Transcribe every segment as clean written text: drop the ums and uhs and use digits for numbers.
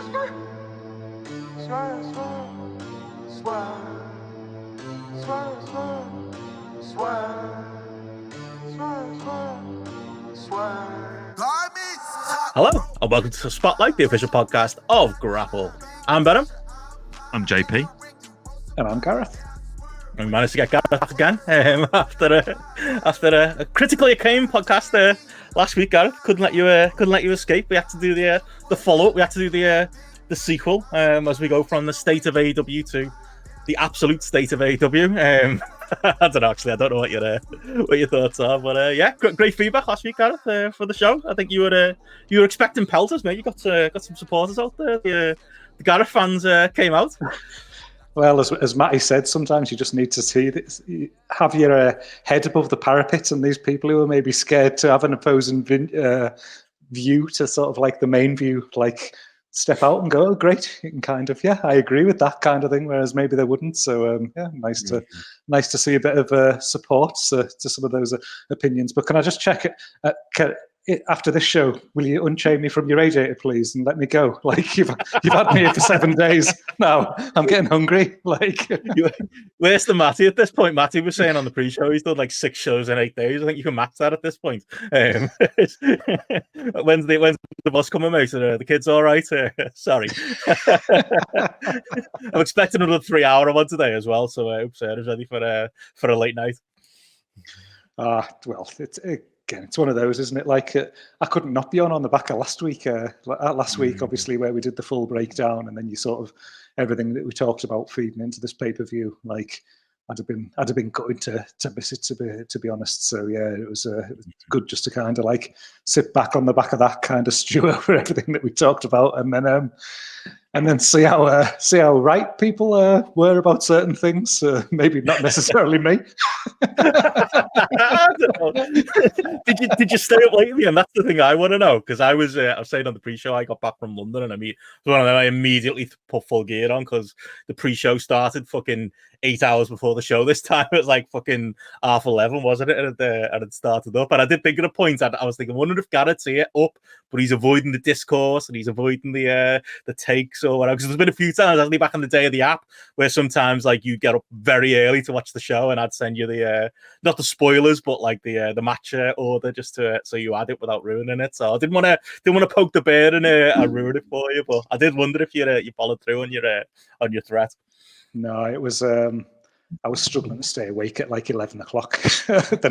Hello, and welcome to Spotlight, the official podcast of GRAPPL. I'm Benno. I'm JP. And I'm Gareth. We managed to get Gareth back again after a critically acclaimed podcast last week. Gareth couldn't let you escape. We had to do the follow up. We had to do the sequel as we go from the state of AEW to the absolute state of AEW. I don't know. Actually, I don't know what your thoughts are, but yeah, great feedback last week, Gareth, for the show. I think you were expecting pelters, mate. You got some supporters out there. The Gareth fans came out. Well, as Matty said, sometimes you just need to see this, have your head above the parapet, and these people who are maybe scared to have an opposing view to sort of like the main view, like step out and go, oh, great, you can kind of, yeah, I agree with that kind of thing, whereas maybe they wouldn't. So yeah, nice to see a bit of support to some of those opinions. But can I just check it? After this show, will you unchain me from your radiator, please, and let me go? Like you've had me here for 7 days now. I'm getting hungry. Like, where's the Matty at this point? Matty was saying on the pre-show he's done like 6 shows in 8 days. I think you can match that at this point. When's the bus coming out? The kids all right? Sorry, I'm expecting another 3-hour one today as well. So I hope Sarah's ready for a late night. Well, it's one of those, isn't it? Like I couldn't not be on the back of last week. Last week, obviously, where we did the full breakdown, and then you sort of everything that we talked about feeding into this pay-per-view. Like I'd have been going to miss it to be honest. So yeah, it was good just to kind of like sit back on the back of that, kind of stew over everything that we talked about, and then see how right people were about certain things. Maybe not necessarily me. I don't know. Did you stay up lately? And that's the thing I want to know, because I was saying on the pre-show I got back from London, and I immediately put full gear on because the pre-show started fucking 8 hours before the show. This time it was like fucking 11:30, wasn't it? And it started up. And I did think at a point I was thinking, wondering if Garrett's here up, but he's avoiding the discourse and he's avoiding the takes or whatever. Because there's been a few times, actually, back in the day of the app, where sometimes like you get up very early to watch the show, and I'd send you the not the spoilers, but like the match order just so you had it without ruining it. So I didn't want to poke the bear and ruin it for you, but I did wonder if you followed through on your threat. No, it was. I was struggling to stay awake at like 11 o'clock the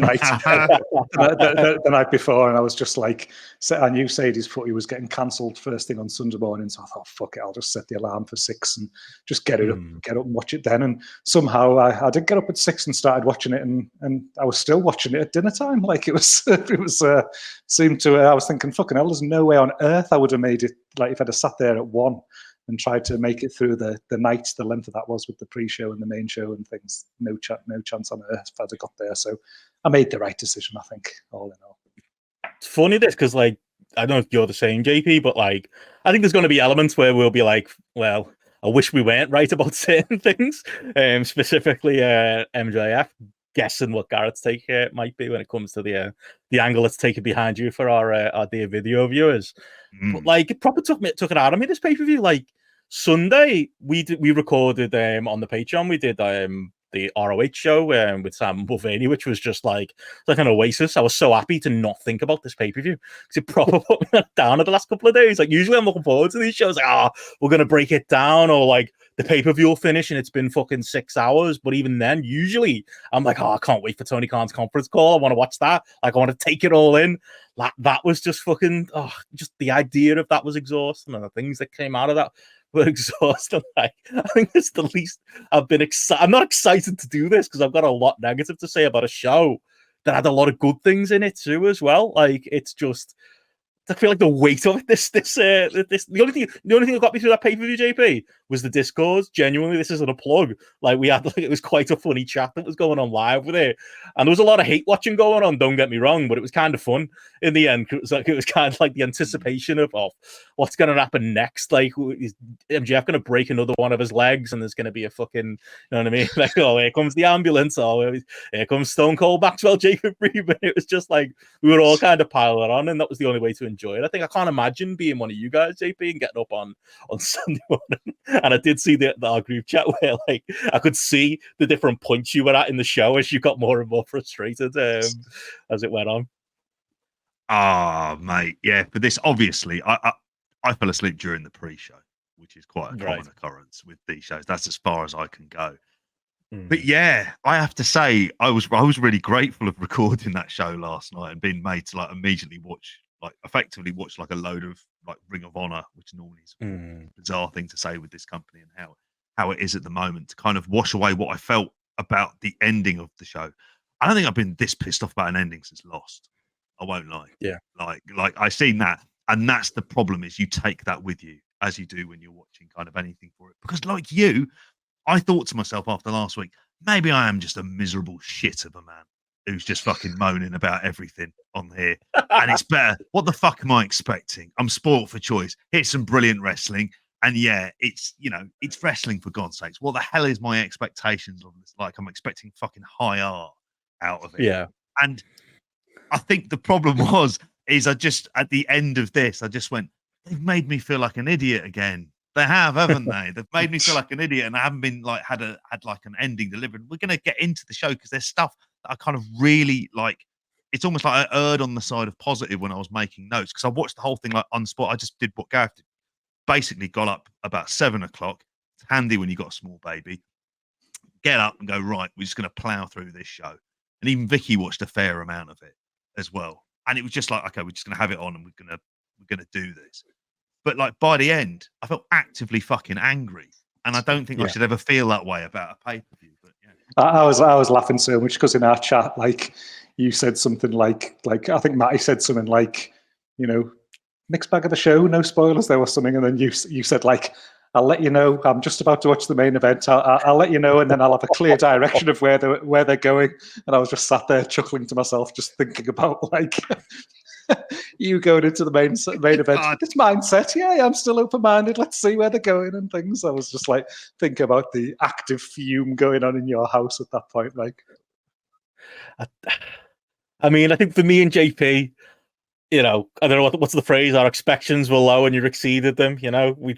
night before, and I was just like, I knew Sadie's footy was getting cancelled first thing on Sunday morning, so I thought, fuck it, I'll just set the alarm for 6 and just get up and watch it then. And somehow I did get up at 6 and started watching it, and I was still watching it at dinner time. Like I was thinking, fucking hell, there's no way on earth I would have made it. Like if I'd have sat there at 1 and tried to make it through the night, the length of that was with the pre-show and the main show and things. No chance on earth if I'd have got there. So I made the right decision, I think, all in all. It's funny this, because like, I don't know if you're the same, JP, but like, I think there's going to be elements where we'll be like, well, I wish we weren't right about certain things, specifically MJF. Guessing what Garrett's take might be when it comes to the angle that's taken behind you for our dear video viewers. But like, it proper took it out of me, this pay-per-view. Like Sunday, we recorded on the Patreon. We did the ROH show with Sam Mulvaney, which was just like an oasis. I was so happy to not think about this pay-per-view because it probably put me down in the last couple of days. Like usually I'm looking forward to these shows, like, we're gonna break it down, or like the pay-per-view will finish and it's been fucking 6 hours. But even then, usually I'm like, I can't wait for Tony Khan's conference call. I want to watch that. Like I want to take it all in. That was just fucking just the idea of that was exhausting, and the things that came out of that were exhausting. Like, I think it's the least I've been excited. I'm not excited to do this because I've got a lot negative to say about a show that had a lot of good things in it too as well. Like it's just, I feel like the weight of it. The only thing that got me through that pay-per-view, JP, was the Discord. Genuinely, this isn't a plug. Like we had, it was quite a funny chat that was going on live with it, and there was a lot of hate watching going on. Don't get me wrong, but it was kind of fun in the end. It was kind of like the anticipation of what's going to happen next. Like, is MJF going to break another one of his legs, and there's going to be a fucking, you know what I mean? Like, here comes the ambulance. Here comes Stone Cold Maxwell, Jacob Friedman. It was just like we were all kind of piling on, and that was the only way to enjoy enjoy it. I think I can't imagine being one of you guys, JP, and getting up on Sunday morning. And I did see our group chat where like I could see the different points you were at in the show as you got more and more frustrated as it went on. Ah, mate, yeah. But this, obviously, I fell asleep during the pre-show, which is quite a common occurrence with these shows. That's as far as I can go. But yeah, I have to say, I was really grateful of recording that show last night and being made to like immediately effectively watch like a load of like Ring of Honor, which normally is a bizarre thing to say with this company and how it is at the moment, to kind of wash away what I felt about the ending of the show. I don't think I've been this pissed off about an ending since Lost. I won't lie. Yeah. Like I seen that, and that's the problem, is you take that with you as you do when you're watching kind of anything for it. Because like you, I thought to myself after last week, maybe I am just a miserable shit of a man who's just fucking moaning about everything on here. And it's better. What the fuck am I expecting? I'm spoiled for choice. Here's some brilliant wrestling. And yeah, it's it's wrestling, for God's sakes. What the hell is my expectations of this? Like, I'm expecting fucking high art out of it. Yeah. And I think the problem is I just, at the end of this, I just went, they've made me feel like an idiot again. They have, haven't they? They've made me feel like an idiot, and I haven't been like had like an ending delivered. We're gonna get into the show because there's stuff that I kind of really like. It's almost like I erred on the side of positive when I was making notes, because I watched the whole thing like on spot. I just did what Gareth did. Basically got up about 7 o'clock. It's handy when you got a small baby. Get up and go, right, we're just gonna plow through this show. And even Vicky watched a fair amount of it as well. And it was just like, okay, we're just gonna have it on and we're gonna do this. But like by the end, I felt actively fucking angry, and I don't think I should ever feel that way about a pay-per-view. But yeah, I was laughing so much because in our chat, like you said something like I think Matty said something like, mixed bag of the show, no spoilers. There was something, and then you said like, I'll let you know. I'm just about to watch the main event. I'll let you know, and then I'll have a clear direction of where they're going. And I was just sat there chuckling to myself, just thinking about like. You going into the main event, this mindset, I'm still open-minded, let's see where they're going and things. I was just like thinking about the active fume going on in your house at that point. Like, I mean, I think for me and JP, I don't know what's the phrase, our expectations were low and you exceeded them. We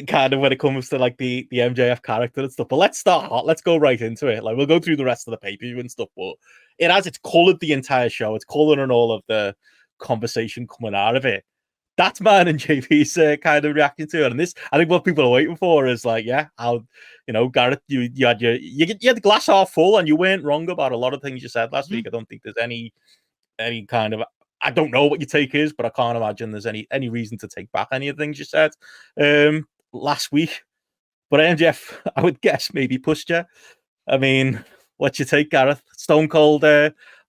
kind of when it comes to like the MJF character and stuff. But let's start hot. Let's go right into it. Like, we'll go through the rest of the pay-per-view and stuff, but it's colored the entire show. It's coloring all of the conversation coming out of it. That's mine and JP's kind of reacting to it. And this, I think what people are waiting for is like, how, Gareth, you had the glass half full, and you weren't wrong about a lot of things you said last week. I don't think there's any kind of, I don't know what your take is, but I can't imagine there's any reason to take back any of the things you said last week. But MJF, I would guess, maybe pushed you. I mean, what's your take, Gareth? Stone Cold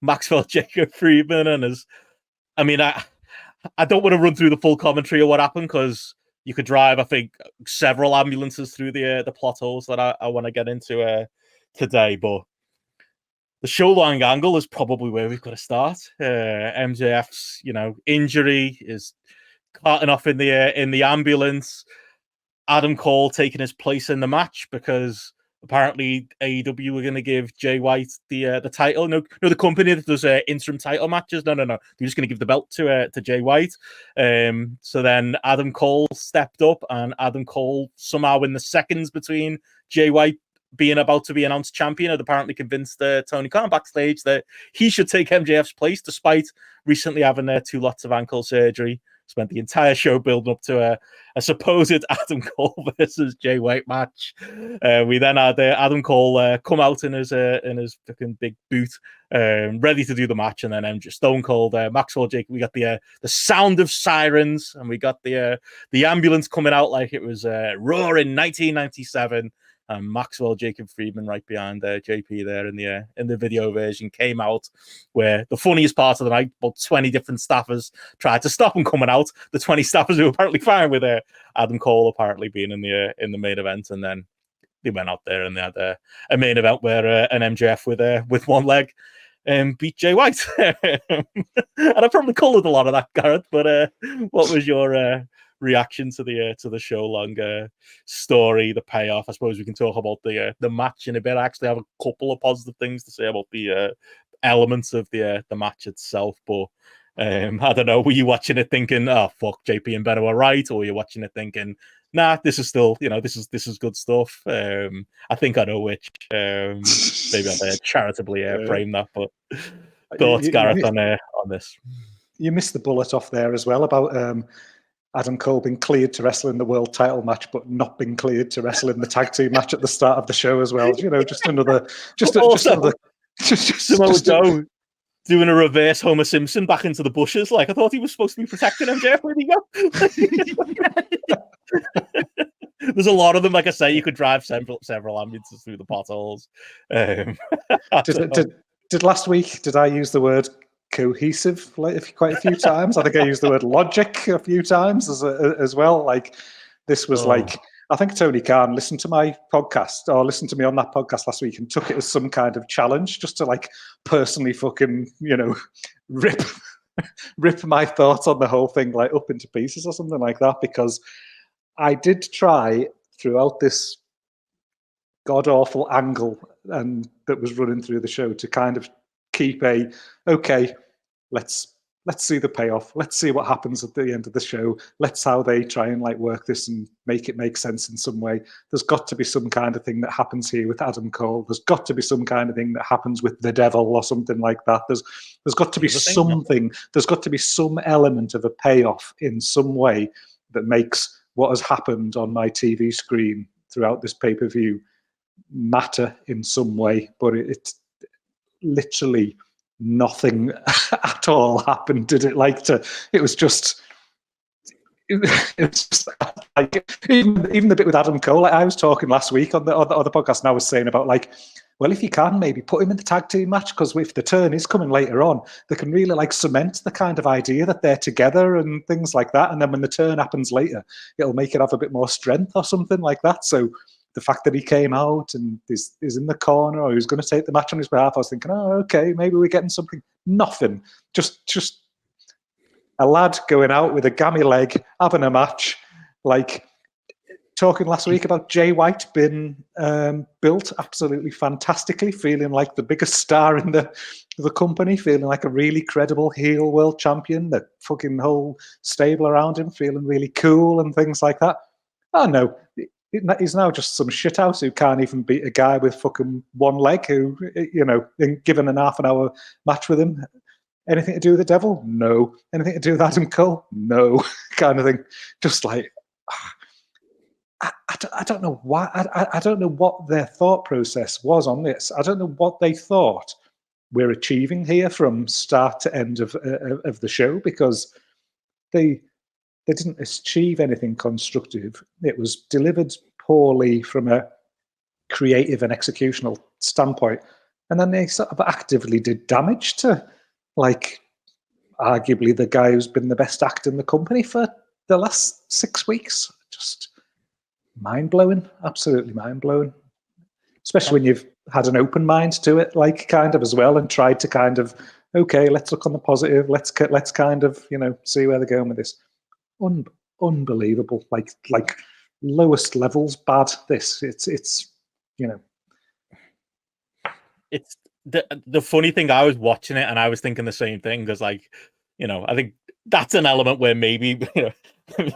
Maxwell, Jacob Friedman, and I don't want to run through the full commentary of what happened, because you could drive, I think, several ambulances through the plot holes that I want to get into today. But the show long angle is probably where we've got to start. MJF's, injury is carting off in the ambulance. Adam Cole taking his place in the match because apparently AEW were going to give Jay White the title. No, the company that does interim title matches. No. They're just going to give the belt to Jay White. So then Adam Cole stepped up, and Adam Cole somehow in the seconds between Jay White being about to be announced champion had apparently convinced Tony Khan backstage that he should take MJF's place, despite recently having 2 lots of ankle surgery. Spent the entire show building up to a supposed Adam Cole versus Jay White match. We then had Adam Cole come out in his fucking big boot, ready to do the match, and then Stone Cold, Maxwell, Jake. We got the sound of sirens, and we got the ambulance coming out like it was Raw in 1997. And Maxwell, Jacob Friedman, right behind JP there in the video version, came out, where the funniest part of the night, about 20 different staffers tried to stop him coming out. The 20 staffers who were apparently fine with Adam Cole apparently being in the main event, and then they went out there and they had a main event where an MJF with one leg beat Jay White. And I probably coloured a lot of that, Gareth. But what was your reaction to the show long story, the payoff? I suppose we can talk about the match in a bit. I actually have a couple of positive things to say about the elements of the match itself, but I don't know. Were you watching it thinking, "Oh fuck, JP and Benno are right," or were you watching it thinking, "Nah, this is still, this is good stuff." I think I know which. Maybe I'll charitably frame that, but thoughts, Gareth, on this? You missed the bullet off there as well about Adam Cole being cleared to wrestle in the world title match, but not being cleared to wrestle in the tag team match at the start of the show as well. Just another. Samoa Joe doing a reverse Homer Simpson back into the bushes. Like, I thought he was supposed to be protecting MJF. Where'd he go? There's a lot of them. Like I say, you could drive several ambulances through the potholes. Did last week? Did I use the word cohesive quite a few times? I think I used the word logic a few times as well. Like, this was like, I think Tony Khan listened to my podcast or listened to me on that podcast last week and took it as some kind of challenge just to like personally fucking, rip my thoughts on the whole thing like up into pieces or something like that, because I did try throughout this god-awful angle and that was running through the show to kind of keep let's see the payoff. Let's see what happens at the end of the show. Let's how they try and like work this and make it make sense in some way. There's got to be some kind of thing that happens here with Adam Cole. There's got to be some kind of thing that happens with the Devil or something like that. There's got to be something. There's got to be some element of a payoff in some way that makes what has happened on my TV screen throughout this pay-per-view matter in some way. But it's literally nothing at all happened, did it? It was just like even the bit with Adam Cole. Like, I was talking last week on the podcast, and I was saying about like, well, if you can maybe put him in the tag team match, because if the turn is coming later on, they can really like cement the kind of idea that they're together and things like that. And then when the turn happens later, it'll make it have a bit more strength or something like that. So the fact that he came out and is in the corner, or he was going to take the match on his behalf, I was thinking, oh, okay, maybe we're getting something. Nothing. Just a lad going out with a gammy leg, having a match. Like, talking last week about Jay White being built absolutely fantastically, feeling like the biggest star in the company, feeling like a really credible heel world champion, the fucking whole stable around him feeling really cool and things like that. Oh, no. He's now just some shithouse who can't even beat a guy with fucking one leg who, given an half an hour match with him. Anything to do with the Devil? No. Anything to do with Adam Cole? No. Kind of thing. Just like, I don't know why. I don't know what their thought process was on this. I don't know what they thought we're achieving here from start to end of the show, because they didn't achieve anything constructive. It was delivered poorly from a creative and executional standpoint. And then they sort of actively did damage to, like, arguably the guy who's been the best actor in the company for the last 6 weeks. Just mind-blowing, absolutely mind-blowing. Especially when you've had an open mind to it, like, kind of as well, and tried to kind of, okay, let's look on the positive. Let's kind of, see where they're going with this. Unbelievable, like lowest levels bad. It's it's the funny thing. I was watching it and I was thinking the same thing, because I think that's an element where maybe me and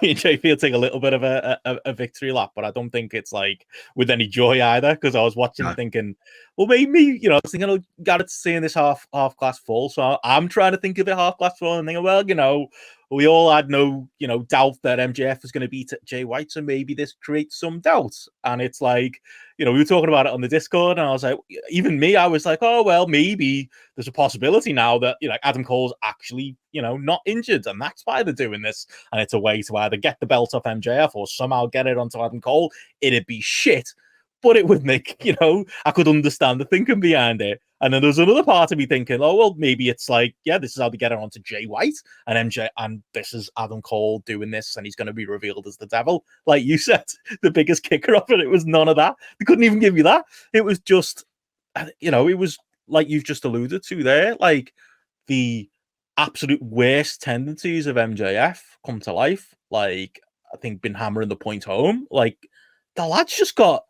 JP will take a little bit of a victory lap, but I don't think it's like with any joy either, because I was watching and thinking, well, maybe I was thinking, got it seeing this half glass full, so I'm trying to think of it half glass full and thinking, well, we all had no doubt that MJF was going to beat Jay White, so maybe this creates some doubt. And it's like, we were talking about it on the Discord, and I was like, even me, I was like, oh well, maybe there's a possibility now that Adam Cole's actually not injured, and that's why they're doing this, and it's a way to either get the belt off MJF or somehow get it onto Adam Cole. It'd be shit, but it would make, I could understand the thinking behind it. And then there's another part of me thinking, oh, well, maybe it's like, yeah, this is how they get it onto Jay White and MJ, and this is Adam Cole doing this, and he's going to be revealed as the Devil. Like you said, the biggest kicker of it was none of that. They couldn't even give you that. It was just, it was like you've just alluded to there, like the absolute worst tendencies of MJF come to life. Like, I think been hammering the point home. Like, the lad's just got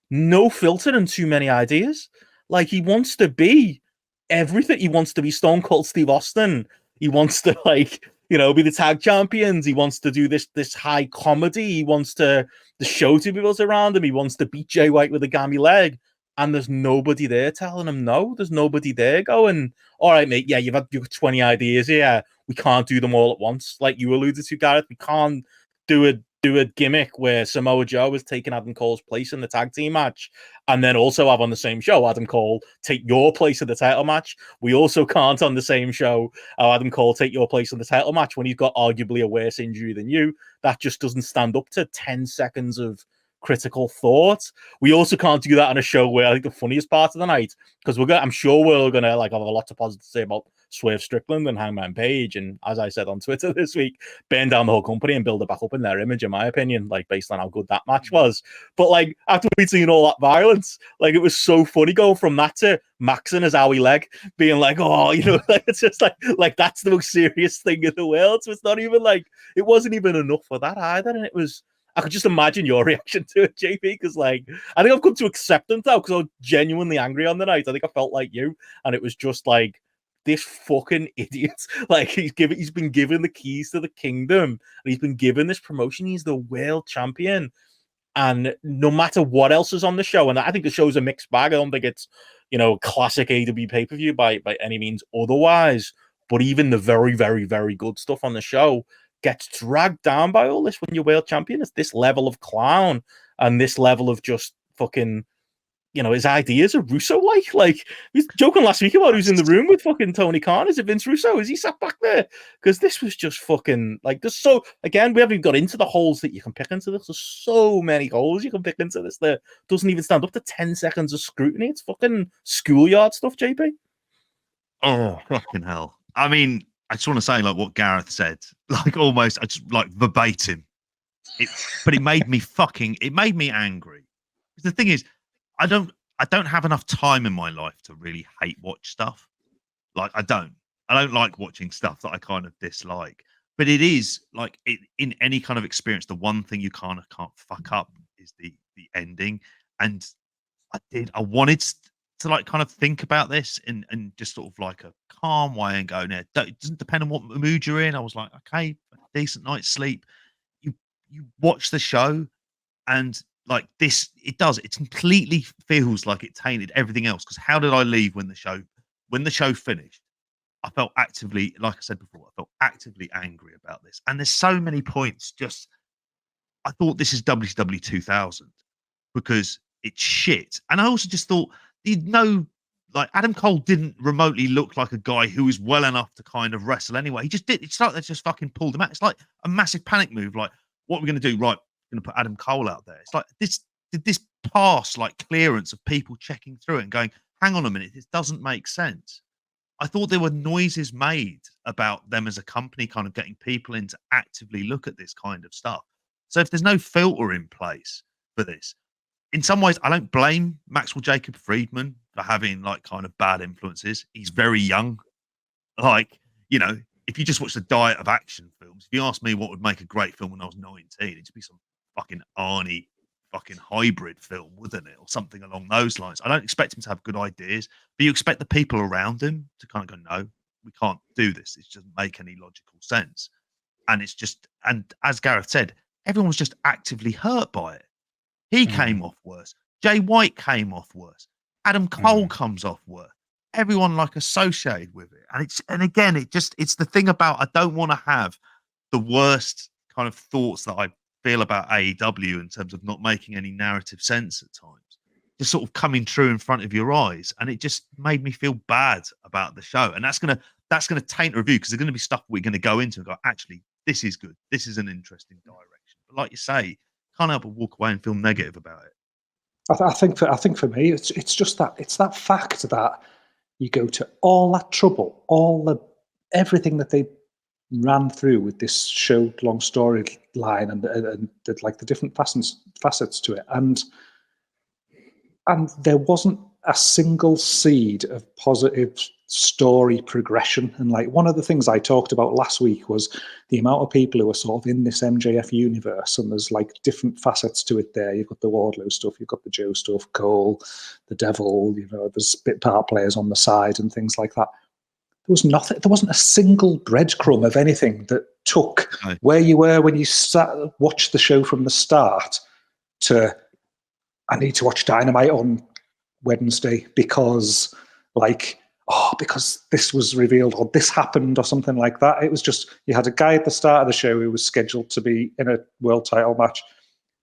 no filter and too many ideas. Like, he wants to be everything. He wants to be Stone Cold Steve Austin. He wants to like, you know, be the tag champions. He wants to do this high comedy. He wants the show to be built around him. He wants to beat Jay White with a gammy leg. And there's nobody there telling him no. There's nobody there going, all right, mate, yeah, you've got 20 ideas here. We can't do them all at once. Like you alluded to, Gareth, we can't do a gimmick where Samoa Joe is taking Adam Cole's place in the tag team match and then also have on the same show Adam Cole take your place in the title match. We also can't on the same show Adam Cole take your place in the title match when he's got arguably a worse injury than you. That just doesn't stand up to 10 seconds of critical thought. We also can't do that on a show where I think the funniest part of the night, because I'm sure we're gonna like have a lot of positive to say about Swerve Strickland and Hangman Page, and as I said on Twitter this week, burn down the whole company and build it back up in their image, in my opinion, like based on how good that match was. But like after we'd seen all that violence, like it was so funny going from that to maxing his owie leg, being like, oh, you know, like it's just like that's the most serious thing in the world. So it's not even like it wasn't even enough for that either, and it was. I could just imagine your reaction to it, JP, because like I think I've come to accept it now because I was genuinely angry on the night. I think I felt like you, and it was just like this fucking idiot. Like he's been given the keys to the kingdom, and he's been given this promotion. He's the world champion, and no matter what else is on the show, and I think the show's a mixed bag. I don't think it's, you know, classic AEW pay-per-view by any means otherwise, but even the very, very, very good stuff on the show gets dragged down by all this when you're world champion. It's this level of clown and this level of just fucking, you know, his ideas are Russo-like. Like, he was joking last week about who's in the room with fucking Tony Khan. Is it Vince Russo? Is he sat back there? Because this was just fucking, like, there's so, again, we haven't even got into the holes that you can pick into this. There's so many holes you can pick into this that doesn't even stand up to 10 seconds of scrutiny. It's fucking schoolyard stuff, JP. Oh, fucking hell. I mean, I just want to say, like what Gareth said, like almost, I just like verbatim. But it made me angry. The thing is, I don't have enough time in my life to really hate watch stuff. Like I don't like watching stuff that I kind of dislike. But it is like in any kind of experience, the one thing you can't fuck up is the ending. And I wanted to like kind of think about this and just sort of like a calm way and go, it doesn't depend on what mood you're in. I was like, okay, a decent night's sleep. You watch the show and like this, it completely feels like it tainted everything else. Because how did I leave when the show finished? I felt actively, like I said before, I felt actively angry about this. And there's so many points. Just, I thought this is WCW 2000 because it's shit. And I also just thought, like Adam Cole didn't remotely look like a guy who was well enough to kind of wrestle anyway. He just did. It's like they just fucking pulled him out. It's like a massive panic move. Like, what are we going to do? Right, we're going to put Adam Cole out there. It's like did this pass like clearance of people checking through it and going, hang on a minute, this doesn't make sense. I thought there were noises made about them as a company kind of getting people in to actively look at this kind of stuff. So if there's no filter in place for this, in some ways, I don't blame Maxwell Jacob Friedman for having like kind of bad influences. He's very young. Like, you know, if you just watch the diet of action films, if you ask me what would make a great film when I was 19, it'd be some fucking Arnie fucking hybrid film, wouldn't it? Or something along those lines. I don't expect him to have good ideas, but you expect the people around him to kind of go, no, we can't do this. It doesn't make any logical sense. And it's just, and as Gareth said, everyone was just actively hurt by it. He came off worse. Jay White came off worse. Adam Cole comes off worse. Everyone like associated with it. And again, it's the thing about, I don't want to have the worst kind of thoughts that I feel about AEW in terms of not making any narrative sense at times, just sort of coming true in front of your eyes. And it just made me feel bad about the show. And that's gonna taint a review, because there's gonna be stuff we're gonna go into and go, actually, this is good. This is an interesting direction. But like you say, can't help but walk away and feel negative about it. I think for me, it's just that fact that you go to all that trouble, everything that they ran through with this show long storyline and like the different facets to it, and there wasn't a single seed of positive story progression. And like one of the things I talked about last week was the amount of people who are sort of in this MJF universe, and there's like different facets to it there. You've got the Wardlow stuff, you've got the Joe stuff, Cole, the Devil, you know, there's bit part players on the side and things like that. was nothing. There wasn't a single breadcrumb of anything that took where you were when you watched the show from the start to, I need to watch Dynamite on Wednesday because because this was revealed or this happened or something like that. It was just, you had a guy at the start of the show who was scheduled to be in a world title match.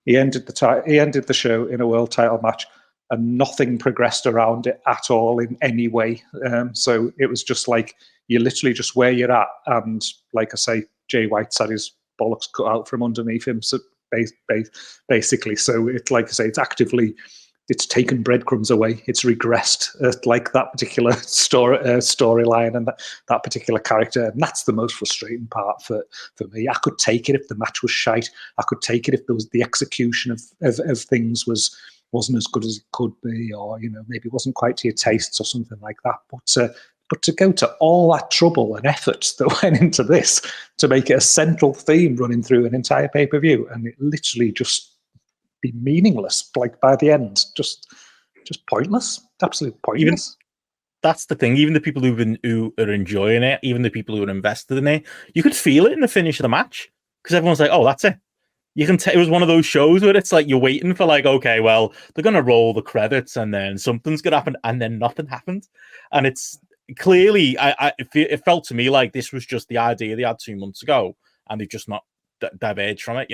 He ended the show in a world title match, and nothing progressed around it at all in any way. So it was just like, you're literally just where you're at. And like I say, Jay White's had his bollocks cut out from underneath him. So basically, so it's like I say, it's taken breadcrumbs away. It's regressed like that particular storyline and that particular character. And that's the most frustrating part for me. I could take it if the match was shite. I could take it if there was the execution of things wasn't as good as it could be, or maybe it wasn't quite to your tastes or something like that. But to go to all that trouble and effort that went into this to make it a central theme running through an entire pay-per-view, and it literally just be meaningless, like by the end, just pointless, absolutely pointless. That's the thing. Even the people who are enjoying it, even the people who are invested in it, you could feel it in the finish of the match because everyone's like, "Oh, that's it." You can tell it was one of those shows where it's like you're waiting for like, okay, well, they're gonna roll the credits and then something's gonna happen, and then nothing happened, and it's clearly, it felt to me like this was just the idea they had 2 months ago, and they've just not diverged from it.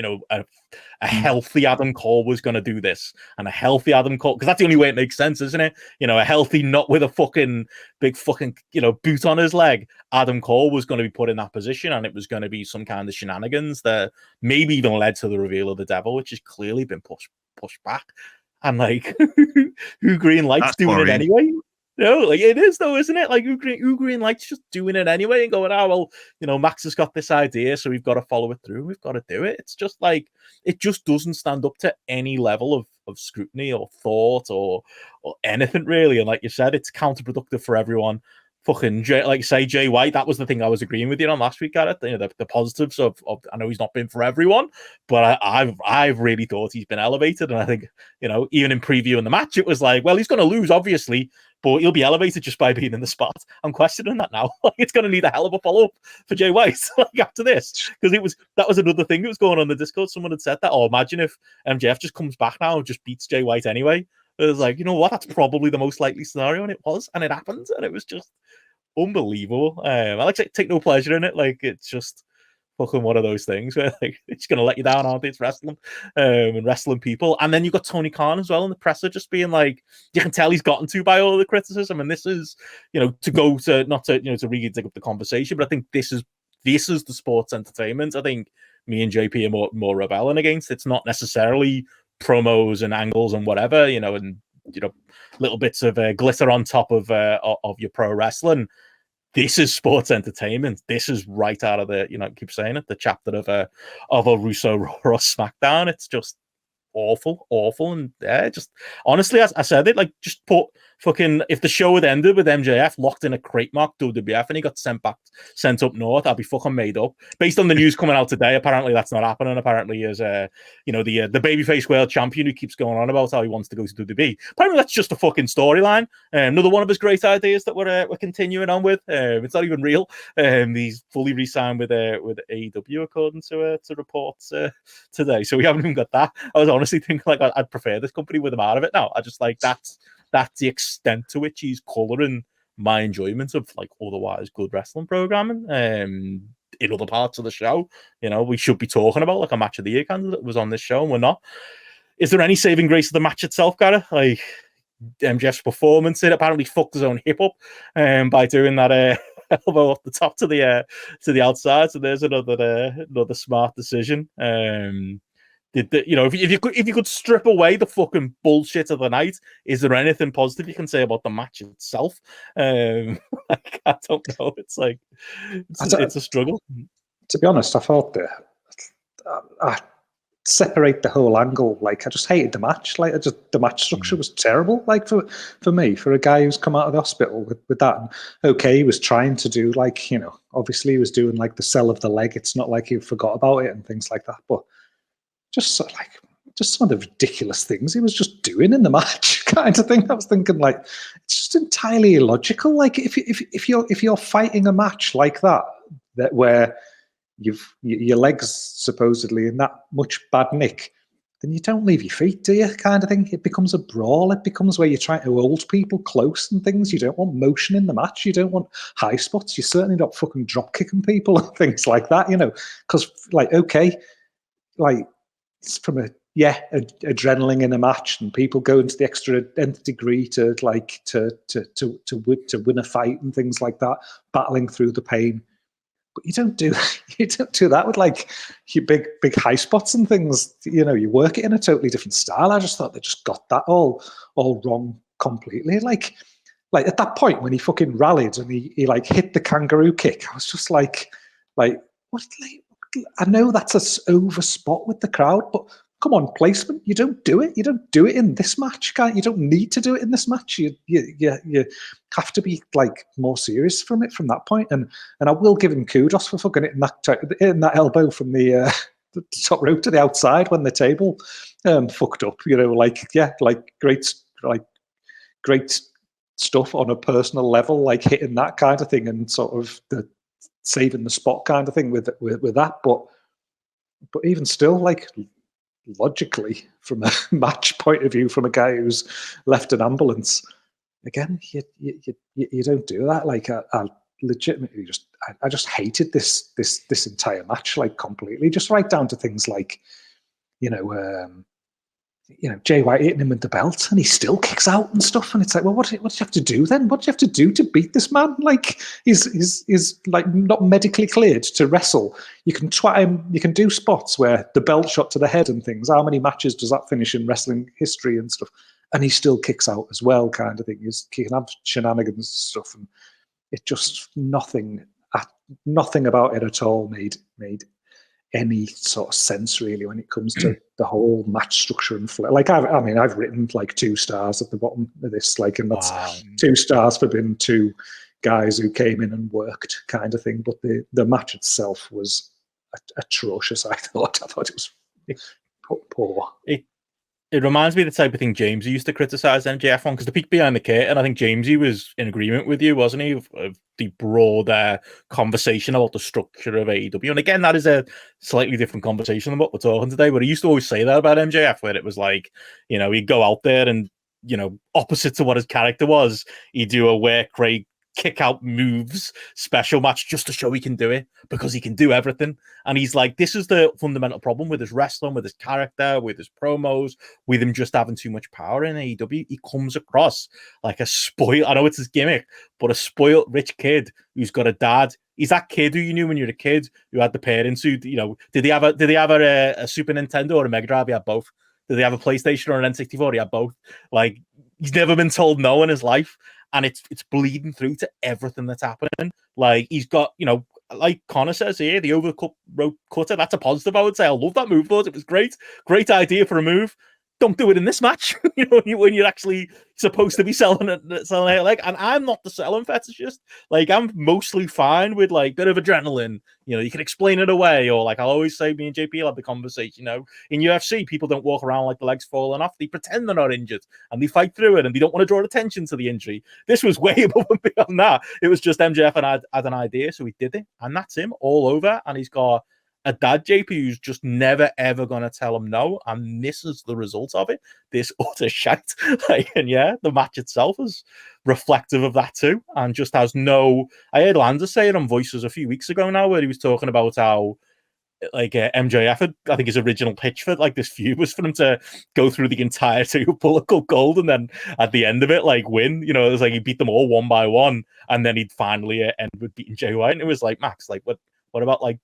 A healthy Adam Cole was going to do this, and a healthy Adam Cole, because that's the only way it makes sense, isn't it? A healthy, not with a big boot on his leg, Adam Cole was going to be put in that position, and it was going to be some kind of shenanigans that maybe even led to the reveal of the devil, which has clearly been pushed back. And like, who green lights doing it anyway? Like it is though, isn't it? Like who green lights just doing it anyway and going, oh well, Max has got this idea, so we've got to follow it through. We've got to do it. It's just like it just doesn't stand up to any level of scrutiny or thought or anything really. And like you said, it's counterproductive for everyone. Fucking Jay White, that was the thing I was agreeing with you on last week, Gareth. The positives of I know he's not been for everyone, but I've really thought he's been elevated, and I think even in previewing the match, it was like, well, he's going to lose obviously, but he'll be elevated just by being in the spot. I'm questioning that now. Like it's going to need a hell of a follow up for Jay White like after this, because that was another thing that was going on in the Discord. Someone had said that. Oh, imagine if MJF just comes back now and just beats Jay White anyway. It was like, you know what? That's probably the most likely scenario, and it was, and it happened, and it was just unbelievable. I like to take no pleasure in it. Like it's just fucking one of those things where like it's gonna let you down, aren't they? It's wrestling, and wrestling people. And then you got Tony Khan as well in the presser, just being like, you can tell he's gotten to by all the criticism. And this is, to go to not to to really dig up the conversation, but I think this is the sports entertainment. I think me and JP are more rebelling against. It's not necessarily promos and angles and whatever, and little bits of glitter on top of your pro wrestling. This is sports entertainment. This is right out of the, I keep saying it, the chapter of a Russo Raw or SmackDown. It's just awful, and just honestly, as I said it, like just put fucking, if the show had ended with MJF locked in a crate mark WWF and he got sent up north, I'd be fucking made up. Based on the news coming out today, apparently that's not happening. Apparently, is the babyface world champion who keeps going on about how he wants to go to WWE. Apparently, that's just a fucking storyline. Another one of his great ideas that we're continuing on with. It's not even real. He's fully re-signed with AEW according to reports today. So we haven't even got that. I was honestly thinking like I'd prefer this company with him out of it now. I just like that's the extent to which he's colouring my enjoyment of like otherwise good wrestling programming in other parts of the show. We should be talking about like a match of the year candidate was on this show, and we're not. Is there any saving grace of the match itself, Gareth? Like MJF's performance, it apparently fucked his own hip up by doing that elbow off the top to the outside. So there's another smart decision. If you could strip away the fucking bullshit of the night, is there anything positive you can say about the match itself? I don't know. It's like it's a struggle. To be honest, I thought that I separate the whole angle. Like I just hated the match. Like the match structure was terrible. Like for me, for a guy who's come out of the hospital with that. And okay, he was trying to do like obviously he was doing like the sell of the leg. It's not like he forgot about it and things like that, but. Just like just some of the ridiculous things he was just doing in the match, kind of thing. I was thinking, like, it's just entirely illogical. Like, if you're fighting a match like that where your legs supposedly in that much bad nick, then you don't leave your feet, do you? Kind of thing. It becomes a brawl. It becomes where you're trying to hold people close and things. You don't want motion in the match. You don't want high spots. You're certainly not fucking drop kicking people and things like that, you know. Because, like, okay, like, it's from adrenaline in a match, and people go into the extra nth degree to win a fight and things like that, battling through the pain. But you don't do that with, like, your big high spots and things. You know, you work it in a totally different style. I just thought they just got that all wrong completely. Like at that point when he fucking rallied and he like hit the kangaroo kick, I was just like what? Like, I know that's a over spot with the crowd, but come on, placement. You don't do it. You don't do it in this match, you don't need to do it in this match. You have to be, like, more serious from that point. And I will give him kudos for fucking hitting that elbow from the top rope to the outside when the table fucked up. You know, great stuff on a personal level, like hitting that kind of thing and sort of the saving the spot kind of thing with that. But even still, like, logically, from a match point of view, from a guy who's left an ambulance, again, you don't do that. Like, I legitimately I just hated this entire match, like, completely, just right down to things like, Jay White hitting him with the belt and he still kicks out and stuff, and it's like, well, what do you have to do then? What do you have to do to beat this man? Like, he's like not medically cleared to wrestle. You can try him, you can do spots where the belt shot to the head and things. How many matches does that finish in wrestling history and stuff? And he still kicks out as well, kind of thing. He can have shenanigans and stuff, and it just nothing about it at all made any sort of sense, really, when it comes to the whole match structure and like, I've written like 2 stars at the bottom of this, like, and that's 2 stars for being 2 guys who came in and worked, kind of thing. But the match itself was atrocious. I thought it was poor. It reminds me of the type of thing Jamesy used to criticize MJF on, because the peek behind the curtain, I think Jamesy was in agreement with you, wasn't he, of the broader conversation about the structure of AEW. And again, that is a slightly different conversation than what we're talking today, but he used to always say that about MJF, where it was like, he'd go out there and, opposite to what his character was, he'd do a work rate, kick out moves special match just to show he can do it, because he can do everything. And he's like, this is the fundamental problem with his wrestling, with his character, with his promos, with him just having too much power in AEW. He comes across like a spoiled, I know it's his gimmick, but a spoiled rich kid who's got a dad. He's that kid who you knew when you were a kid, who had the parents who, did they have a Super Nintendo or a Mega Drive? He had both. Did they have a PlayStation or an N64? He had both. Like, he's never been told no in his life. And it's bleeding through to everything that's happening. Like, he's got, like Connor says here, the overcut rope cutter. That's a positive, I would say. I love that move, Lord. It was great. Great idea for a move. Don't do it in this match. When you're actually supposed to be selling it. Like, and I'm not the selling fetishist. Like, I'm mostly fine with, like, bit of adrenaline. You can explain it away, or, like, I'll always say, me and JP will have the conversation. In UFC, people don't walk around like the legs falling off. They pretend they're not injured and they fight through it, and they don't want to draw attention to the injury. This was way above and beyond that. It was just MJF and I had an idea, so he did it, and that's him all over. And he's got a dad, JP, who's just never, ever going to tell him no. And this is the result of it. This utter shite. And yeah, the match itself is reflective of that too. And just has no... I heard Lander say it on Voices a few weeks ago now, where he was talking about how, like, MJF had, I think his original pitch for, like, this feud was for him to go through the entirety of Bullet Club Gold, and then at the end of it, like, win. It was like he beat them all one by one, and then he'd finally end with beating Jay White. And it was like, Max, like, what about, like,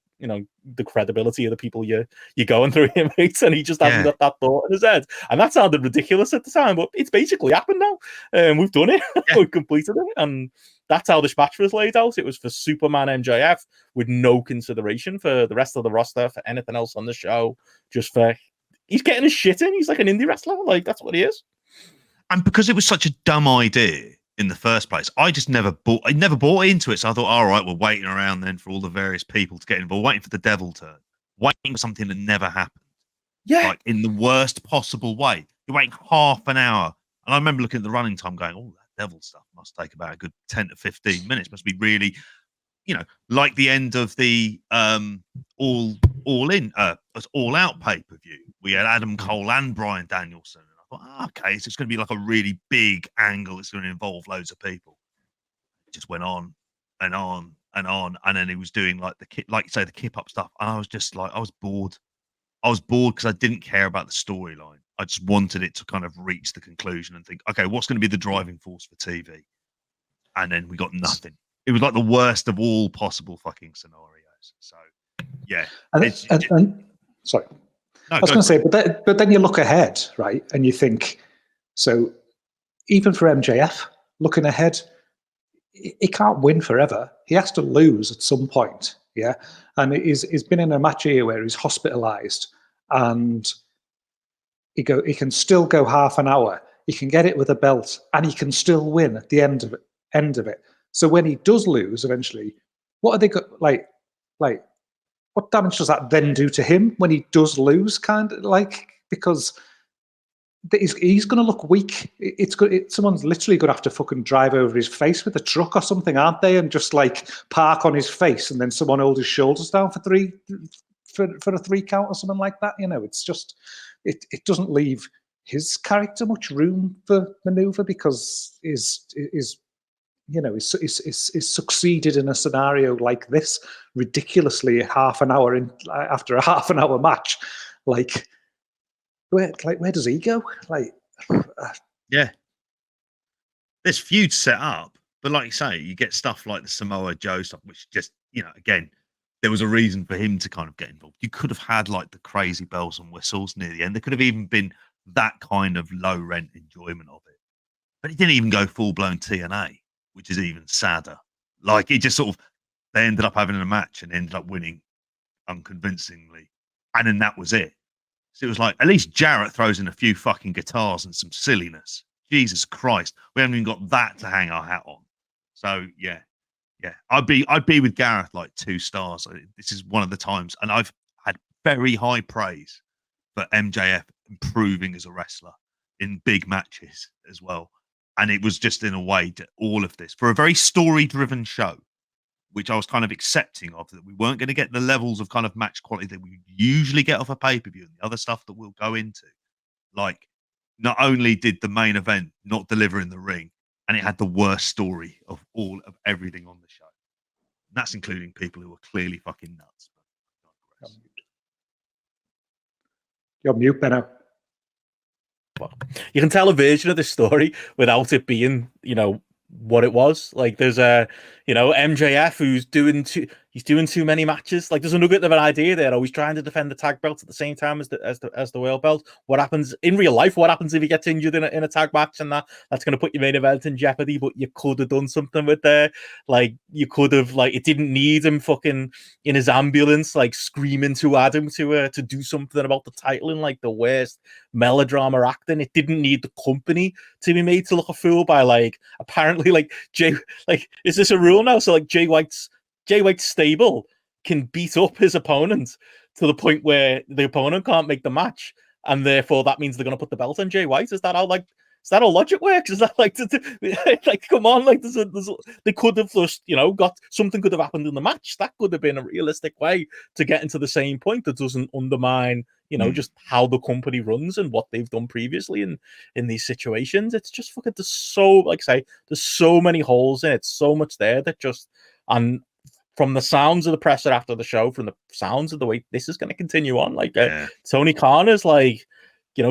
the credibility of the people you're going through here, mate? And he just hasn't got that thought in his head. And that sounded ridiculous at the time, but it's basically happened now. We've done it. We've completed it. And that's how this match was laid out. It was for Superman MJF with no consideration for the rest of the roster, for anything else on the show. Just for, he's getting his shit in. He's like an indie wrestler. Like, that's what he is. And because it was such a dumb idea in the first place, I never bought into it. So I thought, all right, we're waiting around then for all the various people to get involved, waiting for the devil turn, waiting for something that never happened. Yeah. Like in the worst possible way. You're waiting half an hour. And I remember looking at the running time going, oh, that devil stuff must take about a good 10 to 15 minutes. Must be really, like the end of the all out pay-per-view. We had Adam Cole and Bryan Danielson. And I thought, okay, so it's going to be like a really big angle. It's going to involve loads of people. It just went on and on and on. And then he was doing like the kip up stuff. And I was just like, I was bored. I was bored because I didn't care about the storyline. I just wanted it to kind of reach the conclusion and think, okay, what's going to be the driving force for TV? And then we got nothing. It was like the worst of all possible fucking scenarios. So, yeah. Sorry. No, I was going to say, but then you look ahead, right? And you think, so even for MJF, looking ahead, he can't win forever. He has to lose at some point. Yeah. And he's been in a match here where he's hospitalized and he can still go half an hour. He can get it with a belt and he can still win at the end of it. So when he does lose eventually, what are they like what damage does that then do to him when he does lose, kind of like, because he's going to look weak. Someone's literally going to have to fucking drive over his face with a truck or something, aren't they? And just like park on his face, and then someone hold his shoulders down for a 3 count or something like that. It's just it doesn't leave his character much room for maneuver because he's succeeded in a scenario like this ridiculously half an hour after a half an hour match, like. Where does he go? Yeah, there's feuds set up, but like you say, you get stuff like the Samoa Joe stuff, which just again, there was a reason for him to kind of get involved. You could have had like the crazy bells and whistles near the end. There could have even been that kind of low rent enjoyment of it, but he didn't even go full blown TNA, which is even sadder. Like it just sort of they ended up having a match and ended up winning unconvincingly, and then that was it. So it was like, at least Jarrett throws in a few fucking guitars and some silliness. Jesus Christ. We haven't even got that to hang our hat on. So yeah. I'd be with Gareth like 2 stars. This is one of the times, and I've had very high praise for MJF improving as a wrestler in big matches as well. And it was just in a way to all of this for a very story-driven show, which I was kind of accepting of, that we weren't going to get the levels of kind of match quality that we usually get off a pay-per-view and the other stuff that we'll go into. Like, not only did the main event not deliver in the ring, and it had the worst story of everything on the show. And that's including people who are clearly fucking nuts. You're mute, Benno. Well, you can tell a version of this story without it being, what it was. Like there's MJF who's doing too many matches. Like there's a nugget of an idea there. Always trying to defend the tag belt at the same time as the world belt. What happens in real life? What happens if he gets injured in a tag match and that's going to put your main event in jeopardy? But you could have done something with there. Like you could have it didn't need him fucking in his ambulance like screaming to Adam to do something about the title in like the worst melodrama acting. It didn't need the company to be made to look a fool by apparently is this a rule now? So Jay White's stable can beat up his opponent to the point where the opponent can't make the match, and therefore that means they're going to put the belt on Jay White. Is that how logic works? Is that come on? They could have just got something could have happened in the match that could have been a realistic way to get into the same point that doesn't undermine just how the company runs and what they've done previously in these situations. It's just fucking there's so many holes in it, so much there that just and from the sounds of the presser after the show, from the sounds of the way this is going to continue on, Tony Khan is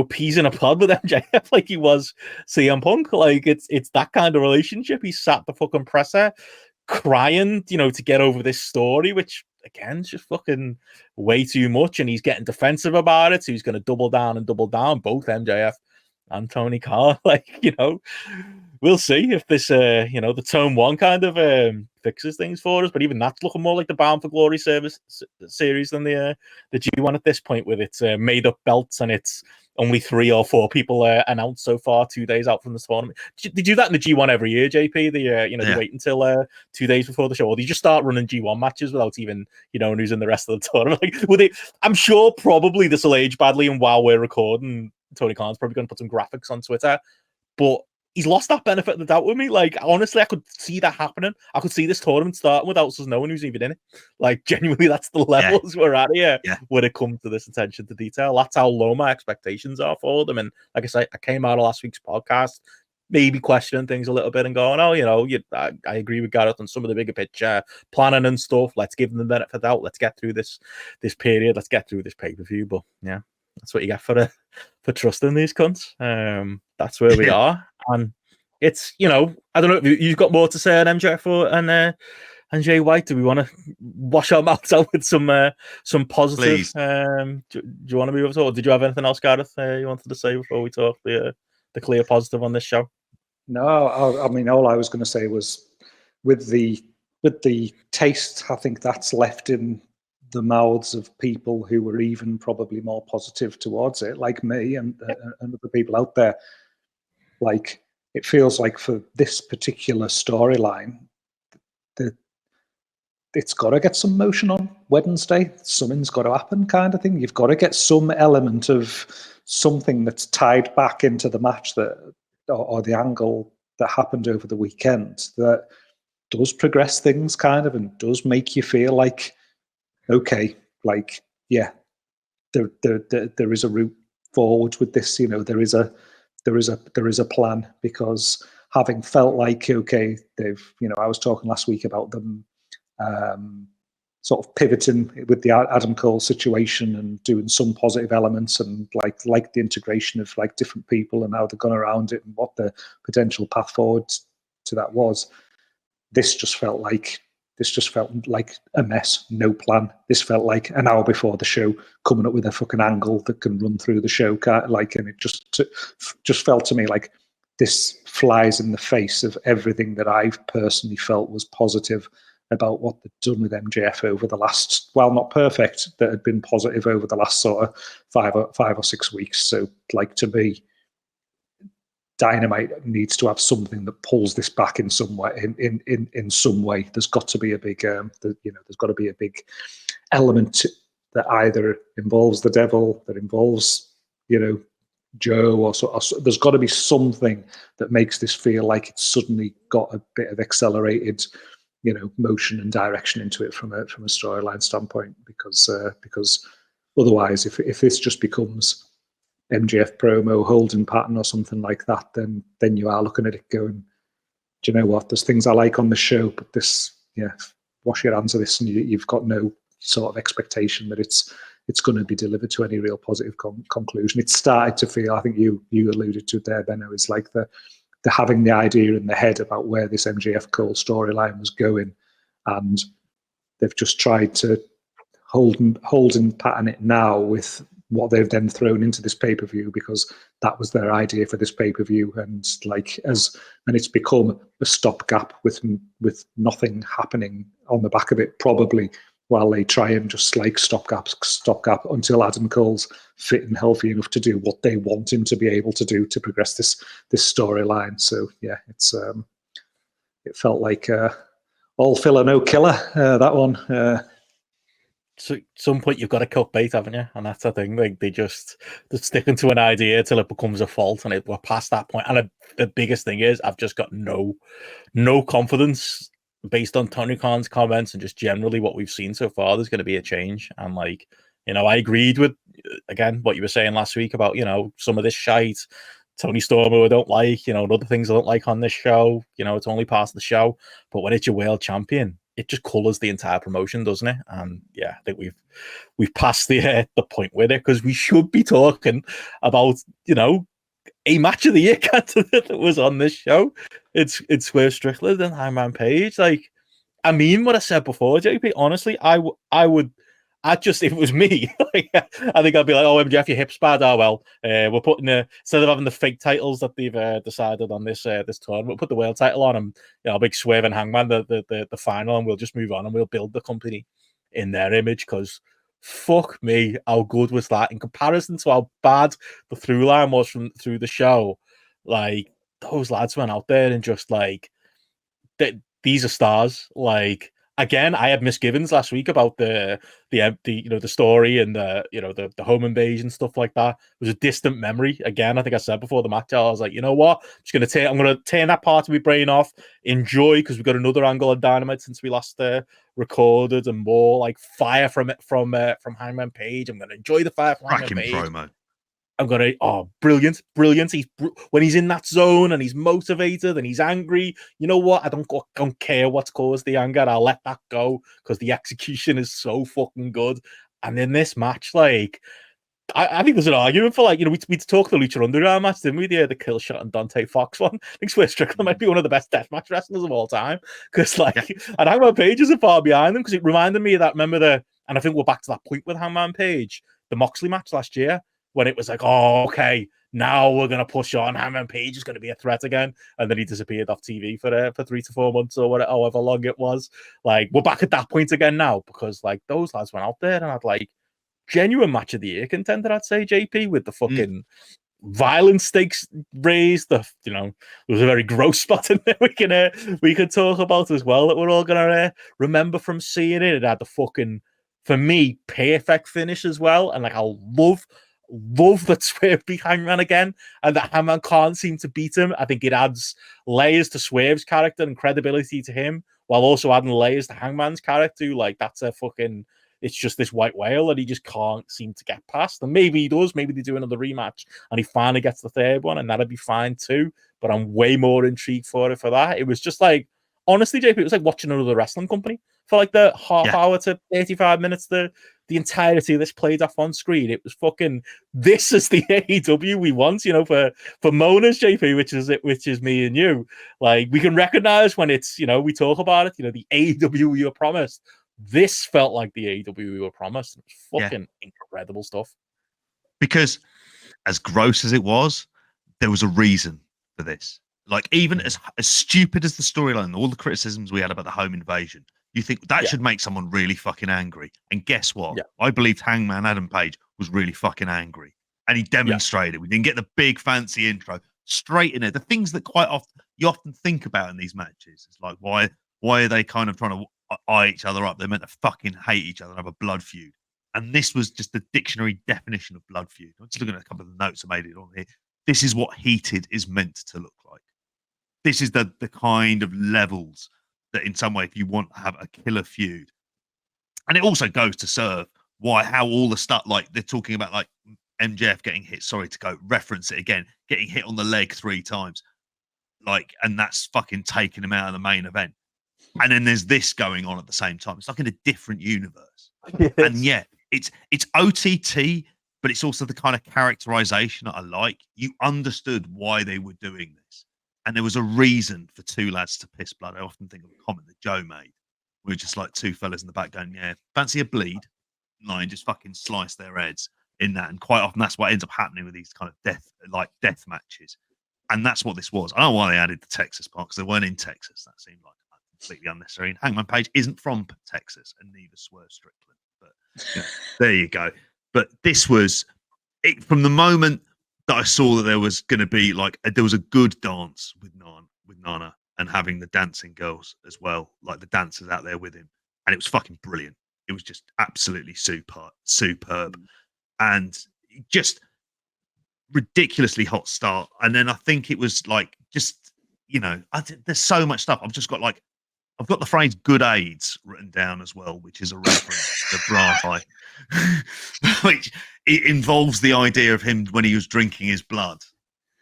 peas in a pod with MJF like he was CM Punk. It's that kind of relationship. He sat the fucking presser crying, to get over this story, which again is just fucking way too much. And he's getting defensive about it. So he's going to double down, both MJF and Tony Khan. Like, we'll see if this, the Tone 1 kind of fixes things for us. But even that's looking more like the Bound for Glory series than the G1 at this point, with its made up belts and it's only 3 or 4 people announced so far, 2 days out from the tournament. They do that in the G1 every year, JP. They wait until 2 days before the show, or they just start running G1 matches without even knowing who's in the rest of the tournament. Like, I'm sure probably this will age badly, and while we're recording, Tony Khan's probably going to put some graphics on Twitter, but he's lost that benefit of the doubt with me. Like, honestly, I could see that happening. I could see this tournament starting without us knowing who's even in it. Like, genuinely, that's the levels we're at here when it comes to this attention to detail. That's how low my expectations are for them. And like I said, I came out of last week's podcast maybe questioning things a little bit and going, I agree with Gareth on some of the bigger picture planning and stuff. Let's give them the benefit of the doubt. Let's get through this period. Let's get through this pay-per-view. But yeah, that's what you get for trusting these cunts. That's where we are. And it's, I don't know if you've got more to say on MJF and Jay White. Do we want to wash our mouths out with some positive? Do you want to move on? Or did you have anything else, Gareth, you wanted to say before we talk the clear positive on this show? No, I mean, all I was going to say was with the taste, I think that's left in the mouths of people who were even probably more positive towards it, like me and other people out there. Like, it feels like for this particular storyline, it's got to get some motion on Wednesday. Something's got to happen, kind of thing. You've got to get some element of something that's tied back into the match or the angle that happened over the weekend that does progress things, kind of, and does make you feel like, okay, like, yeah, there is a route forward with this. There is a plan, because having felt like, okay, they've, I was talking last week about them sort of pivoting with the Adam Cole situation and doing some positive elements, and like the integration of like different people and how they've gone around it and what the potential path forward to that was. This just felt like a mess, no plan. This felt like an hour before the show, coming up with a fucking angle that can run through the show, and it just felt to me like this flies in the face of everything that I've personally felt was positive about what they've done with MJF over the last, while not perfect, that had been positive over the last sort of 5 or 6 weeks. So, like, to me, Dynamite needs to have something that pulls this back in some way. In some way, there's got to be a big, there's got to be a big element that either involves the Devil, that involves, Joe, or there's got to be something that makes this feel like it's suddenly got a bit of accelerated, motion and direction into it from a storyline standpoint. Because otherwise, if this just becomes MJF promo holding pattern or something like that, then you are looking at it going, do you know what? There's things I like on the show, but this, wash your hands of this, and you've got no sort of expectation that it's going to be delivered to any real positive conclusion. It started to feel, I think you alluded to it there, Benno, is like the having the idea in the head about where this MJF Cole storyline was going, and they've just tried to hold and pattern it now with what they've then thrown into this pay-per-view, because that was their idea for this pay-per-view, and it's become a stopgap with nothing happening on the back of it, probably, while they try and just like stopgap until Adam Cole's fit and healthy enough to do what they want him to be able to do to progress this storyline. So yeah, it felt like all filler, no killer, that one. So at some point you've got to cut bait, haven't you? And that's the thing. Like, they're sticking to an idea till it becomes a fault, and we're past that point. And the biggest thing is, I've just got no confidence based on Tony Khan's comments and just generally what we've seen so far. There's going to be a change, and I agreed with again what you were saying last week about some of this shite. Tony Storm, who I don't like, and other things I don't like on this show. It's only part of the show, but when it's your world champion, it just colours the entire promotion, doesn't it? And yeah, I think we've passed the point with it, because we should be talking about a match of the year candidate that was on this show. It's Swerve Strickland and Hangman Page. Like, I mean what I said before, JP. Honestly, I would if it was me, like, I think I'd be like, "Oh, MJF, your hip's bad. Oh well, we're putting instead of having the fake titles that they've decided on this tournament, we'll put the world title on them. You know, big Swerve and Hangman, the final, and we'll just move on and we'll build the company in their image." Because fuck me, how good was that in comparison to how bad the through line was through the show? Like, those lads went out there and just like, these are stars. Like, again, I had misgivings last week about the the story and the home invasion stuff like that. It was a distant memory. Again, I think I said before the match, I was like, you know what, I'm gonna turn that part of my brain off, enjoy, because we've got another angle of Dynamite since we last recorded, and more like fire from Hangman Page. I'm gonna enjoy the fire from Hangman Page. Promo. I'm gonna, brilliant. When he's in that zone and he's motivated and he's angry, you know what? I don't care what's caused the anger. I'll let that go because the execution is so fucking good. And in this match, like, I think there's an argument for, like, we talked the Lucha Underground match, didn't we? The Kill Shot and Dante Fox one. I think Strickland might be one of the best deathmatch wrestlers of all time, because and Hangman Page isn't far behind them, because it reminded me of that. Remember and I think we're back to that point with Hangman Page, the Moxley match last year, when it was like, oh, okay, now we're going to push on. Hangman Page is going to be a threat again. And then he disappeared off TV for 3 to 4 months or whatever, however long it was. Like, we're back at that point again now, because, like, those lads went out there and had, like, genuine match of the year contender, I'd say, JP, with the fucking violent stakes raised. There was a very gross spot in there we can talk about as well that we're all going to remember from seeing it. It had the fucking, for me, perfect finish as well. And, like, I love that Swerve beat Hangman again, and that Hangman can't seem to beat him. I think it adds layers to Swerve's character and credibility to him, while also adding layers to Hangman's character. Like, that's a fucking, it's just this white whale that he just can't seem to get past. And maybe he does. Maybe they do another rematch and he finally gets the third one, and that'd be fine too. But I'm way more intrigued for that. It was just like, honestly, JP, it was like watching another wrestling company for like the half hour to 35 minutes. The entirety of this played off on screen. It was fucking, this is the AEW we want, for moaners, JP, which is me and you. Like, we can recognize when it's, we talk about it, the AEW we were promised. This felt like the AEW we were promised. It was fucking incredible stuff. Because as gross as it was, there was a reason for this. Like, even as stupid as the storyline, all the criticisms we had about the home invasion, you think that should make someone really fucking angry. And guess what? Yeah. I believed Hangman Adam Page was really fucking angry. And he demonstrated it. We didn't get the big fancy intro. Straight in it. The things that you often think about in these matches. It's like, why are they kind of trying to eye each other up? They're meant to fucking hate each other and have a blood feud. And this was just the dictionary definition of blood feud. I'm just looking at a couple of the notes I made it on here. This is what heated is meant to look like. This is the kind of levels that, in some way, if you want to have a killer feud. And it also goes to serve how all the stuff, like, they're talking about, like, MJF getting hit, reference it again, getting hit on the leg 3 times. Like, and that's fucking taking him out of the main event. And then there's this going on at the same time. It's like in a different universe. Yes. And yet it's OTT, but it's also the kind of characterization that I like. You understood why they were doing this. And there was a reason for 2 lads to piss blood. I often think of a comment that Joe made. We were just like 2 fellas in the back going, yeah, fancy a bleed? No, and just fucking slice their heads in that. And quite often that's what ends up happening with these kind of death matches. And that's what this was. I don't know why they added the Texas part, because they weren't in Texas. That seemed like completely unnecessary. And Hangman Page isn't from Texas, and neither Swerve Strickland. But there you go. But this was it from the moment that I saw that there was going to be there was a good dance with Nana and having the dancing girls as well, like the dancers out there with him, and it was fucking brilliant. It was just absolutely superb, and just ridiculously hot start. And then I think it was like just there's so much stuff. I've got the phrase "good AIDS" written down as well, which is a reference to Brass Eye, which it involves the idea of him when he was drinking his blood.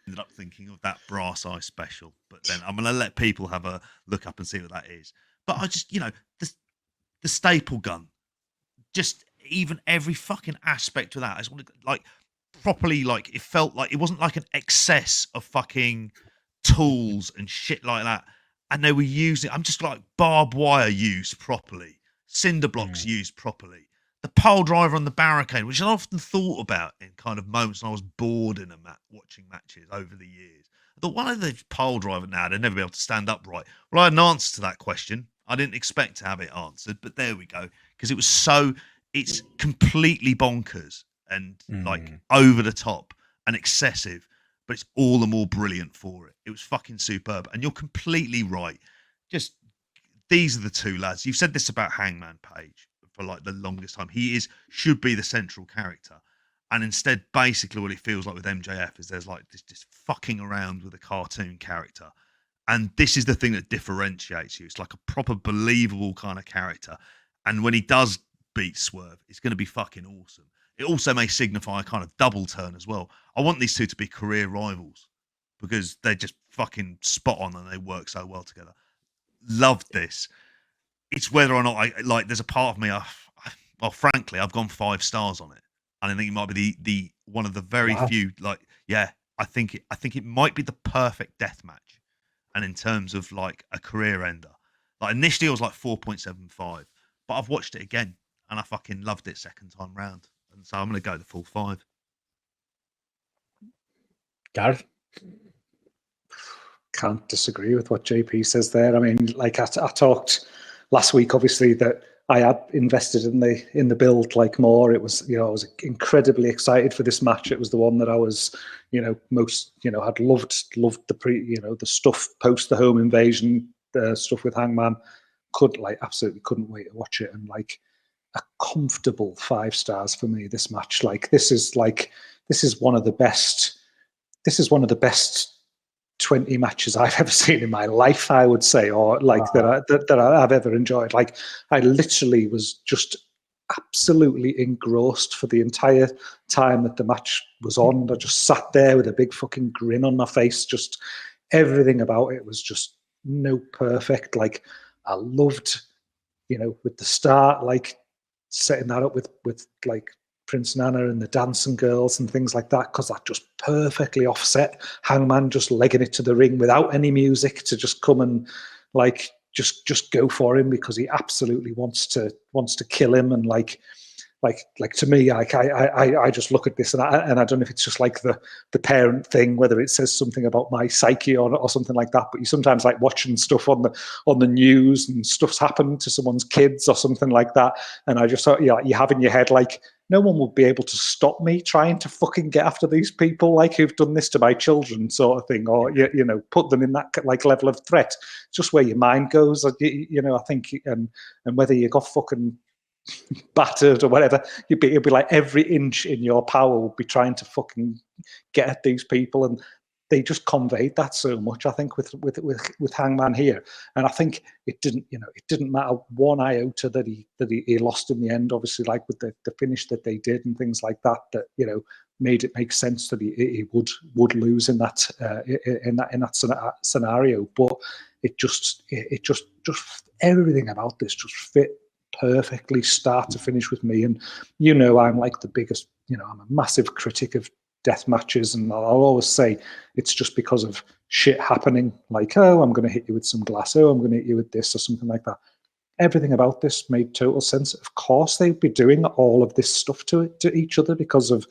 Ended up thinking of that Brass Eye special, but then I'm going to let people have a look up and see what that is. But I just, the staple gun, just even every fucking aspect of that. I just want to properly, it felt like it wasn't like an excess of fucking tools and shit like that. And they were using, I'm just like barbed wire used properly, cinder blocks used properly. the pole driver on the barricade, which I often thought about in kind of moments when I was bored in watching matches over the years. I thought, why don't they pole driver now? They'd never be able to stand upright. Well, I had an answer to that question. I didn't expect to have it answered, but there we go. Because it's completely bonkers and like over the top and excessive, but it's all the more brilliant for it. It was fucking superb. And you're completely right. Just, these are the two lads. You've said this about Hangman Page for like the longest time. He should be the central character. And instead, basically what it feels like with MJF is there's like this fucking around with a cartoon character. And this is the thing that differentiates you. It's like a proper believable kind of character. And when he does beat Swerve, it's going to be fucking awesome. It also may signify a kind of double turn as well. I want these two to be career rivals because they're just fucking spot on and they work so well together. Loved this. It's whether or not there's a part of me, well, frankly, I've gone 5 stars on it. And I think it might be the one of the very few, I think it might be the perfect death match. And in terms of like a career ender, like initially I was like 4.75, but I've watched it again and I fucking loved it second time round. And so I'm going to go the full 5. Gareth? Can't disagree with what JP says there. I mean, like I talked last week, obviously, that I had invested in the build like more. It was, I was incredibly excited for this match. It was the one that I was, most, had loved the the stuff post the home invasion, the stuff with Hangman. Absolutely couldn't wait to watch it. And like a comfortable 5 stars for me. This match, this is one of the best. This is one of the best 20 matches I've ever seen in my life, I would say, or that I've ever enjoyed. Like, I literally was just absolutely engrossed for the entire time that the match was on. I just sat there with a big fucking grin on my face. Just everything about it was just perfect. Like, I loved, with the start, like setting that up with like Prince Nana and the dancing girls and things like that, because that just perfectly offset Hangman just legging it to the ring without any music to just come and like just go for him because he absolutely wants to kill him. And like to me, I just look at this and I don't know if it's just like the parent thing, whether it says something about my psyche or something like that. But you sometimes like watching stuff on the news and stuff's happened to someone's kids or something like that, and I just thought, you have in your head like, no one will be able to stop me trying to fucking get after these people like who've done this to my children, sort of thing, or put them in that like level of threat. It's just where your mind goes, I think, and whether you got fucking battered or whatever, it'd be like every inch in your power would be trying to fucking get at these people, and they just conveyed that so much, I think, with Hangman here. And I think it didn't matter one iota that he lost in the end, obviously, like with the finish that they did and things like that made it make sense that he would lose in that scenario. But it just everything about this just fit perfectly start to finish with me. And I'm like the biggest, I'm a massive critic of death matches, and I'll always say it's just because of shit happening, like, oh, I'm going to hit you with some glass, oh, I'm going to hit you with this or something like that. Everything about this made total sense. Of course they'd be doing all of this stuff to each other because of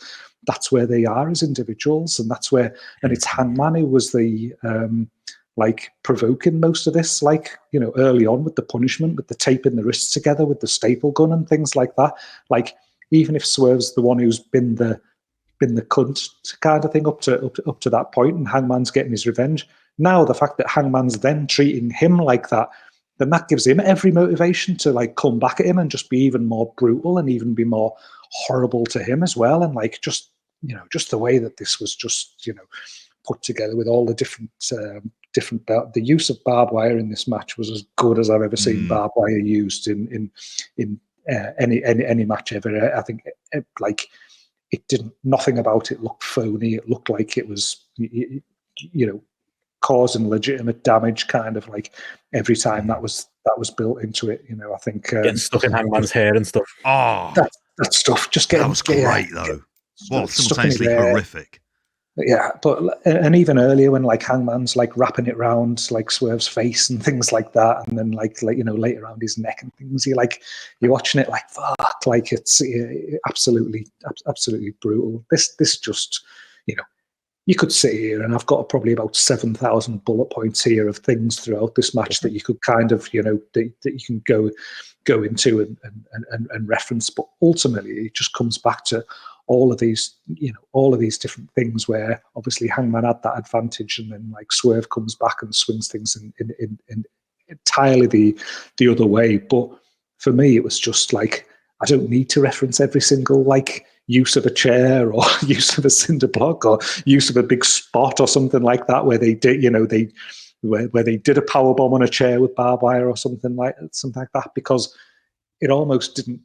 that's where they are as individuals, and that's where, and it's Hangman who was the like provoking most of this, like, early on with the punishment, with the taping the wrists together, with the staple gun and things like that. Like, even if Swerve's the one who's been the cunt kind of thing up to that point, and Hangman's getting his revenge. Now the fact that Hangman's then treating him like that, then that gives him every motivation to like come back at him and just be even more brutal and even be more horrible to him as well. And like just the way that this was just put together with all the different the use of barbed wire in this match was as good as I've ever seen barbed wire used in any match ever. I think it didn't, nothing about it looked phony. It looked like it was, causing legitimate damage, kind of like every time that was built into it. I think getting stuck in Hangman's hair and stuff. Oh, that stuff just getting, that was great though. Well, simultaneously horrific. Yeah, but and even earlier when like Hangman's like wrapping it around like Swerve's face and things like that, and then like later around his neck and things, you're watching it like fuck, like it's absolutely brutal. This just you could sit here and I've got probably about 7,000 bullet points here of things throughout this match that you could kind of that you can go into and reference, but ultimately it just comes back to all of these different things where obviously Hangman had that advantage, and then like Swerve comes back and swings things in entirely the other way. But for me, it was just like I don't need to reference every single like use of a chair or use of a cinder block or use of a big spot or something like that where they did where they did a power bomb on a chair with barbed wire or something like that, because it almost didn't.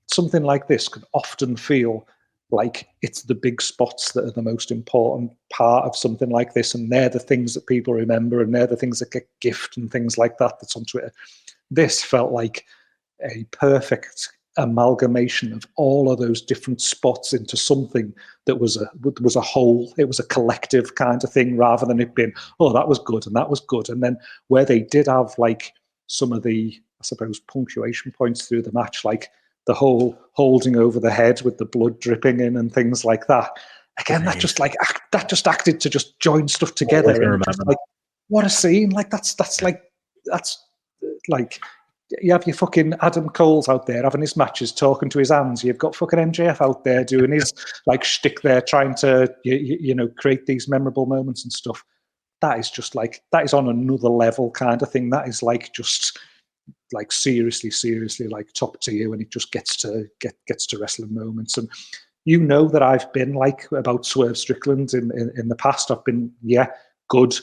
Something like this could often feel like it's the big spots that are the most important part of something like this, and they're the things that people remember, and they're the things that get gift and things like that that's on Twitter. This felt like a perfect amalgamation of all of those different spots into something that was a whole. It was a collective kind of thing, rather than it being, oh, that was good and that was good. And then where they did have like some of the, I suppose, punctuation points through the match, like the whole holding over the head with the blood dripping in and things like that. Again, that just acted to just join stuff together. And just like, what a scene! Like that's like you have your fucking Adam Cole's out there having his matches, talking to his hands. You've got fucking MJF out there doing his like shtick there, trying to create these memorable moments and stuff. That is just like, that is on another level kind of thing. That is like just like seriously like top tier when it just gets to wrestling moments. And that I've been like about Swerve Strickland in the past. I've been good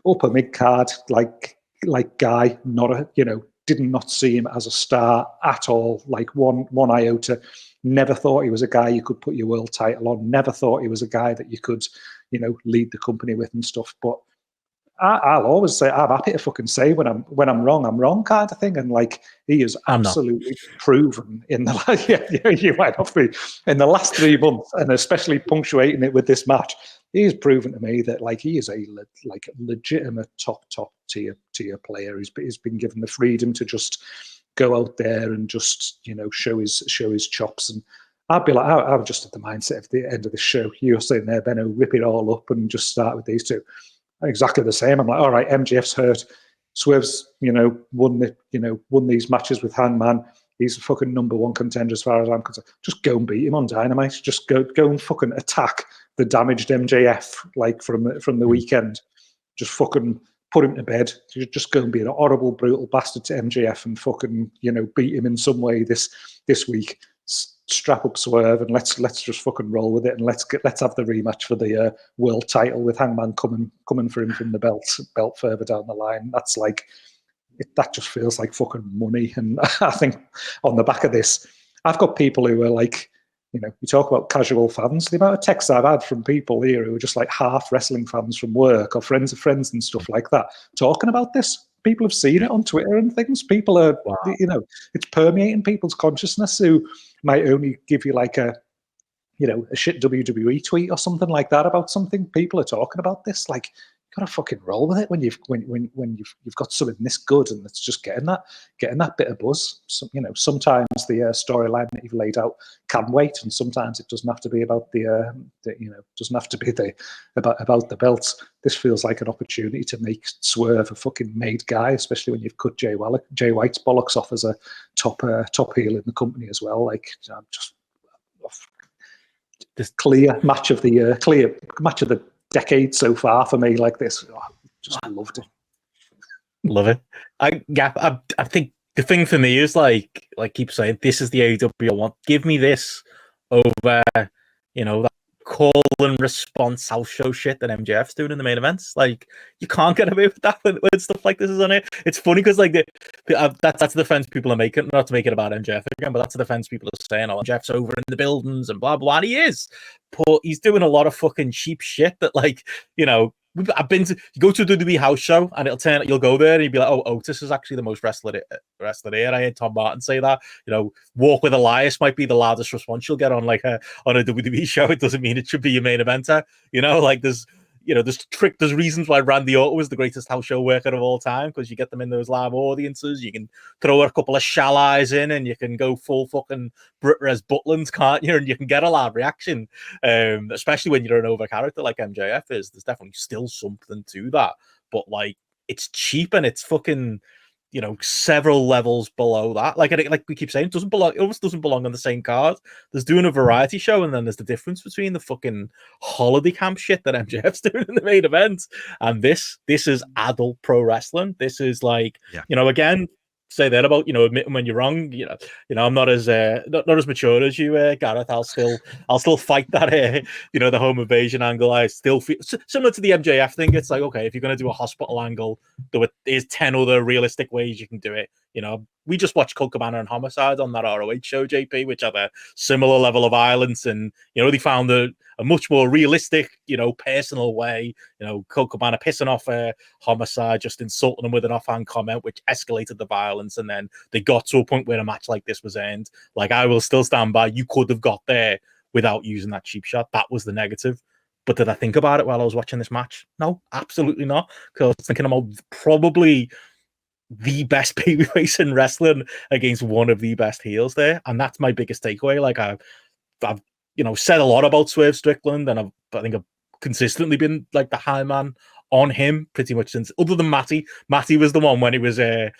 upper mid card like guy, not a did not see him as a star at all, like one iota. Never thought he was a guy you could put your world title on. Never thought he was a guy that you could lead the company with and stuff. But I'll always say I'm happy to fucking say when I'm wrong kind of thing. And like he is absolutely proven in the you might have to in the last 3 months, and especially punctuating it with this match. He's proven to me that like he is a legitimate top tier player. He's been given the freedom to just go out there and just show his chops. And I'd be like, I was just at the mindset of the end of the show. You're sitting there, Benno, rip it all up and just start with these two. Exactly the same. I'm like, all right, MJF's hurt. Swerve's won these matches with Hangman. He's a fucking number one contender as far as I'm concerned. Just go and beat him on Dynamite. Just go and fucking attack the damaged MJF like from the weekend. Just fucking put him to bed. Just go and be an horrible, brutal bastard to MJF and fucking beat him in some way this week. Strap up Swerve and let's just fucking roll with it, and let's have the rematch for the world title with Hangman coming for him from the belt further down the line. That's like that just feels like fucking money. And I think on the back of this, I've got people who are like, you talk about casual fans. The amount of texts I've had from people here who are just like half wrestling fans from work or friends of friends and stuff like that, talking about this. People have seen it on Twitter and things. People are, it's permeating people's consciousness who might only give you like a shit WWE tweet or something like that about something. People are talking about this. Like, you gotta fucking roll with it when you've got something this good, and it's just getting that bit of buzz. So, sometimes the storyline that you've laid out can wait, and sometimes it doesn't have to be about doesn't have to be about the belts. This feels like an opportunity to make Swerve a fucking made guy, especially when you've cut Jay White's bollocks off as a top heel in the company as well. Like, just this clear match of the decade so far for me. Like this, just loved it. Love it. I think the thing for me is like keep saying, this is the AEW I want. Give me this over that call and response house show shit that MJF's doing in the main events. Like, you can't get away with that when stuff like this is on it. It's funny because like that's the defense people are making, not to make it about MJF again, but that's the defense people are saying, oh, MJF's over in the buildings and blah blah. And he is, but he's doing a lot of fucking cheap shit that I've been to, you go to a WWE house show and it'll turn, you'll go there and you'll be like, oh, Otis is actually the most wrestler here. I heard Tom Martin say that. You know, Walk with Elias might be the loudest response you'll get on like on a WWE show. It doesn't mean it should be your main eventer. You know, like there's reasons why Randy Orton was the greatest house show worker of all time, because you get them in those live audiences. You can throw a couple of shall eyes in and you can go full fucking Brit-Res Butland, can't you? And you can get a live reaction, especially when you're an over character like MJF is. There's definitely still something to that, but like it's cheap and it's fucking, you know, several levels below that. Like we keep saying, it almost doesn't belong on the same card. There's doing a variety show, and then there's the difference between the fucking holiday camp shit that MJF's doing in the main event, and this is adult pro wrestling. This is like, you know, again, say that about, you know, admitting when you're wrong. You know, I'm not as not as mature as you, Gareth. I'll still fight that, you know, the home invasion angle. I still feel similar to the MJF thing. It's like, okay, if you're going to do a hospital angle, there is 10 other realistic ways you can do it. You know, we just watched Colt Cabana and Homicide on that ROH show, JP, which had a similar level of violence, and you know, they found a much more realistic, you know, personal way. You know, Colt Cabana pissing off Homicide, just insulting him with an offhand comment, which escalated the violence, and then they got to a point where a match like this was end. Like, I will still stand by, you could have got there without using that cheap shot. That was the negative. But did I think about it while I was watching this match? No, absolutely not. Because I was thinking about probably the best babyface in wrestling against one of the best heels there, and that's my biggest takeaway. Like I've you know, said a lot about Swerve Strickland, and I think I've consistently been like the high man on him pretty much since, other than Matty. Matty was the one when he was when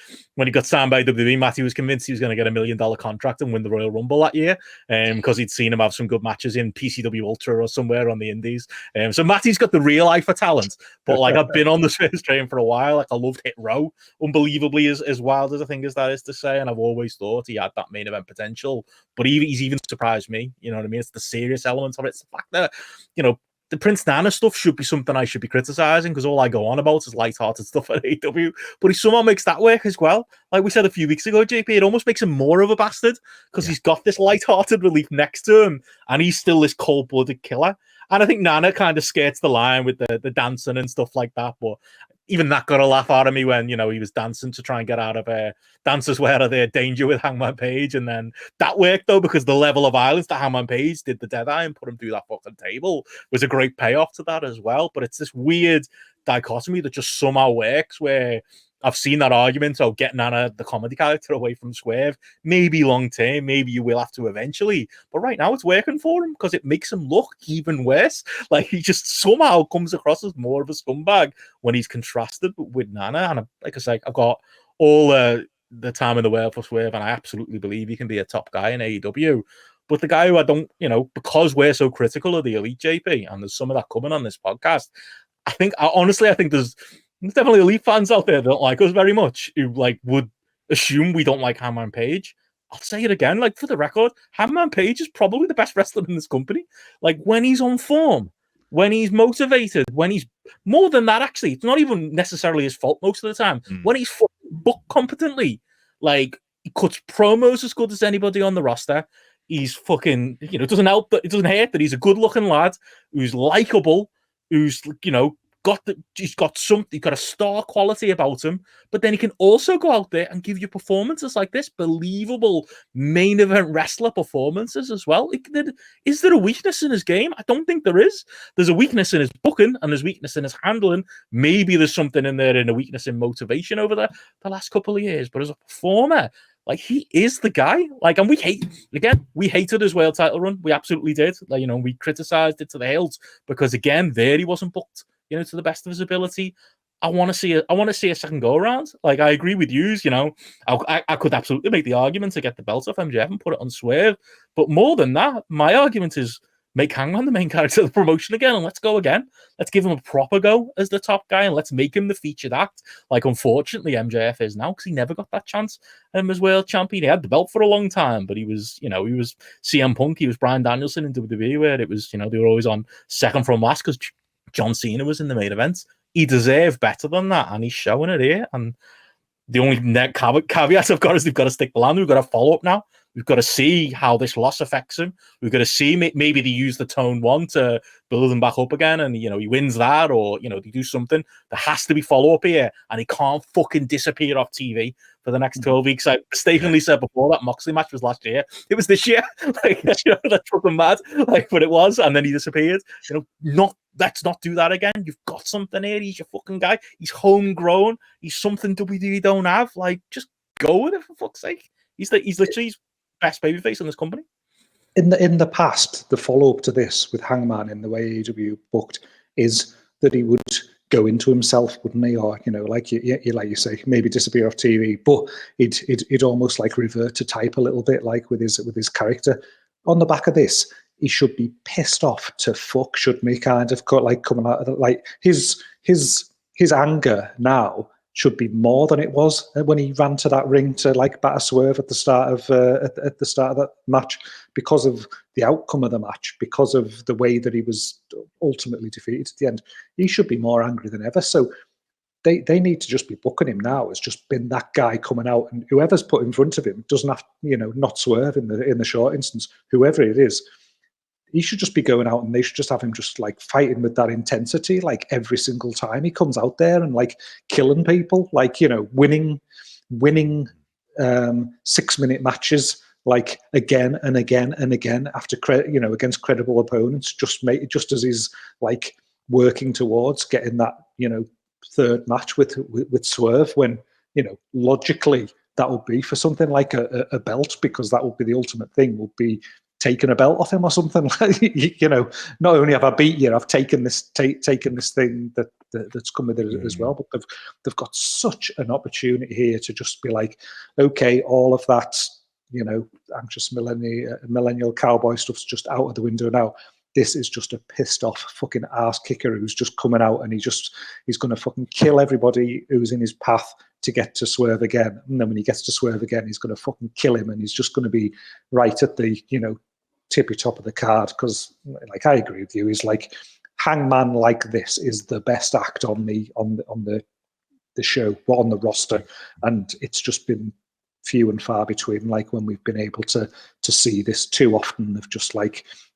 he got signed by WWE. Matty was convinced he was going to get $1 million contract and win the Royal Rumble that year, because he'd seen him have some good matches in PCW Ultra or somewhere on the Indies. So Matty's got the real eye for talent. But like, I've been on the Swerve train for a while. Like, I loved Hit Row, unbelievably as wild as I think as that is to say, and I've always thought he had that main event potential. But he's even surprised me. You know what I mean? It's the serious element of it. It's the fact that, you know, the Prince Nana stuff should be something I should be criticizing, because all I go on about is light-hearted stuff at AEW. But he somehow makes that work as well. Like we said a few weeks ago, JP, it almost makes him more of a bastard, because he's got this light-hearted relief next to him, and he's still this cold-blooded killer. And I think Nana kind of skirts the line with the dancing and stuff like that. But even that got a laugh out of me when, you know, he was dancing to try and get out of Dancers Way Out of Their Danger with Hangman Page. And then that worked, though, because the level of violence that Hangman Page did the Deadeye and put him through that fucking table was a great payoff to that as well. But it's this weird dichotomy that just somehow works, where I've seen that argument of getting Nana, the comedy character, away from Swerve. Maybe long term, maybe you will have to eventually. But right now it's working for him, because it makes him look even worse. Like, he just somehow comes across as more of a scumbag when he's contrasted with Nana. And like I say, I've got all the time in the world for Swerve, and I absolutely believe he can be a top guy in AEW. But the guy who I don't, you know, because we're so critical of the Elite, JP, and there's some of that coming on this podcast, I think there's definitely Elite fans out there that don't like us very much, who like would assume we don't like Hangman Page. I'll say it again, like, for the record, Hangman Page is probably the best wrestler in this company. Like, when he's on form, when he's motivated, when he's more than that, actually, it's not even necessarily his fault most of the time. When he's booked competently, like, he cuts promos as good as anybody on the roster. He's fucking, you know, it doesn't help that it doesn't hurt that he's a good looking lad who's likable, who's, you know, he's got a star quality about him, but then he can also go out there and give you performances like this, believable main event wrestler performances as well. Is there a weakness in his game? I don't think there is. There's a weakness in his booking, and there's weakness in his handling. Maybe there's something in there, in a weakness in motivation over the last couple of years, but as a performer, like, he is the guy. Like, and we hated his world title run. We absolutely did. Like, you know, we criticized it to the hilt, because again, there he wasn't booked, you know, to the best of his ability. I want to see a second go around. Like, I agree with you. You know, I could absolutely make the argument to get the belt off MJF and put it on Swerve. But more than that, my argument is make Hangman the main character of the promotion again, and let's go again. Let's give him a proper go as the top guy, and let's make him the featured act. Like, unfortunately, MJF is now, because he never got that chance as world champion. He had the belt for a long time, but he was CM Punk, he was Bryan Danielson in WWE, where it was, you know, they were always on second from last because John Cena was in the main events. He deserved better than that, and he's showing it here. And the only caveat I've got is they've got to stick the land. We've got to follow up now. We've got to see how this loss affects him. We've got to see maybe they use the Tone 1 to build him back up again, and he wins that, or they do something. There has to be follow-up here, and he can't fucking disappear off TV for the next 12 weeks. I mistakenly said before that Moxley match was last year. It was this year. That's fucking mad. But it was, and then he disappeared. Let's not do that again. You've got something here. He's your fucking guy. He's homegrown. He's something WWE don't have. Just go with it, for fuck's sake. He's literally best babyface in this company. In the past, the follow-up to this with Hangman in the way AEW booked is that he would go into himself, wouldn't he? Or like you say, maybe disappear off TV, but he'd almost revert to type a little bit, with his character. On the back of this, he should be pissed off to fuck, shouldn't he? Kind of coming out of it, his anger now should be more than it was when he ran to that ring to batter Swerve at the start of that match, because of the outcome of the match, because of the way that he was ultimately defeated at the end. He should be more angry than ever. So they need to just be booking him now as just been that guy coming out, and whoever's put in front of him doesn't have not Swerve in the short instance, whoever it is. He should just be going out, and they should just have him just fighting with that intensity every single time he comes out there, and killing people, winning 6-minute matches again and again and again after against credible opponents, just as he's working towards getting that third match with Swerve, when logically that would be for something like a belt, because that would be the ultimate thing, would be taking a belt off him or something. Not only have I beat you, I've taken this thing that's come with it as well. But they've got such an opportunity here to just be okay, all of that anxious millennial cowboy stuff's just out of the window now. This is just a pissed off fucking ass kicker who's just coming out, and he's going to fucking kill everybody who's in his path to get to Swerve again. And then when he gets to Swerve again, he's going to fucking kill him, and he's just going to be right at the tippy top of the card. Because I agree with you, he's Hangman this is the best act on the show, on the roster, and it's just been few and far between when we've been able to see this. Too often they've just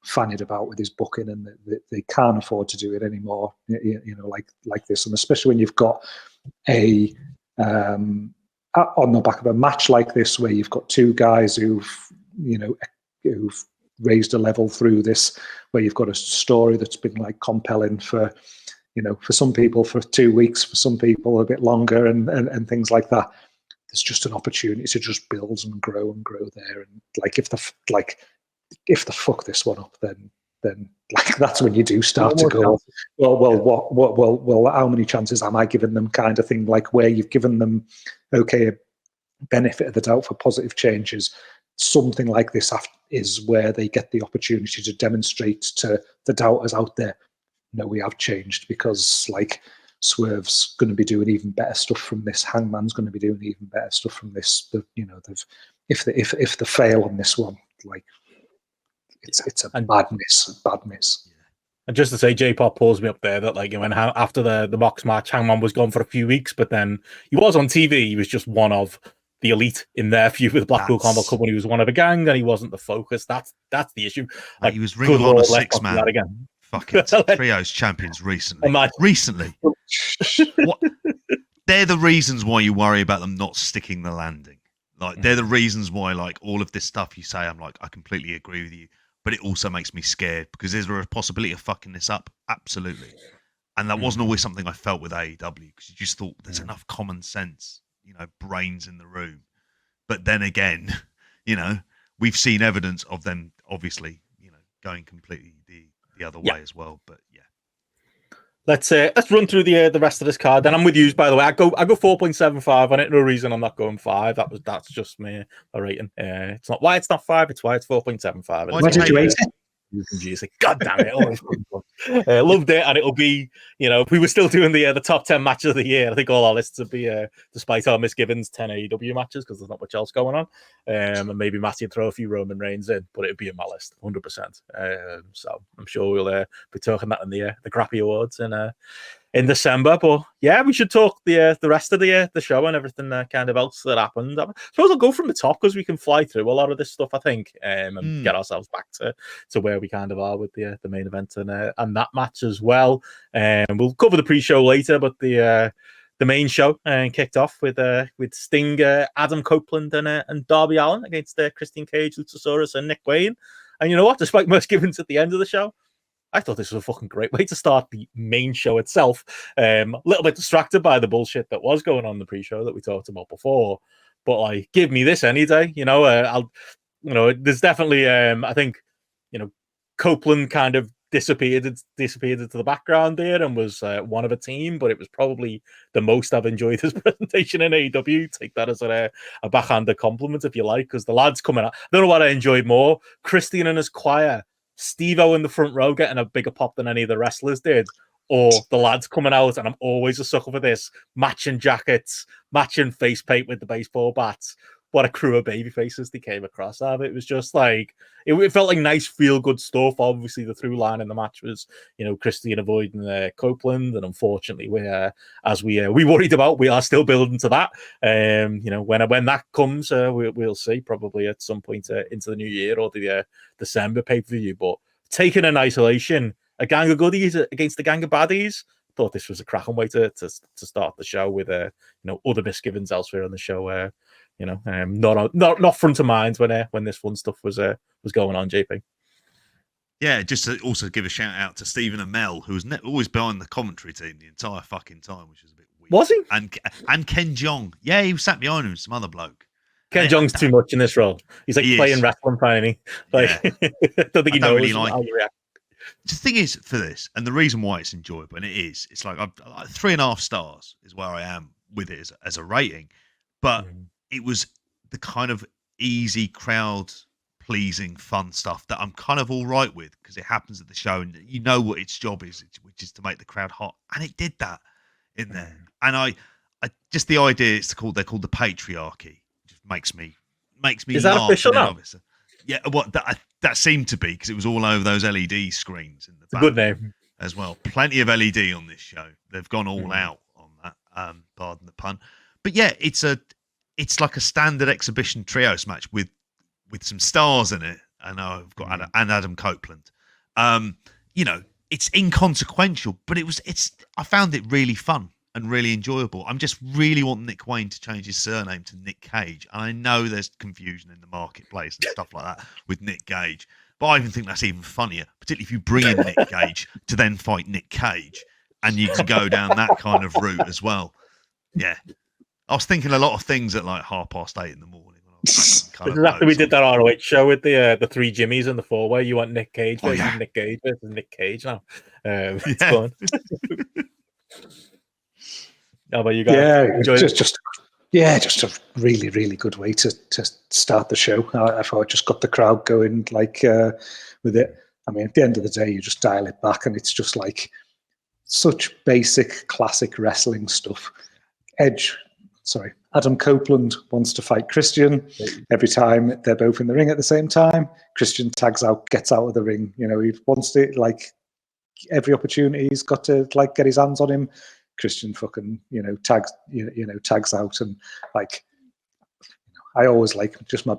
fannied about with his booking, and they can't afford to do it anymore, like this. And especially when you've got a on the back of a match like this, where you've got two guys who've raised a level through this, where you've got a story that's been compelling for some people for 2 weeks, for some people a bit longer, and things like that. There's just an opportunity to just build and grow there. And if they fuck this one up, then that's when you do start to go, well, how many chances am I giving them, kind of thing, where you've given them, a benefit of the doubt for positive changes. Something like this is where they get the opportunity to demonstrate to the doubters out there, no, we have changed, because Swerve's going to be doing even better stuff from this. Hangman's going to be doing even better stuff from this. If they fail on this one, it's a bad miss. And just to say, J-Pop pulls me up there that when after the Mox match, Hangman was gone for a few weeks, but then he was on TV. He was just one of the elite in their feud with Blackpool Combat Club, when he was one of a gang, and he wasn't the focus. That's the issue. He was Ring of Honor 6-man. Fucking trios champions recently. What? They're the reasons why you worry about them not sticking the landing. They're the reasons why, all of this stuff you say, I'm I completely agree with you, but it also makes me scared, because is there a possibility of fucking this up? Absolutely. And that wasn't always something I felt with AEW, because you just thought there's enough common sense, brains in the room. But then again, we've seen evidence of them, obviously, going completely the other way as well. But yeah, let's run through the rest of this card. Then I'm with you, by the way. I go 4.75 on it. No reason I'm not going 5. That's just me a rating. It's not why it's not 5. It's why it's 4.75. Why did you rate it? God damn it! Loved it, and it'll be, if we were still doing the top 10 matches of the year, I think all our lists would be, despite our misgivings, 10 AEW matches, because there's not much else going on, and maybe Matty would throw a few Roman Reigns in, but it'd be in my list 100%. So I'm sure we'll be talking that in the Grappy Awards in in December. But yeah, we should talk the rest of the show and everything kind of else that happened. I suppose I'll go from the top because we can fly through a lot of this stuff, I think, and get ourselves back to where we kind of are with the main event and that match as well. We'll cover the pre-show later, but the main show kicked off with Sting, Adam Copeland, and Darby Allin against Christian Cage, Luchasaurus, and Nick Wayne. And you know what? Despite misgivings at the end of the show, I thought this was a fucking great way to start the main show itself. A little bit distracted by the bullshit that was going on in the pre-show that we talked about before, but like, give me this any day. There's definitely, I think, Copeland kind of disappeared into the background there and was one of a team, but it was probably the most I've enjoyed his presentation in AEW. Take that as a backhanded compliment, if you like, because the lads coming out. I don't know what I enjoyed more: Christian and his choir, Steve-O in the front row getting a bigger pop than any of the wrestlers did, or the lads coming out, and I'm always a sucker for this, matching jackets, matching face paint with the baseball bats. What a crew of baby faces they came across out of it. It was just like, it felt like nice feel-good stuff. Obviously, the through line in the match was, Christian avoiding Copeland, and unfortunately, as we worried about, we are still building to that. When that comes, we'll see, probably at some point into the new year or the December pay-per-view. But taken in isolation, a gang of goodies against a gang of baddies, thought this was a cracking way to start the show with other misgivings elsewhere on the show. Not front of mind when this fun stuff was going on, JP. Yeah, just to also give a shout out to Stephen Amell, who was always behind the commentary team the entire fucking time, which is a bit weird. Was he? And Ken Jeong. Yeah, he was sat behind him, some other bloke. Ken Jeong's too much in this role. He's like playing wrestling tiny. Like, yeah. I don't think he knows really how you react. The thing is, for this, and the reason why it's enjoyable, and it's like 3.5 stars is where I am with it as a rating, but it was the kind of easy, crowd-pleasing, fun stuff that I'm kind of all right with, because it happens at the show, and you know what its job is, which is to make the crowd hot, and it did that in there. And I just the idea they're called the patriarchy, just makes me is that official now? Yeah, that seemed to be, because it was all over those LED screens in the back. Good name as well. Plenty of LED on this show. They've gone all out on that. Pardon the pun, but yeah, it's like a standard exhibition trios match with some stars in it. I know I've got Adam Copeland. It's inconsequential, but I found it really fun and really enjoyable. I'm just really wanting Nick Wayne to change his surname to Nick Cage. And I know there's confusion in the marketplace and stuff like that with Nick Cage, but I even think that's even funnier, particularly if you bring in Nick Cage to then fight Nick Cage, and you can go down that kind of route as well. Yeah. I was thinking a lot of things at like 8:30 in the morning. This is after we did that ROH show with the three Jimmys and the four-way. You want Nick Cage versus Nick Cage versus Nick Cage now. It's fun. How about you guys? Yeah, just a really, really good way to start the show. I thought I just got the crowd going with it. I mean, at the end of the day, you just dial it back, and it's just like such basic, classic wrestling stuff. Adam Copeland wants to fight Christian. Every time they're both in the ring at the same time, Christian tags out, gets out of the ring. He wants to, like, every opportunity he's got to, like, get his hands on him. Christian fucking, tags out, and like, I always like just my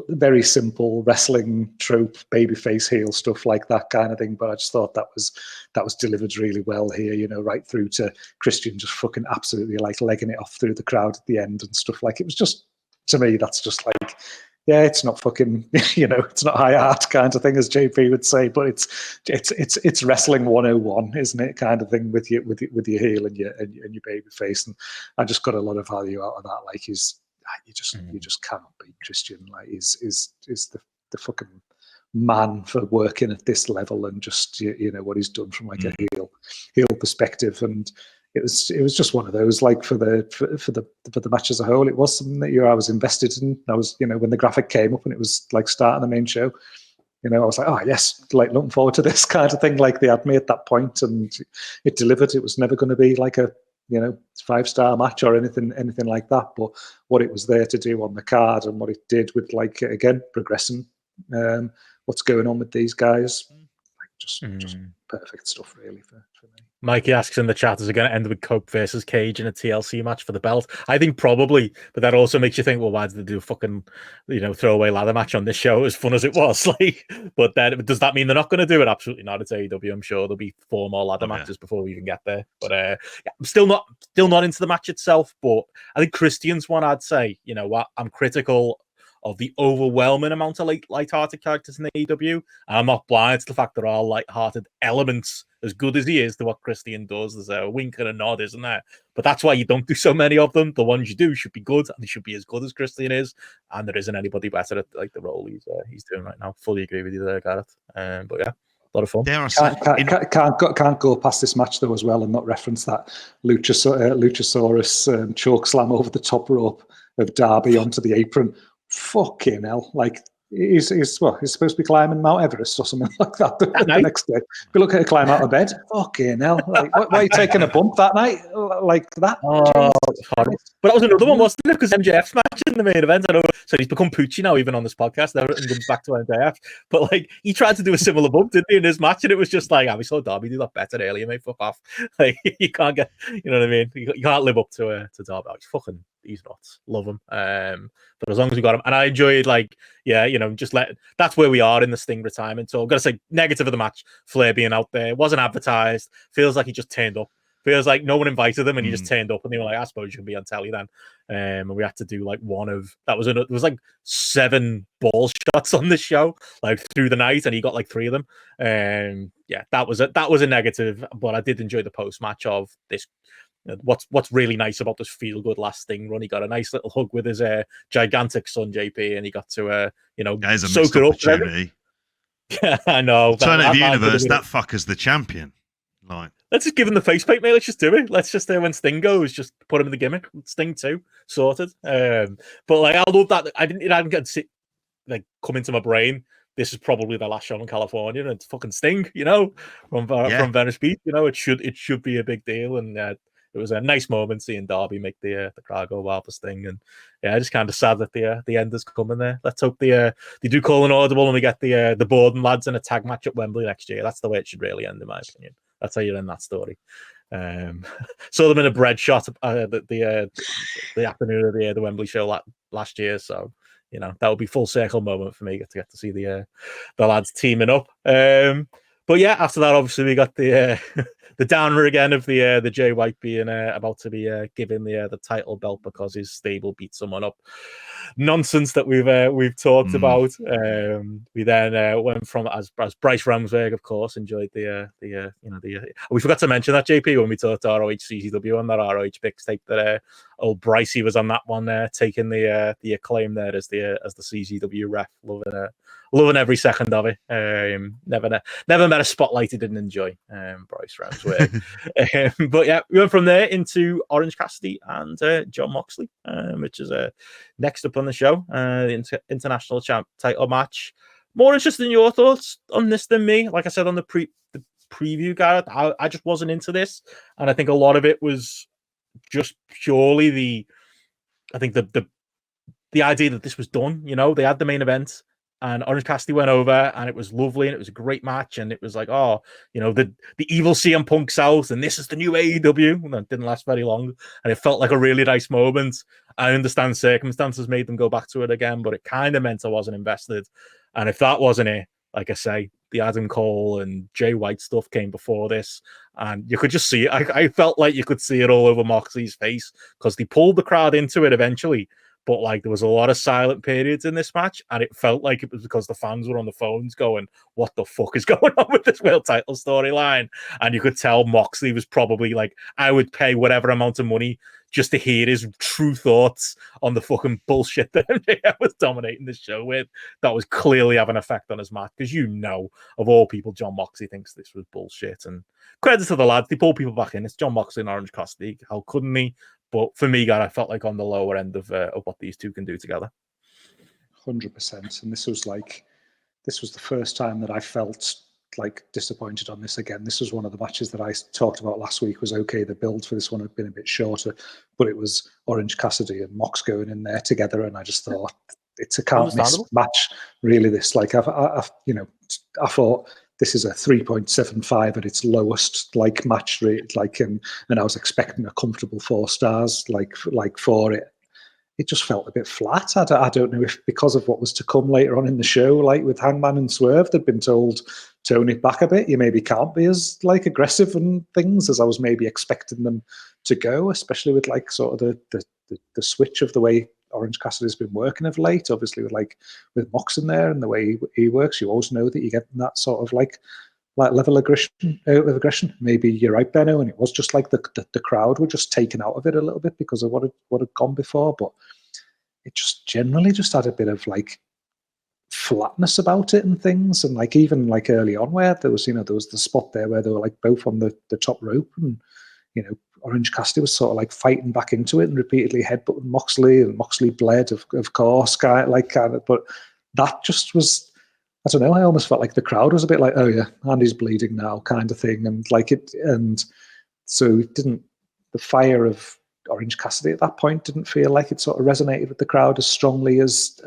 very simple wrestling trope, babyface heel stuff like that kind of thing. But I just thought that was delivered really well here, right through to Christian just fucking absolutely like legging it off through the crowd at the end and stuff. Like, it was just, to me, that's just like, yeah, it's not fucking, it's not high art kind of thing, as JP would say, but it's wrestling 101, isn't it? Kind of thing with your heel and your baby face, and I just got a lot of value out of that. Like, you just cannot beat Christian. Like, he's the fucking man for working at this level, and just what he's done from like a heel perspective, and it was just one of those, like, for the match as a whole, it was something that I was invested in. I was, when the graphic came up and it was like starting the main show, I was like, oh yes, like, looking forward to this kind of thing. Like, they had me at that point, and it delivered. It was never going to be like a 5-star match or anything like that, but what it was there to do on the card, and what it did with, like, again, progressing what's going on with these guys, like, Just perfect stuff, really, for me. Mikey asks in the chat, is it going to end with Cope versus Cage in a TLC match for the belt? I think probably, but that also makes you think, well, why did they do a fucking, throwaway ladder match on this show, as fun as it was? But then does that mean they're not going to do it? Absolutely not. It's AEW. I'm sure there'll be 4 more ladder matches before we even get there. But I'm still not into the match itself. But I think Christian's one, I'd say, you know what, I'm critical of the overwhelming amount of light-hearted characters in AEW. And I'm not blind to the fact there are light-hearted elements, as good as he is, to what Christian does. There's a wink and a nod, isn't there? But that's why you don't do so many of them. The ones you do should be good, and they should be as good as Christian is. And there isn't anybody better at the role he's doing right now. Fully agree with you there, Gareth. But yeah, a lot of fun. Can't go past this match though as well and not reference that Luchasaurus choke slam over the top rope of Darby onto the apron. Fucking hell! He's supposed to be climbing Mount Everest or something like that the next day. If you look at a climb out of bed, fucking hell! Why are you taking a bump that night like that? Oh, but that was another one, wasn't it? Because MJF's match in the main event, I know, so he's become Poochie now, even on this podcast. Everything comes back to MJF, but he tried to do a similar bump, didn't he, in his match, and it was just we saw Darby do that better earlier, mate. Fuck off! You can't get, you know what I mean? You can't live up to Darby. He's nuts. Love him. But as long as we got him, and I enjoyed that's where we are in the Sting retirement. So I've got to say, negative of the match, Flair being out there, wasn't advertised. Feels like he just turned up. Feels like no one invited him and he just turned up, and they were like, I suppose you can be on telly then. And we had to do there was 7 ball shots on this show, through the night, and he got 3 of them. That was a negative, but I did enjoy the post match of this. What's really nice about this feel good last Sting run, he got a nice little hug with his gigantic son JP, and he got to soak it up. Yeah, I know. Alternative universe, that fucker's the champion. Let's just give him the face paint, mate. Let's just do it. Let's just when Sting goes, just put him in the gimmick. Sting 2 sorted. But I love that. It hadn't get to come into my brain. This is probably the last show in California, and it's fucking Sting, from Venice Beach. It should be a big deal, and it was a nice moment seeing Darby make the crowd go wild for Sting, and just kind of sad that the end is coming there. Let's hope they do call an audible and we get the Borden lads in a tag match at Wembley next year. That's the way it should really end, in my opinion. That's how you end that story. Saw them in a bread shot the afternoon of the Wembley show last year, so that would be full circle moment for me to get to see the lads teaming up. But yeah, after that, obviously we got the downer again of the Jay White being about to be given the title belt because his stable beat someone up. Nonsense that we've talked about. We then went from as Bryce Ramsberg, of course, enjoyed we forgot to mention that, JP, when we talked to ROH CZW on that ROH mixtape that old Brycey was on that one, taking the acclaim there as the CZW ref, loving every second of it. Never met a spotlight he didn't enjoy, Bryce Ramsberg. But yeah, we went from there into Orange Cassidy and Jon Moxley, which is next up on the show, the international title match. More interested in your thoughts on this than me. Like I said on the preview, Gareth, I just wasn't into this, and I think a lot of it was just purely the idea that this was done. They had the main event, and Orange Cassidy went over, and it was lovely, and it was a great match, and it was like, the evil CM Punk's out, and this is the new AEW. And it didn't last very long, and it felt like a really nice moment. I understand circumstances made them go back to it again, but it kind of meant I wasn't invested. And if that wasn't it, like I say, the Adam Cole and Jay White stuff came before this, and you could just see it. I felt like you could see it all over Moxley's face because they pulled the crowd into it eventually. But there was a lot of silent periods in this match, and it felt like it was because the fans were on the phones going, what the fuck is going on with this world title storyline? And you could tell Moxley was probably I would pay whatever amount of money just to hear his true thoughts on the fucking bullshit that MJF was dominating this show with. That was clearly having an effect on his match, because of all people, Jon Moxley thinks this was bullshit. And credit to the lads, they pull people back in. It's Jon Moxley and Orange Cassidy. How couldn't he? But for me, God, I felt like on the lower end of what these two can do together. 100%. And this was the first time that I felt disappointed on this again. This was one of the matches that I talked about last week. Was okay, the build for this one had been a bit shorter, but it was Orange Cassidy and Mox going in there together, and I just thought it's a can't miss match. Really, this I thought this is a 3.75 at its lowest, like match rate, like, and I was expecting a comfortable 4 stars, like for it. It just felt a bit flat. I don't know if because of what was to come later on in the show, like with Hangman and Swerve, they'd been told, tone it back a bit. You maybe can't be as like aggressive and things as I was maybe expecting them to go, especially with like sort of the switch of the way Orange Cassidy's been working of late. Obviously with Mox in there and the way he works, you always know that you get that sort of like level of aggression. Maybe you're right, Benno, and it was just like the crowd were just taken out of it a little bit because of what had gone before. But it just generally just had a bit of like flatness about it and things, and like even like early on where there was the spot there where they were like both on the top rope, and Orange Cassidy was sort of like fighting back into it and repeatedly headbutting Moxley, and Moxley bled, of course, kind of, but that just was, I don't know, I almost felt like the crowd was a bit like, oh yeah, Andy's bleeding now kind of thing, and like it, and so it didn't, the fire of Orange Cassidy at that point didn't feel like it sort of resonated with the crowd as strongly as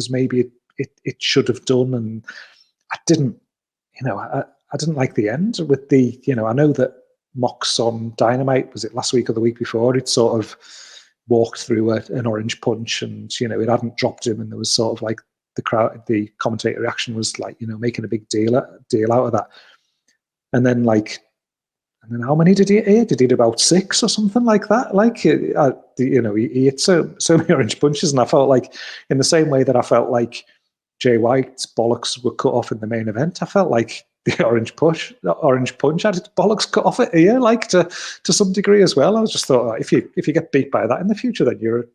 maybe it should have done. And I didn't, I didn't like the end with the, I know that Mox on Dynamite, was it last week or the week before, it sort of walked through an orange punch, and it hadn't dropped him, and there was sort of like the commentator reaction was like, making a big deal out of that. And then how many did he hit? Did he hit about 6 or something like that? Like, he hit so many orange punches, and I felt like, in the same way that I felt like Jay White's bollocks were cut off in the main event, I felt like the orange punch had its bollocks cut off it here, like to some degree as well. I was just thought, if you get beat by that in the future, then you're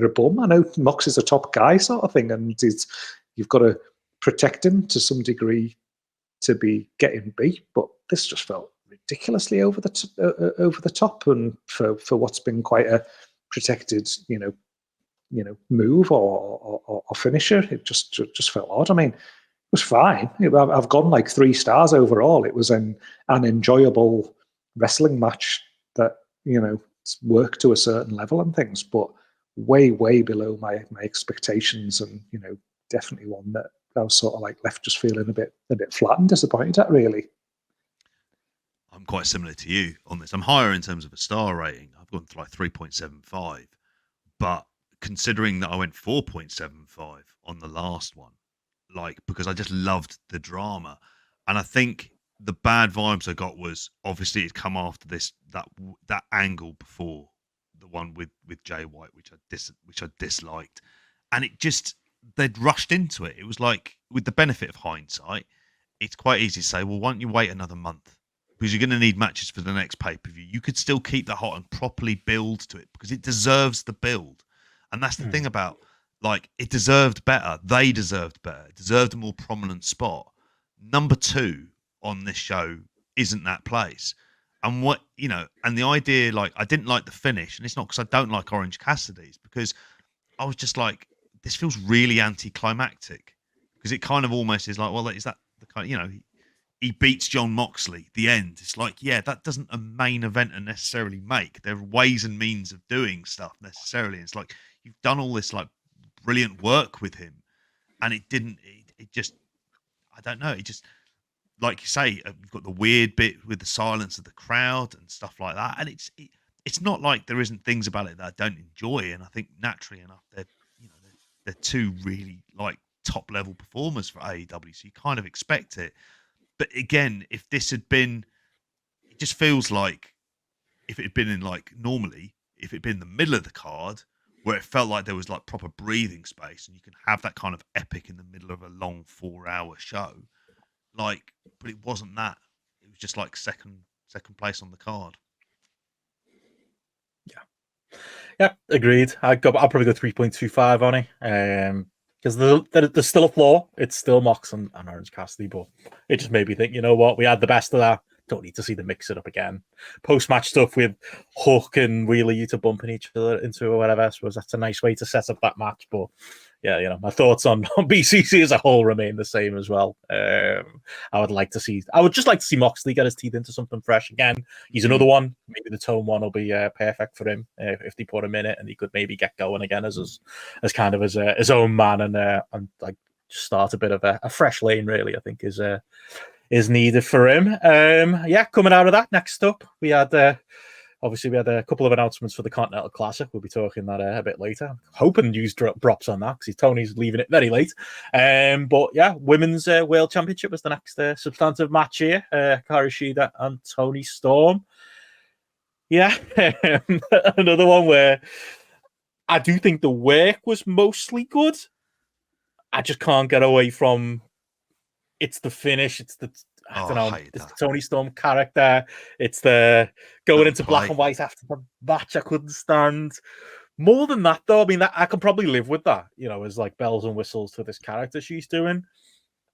a bum. I know Mox is a top guy sort of thing, and you've got to protect him to some degree to be getting beat. But this just felt ridiculously over the top, and for what's been quite a protected, move or finisher, it just felt odd. I mean, it was fine. I've gone like 3 stars overall. It was an enjoyable wrestling match that worked to a certain level and things, but way below my expectations, and definitely one that I was sort of like left just feeling a bit flat and disappointed at, really. I'm quite similar to you on this. I'm higher in terms of a star rating. I've gone to like 3.75, but considering that I went 4.75 on the last one, because I just loved the drama, and I think the bad vibes I got was obviously it'd come after that angle before, the one with Jay White, which I disliked, and it just, they'd rushed into it. It was like, with the benefit of hindsight, it's quite easy to say, well, why don't you wait another month, because you're going to need matches for the next pay-per-view. You could still keep that hot and properly build to it, because it deserves the build. And that's the thing about, like, it deserved better. They deserved better. It deserved a more prominent spot. Number 2 on this show isn't that place. And and the idea, like, I didn't like the finish, and it's not because I don't like Orange Cassidy's, because I was just like, this feels really anticlimactic, because it kind of almost is like, well, is that the kind, he beats John Moxley, the end. It's like, yeah, that doesn't a main eventer necessarily make. There are ways and means of doing stuff necessarily. It's like, you've done all this like brilliant work with him, and it just, I don't know, it just, like you say, you've got the weird bit with the silence of the crowd and stuff like that, and it's not like there isn't things about it that I don't enjoy, and I think naturally enough they're 2 really like top level performers for AEW, so you kind of expect it. But again, if this had been, it just feels like if it had been in like normally, if it had been in the middle of the card, where it felt like there was like proper breathing space, and you can have that kind of epic in the middle of a long 4-hour show, like, but it wasn't that. It was just like second place on the card. Yeah, agreed. I'll probably go 3.25 on it. Because there's still a flaw. It's still Mox and Orange Cassidy, but it just made me think, you know what, we had the best of that. Don't need to see them mix it up again. Post-match stuff with Hook and Wheeler Yuta bumping each other into or whatever. I suppose that's a nice way to set up that match. But yeah, my thoughts on BCC as a whole remain the same as well. I would just like to see Moxley get his teeth into something fresh again. He's another one. Maybe the Tone one will be perfect for him if they put him in it, and he could maybe get going again as kind of his own man and like just start a bit of a fresh lane, really, I think is needed for him. Coming out of that, next up, we had obviously we had a couple of announcements for the Continental Classic. We'll be talking that a bit later. I'm hoping news drops on that because Tony's leaving it very late. But yeah, Women's World Championship was the next substantive match here. Hikaru Shida and Toni Storm. Yeah, another one where I do think the work was mostly good. I just can't get away from it's the finish. It's the it's the Toni Storm character. It's the going into black and white after the match. I couldn't stand. More than that, though, I mean, I can probably live with that. As like bells and whistles to this character she's doing.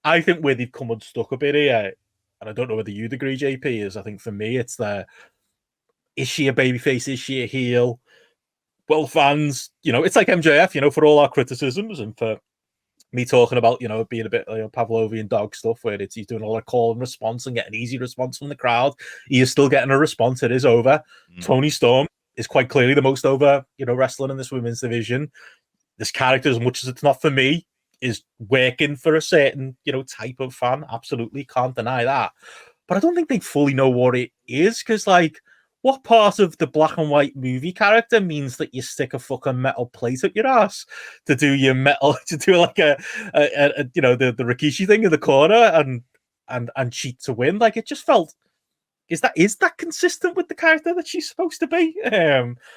I think where they've come unstuck a bit here, and I don't know whether you'd agree, JP, is I think for me it's is she a babyface? Is she a heel? Well, fans, it's like MJF, for all our criticisms and for me talking about, being a bit Pavlovian dog stuff where he's doing a lot of call and response and getting easy response from the crowd. He is still getting a response. It is over. Toni Storm is quite clearly the most over, wrestler in this women's division. This character, as much as it's not for me, is working for a certain, type of fan. Absolutely can't deny that. But I don't think they fully know what it is because, what part of the black and white movie character means that you stick a fucking metal plate up your ass to do your metal, to do like the Rikishi thing in the corner and cheat to win? It just felt, is that consistent with the character that she's supposed to be?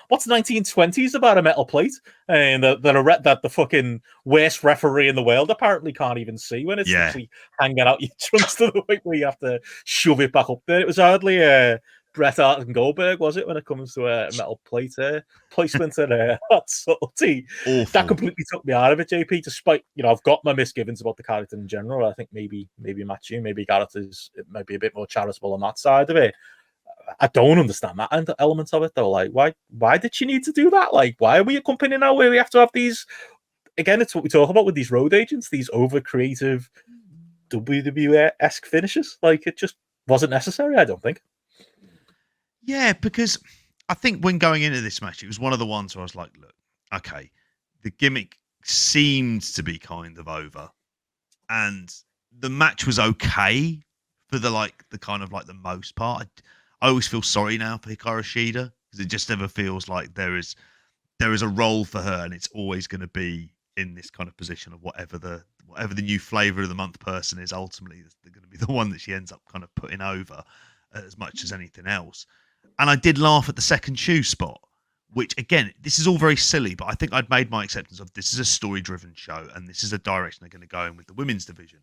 What's 1920s about a metal plate? And that the fucking worst referee in the world apparently can't even see when it's actually hanging out your trunks to the point where you have to shove it back up there. It was hardly Bret Hart and Goldberg, was it, when it comes to a metal plate placement and that subtlety? Awful. That completely took me out of it, JP, despite, I've got my misgivings about the character in general. I think maybe Matthew, maybe Gareth is maybe a bit more charitable on that side of it. I don't understand that element of it, though. Why did she need to do that? Why are we a company now where we have to have these, again, it's what we talk about with these road agents, these over-creative WWE-esque finishes? It just wasn't necessary, I don't think. Yeah, because I think when going into this match, it was one of the ones where I was like, look, okay, the gimmick seemed to be kind of over. And the match was okay for the most part. I always feel sorry now for Hikaru Shida because it just never feels like there is a role for her and it's always going to be in this kind of position of whatever the new flavor of the month person is. Ultimately, they're going to be the one that she ends up kind of putting over as much as anything else. And I did laugh at the second shoe spot, which, again, this is all very silly, but I think I'd made my acceptance of this is a story-driven show and this is a direction they're going to go in with the women's division.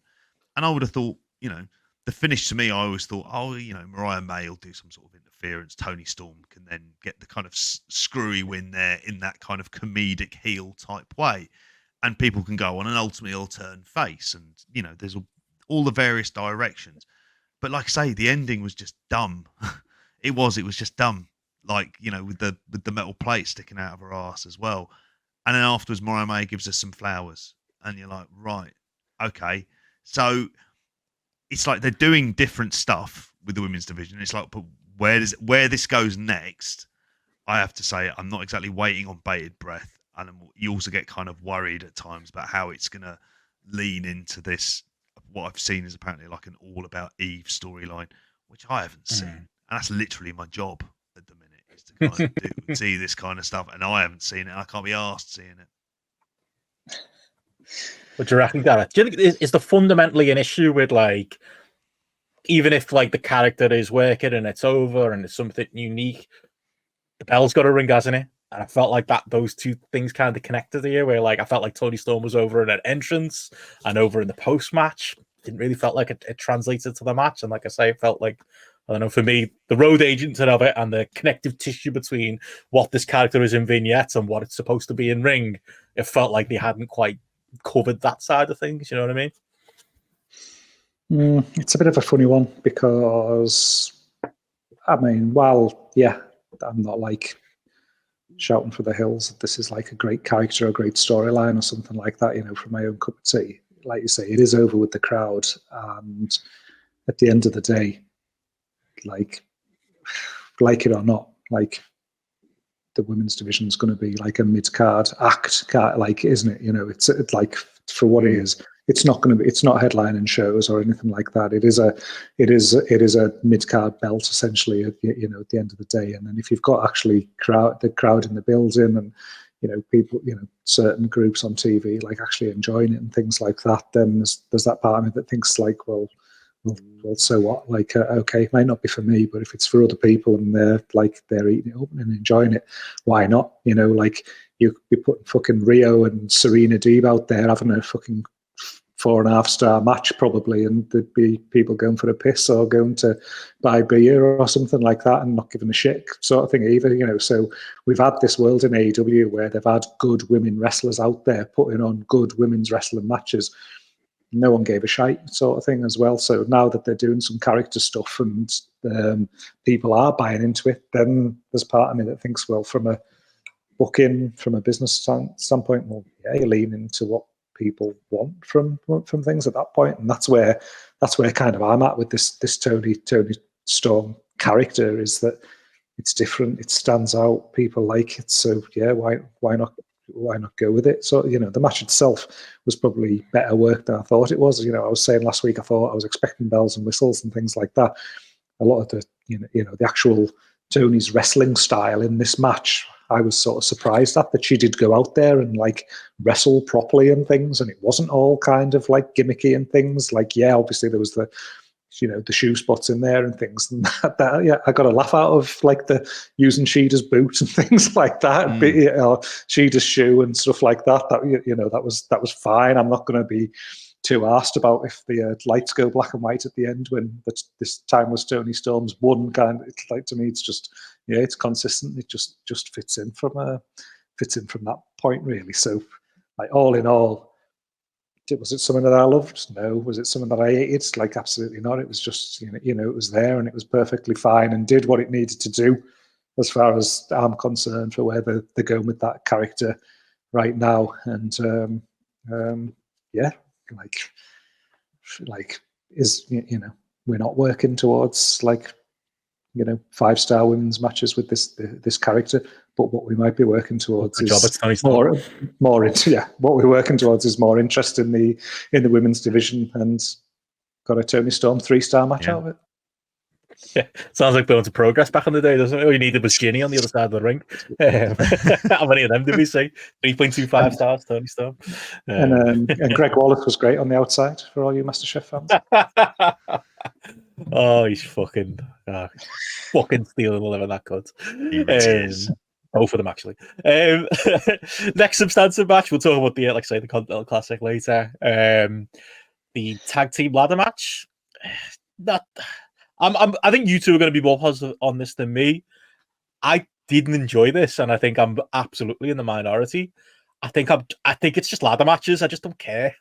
And I would have thought, the finish to me, I always thought, Mariah May will do some sort of interference. Toni Storm can then get the kind of screwy win there in that kind of comedic heel type way. And people can go on and ultimately it'll turn face. And, there's all the various directions. But like I say, the ending was just dumb. It was just dumb, with the metal plate sticking out of her ass as well. And then afterwards, Mariah May gives us some flowers. And you're like, right, okay. So it's like they're doing different stuff with the women's division. It's like, but where this goes next, I have to say, I'm not exactly waiting on bated breath. And you also get kind of worried at times about how it's going to lean into this, what I've seen is apparently like an All About Eve storyline, which I haven't seen. And that's literally my job at the minute, is to kind of see this kind of stuff. And I haven't seen it. And I can't be asked seeing it. What do you reckon, Gareth? Do you think is there fundamentally an issue with even if the character is working and it's over and it's something unique, the bell's got to ring, hasn't it? And I felt like those two things kind of connected here, where I felt like Toni Storm was over in an entrance and over in the post match. Didn't really felt like it translated to the match. And like I say, it felt like, I don't know, for me, the road agent of it and the connective tissue between what this character is in vignettes and what it's supposed to be in ring, it felt like they hadn't quite covered that side of things. You know what I mean? It's a bit of a funny one because, I'm not shouting for the hills that this is a great character, a great storyline or something like that, from my own cup of tea. Like you say, it is over with the crowd. And at the end of the day, like it or not, the women's division is going to be a mid-card act, isn't it? It's for what it is. it's not headlining shows or anything like that. It is a mid-card belt essentially at the end of the day. And then if you've got actually the crowd in the building and people, certain groups on TV like actually enjoying it and things like that, then there's that part of me that thinks like, well, so what? Like, okay, it might not be for me, but if it's for other people and they're eating it up and enjoying it, why not? Like you'd be putting fucking Rio and Serena Deeb out there having a fucking 4.5-star match probably, and there'd be people going for a piss or going to buy beer or something like that and not giving a shit sort of thing either. So we've had this world in AEW where they've had good women wrestlers out there putting on good women's wrestling matches. No one gave a shite sort of thing as well. So now that they're doing some character stuff and people are buying into it, then there's part of me that thinks, well, from a booking, from a business standpoint, well, yeah, you lean into what people want from things at that point, and that's where kind of I'm at with this Tony Storm character, is that it's different, it stands out, people like it, so yeah, why not go with it? So the match itself was probably better work than I thought it was. I was saying last week I thought I was expecting bells and whistles and things like that. A lot of the the actual Tony's wrestling style in this match, I was sort of surprised that she did go out there and like wrestle properly and things, and it wasn't all kind of like gimmicky and things. Like, yeah, obviously there was the the shoe spots in there and things, and that yeah, I got a laugh out of like the using Sheeta's boot and things like that, Sheeta's shoe and stuff like that. That that was fine. I'm not going to be too asked about if the lights go black and white at the end when this time was Tony Storm's one kind. It's like, to me, it's just it's consistent. It just fits in from that point really. So like all in all, was it something that I loved? No. Was it something that I hated? Like, absolutely not. It was just it was there and it was perfectly fine and did what it needed to do as far as I'm concerned for where they're going with that character right now. And yeah, like is we're not working towards like 5-star women's matches with this character, but what we might be working towards is more into what we're working towards is more interest in the women's division, and got a Tony Storm 3-star match out of it. Yeah, sounds like Bones of Progress back in the day, doesn't it? All you needed was Ginny on the other side of the ring. How many of them did we see? 3.25 stars, Tony Storm. And Greg Wallace was great on the outside for all you MasterChef fans. Oh, he's fucking stealing the living that cunt. Both of them, actually. Next substantive match, we'll talk about the Continental Classic later. The tag team ladder match. I think you two are going to be more positive on this than me. I didn't enjoy this, and I think I'm absolutely in the minority. I think it's just ladder matches. I just don't care.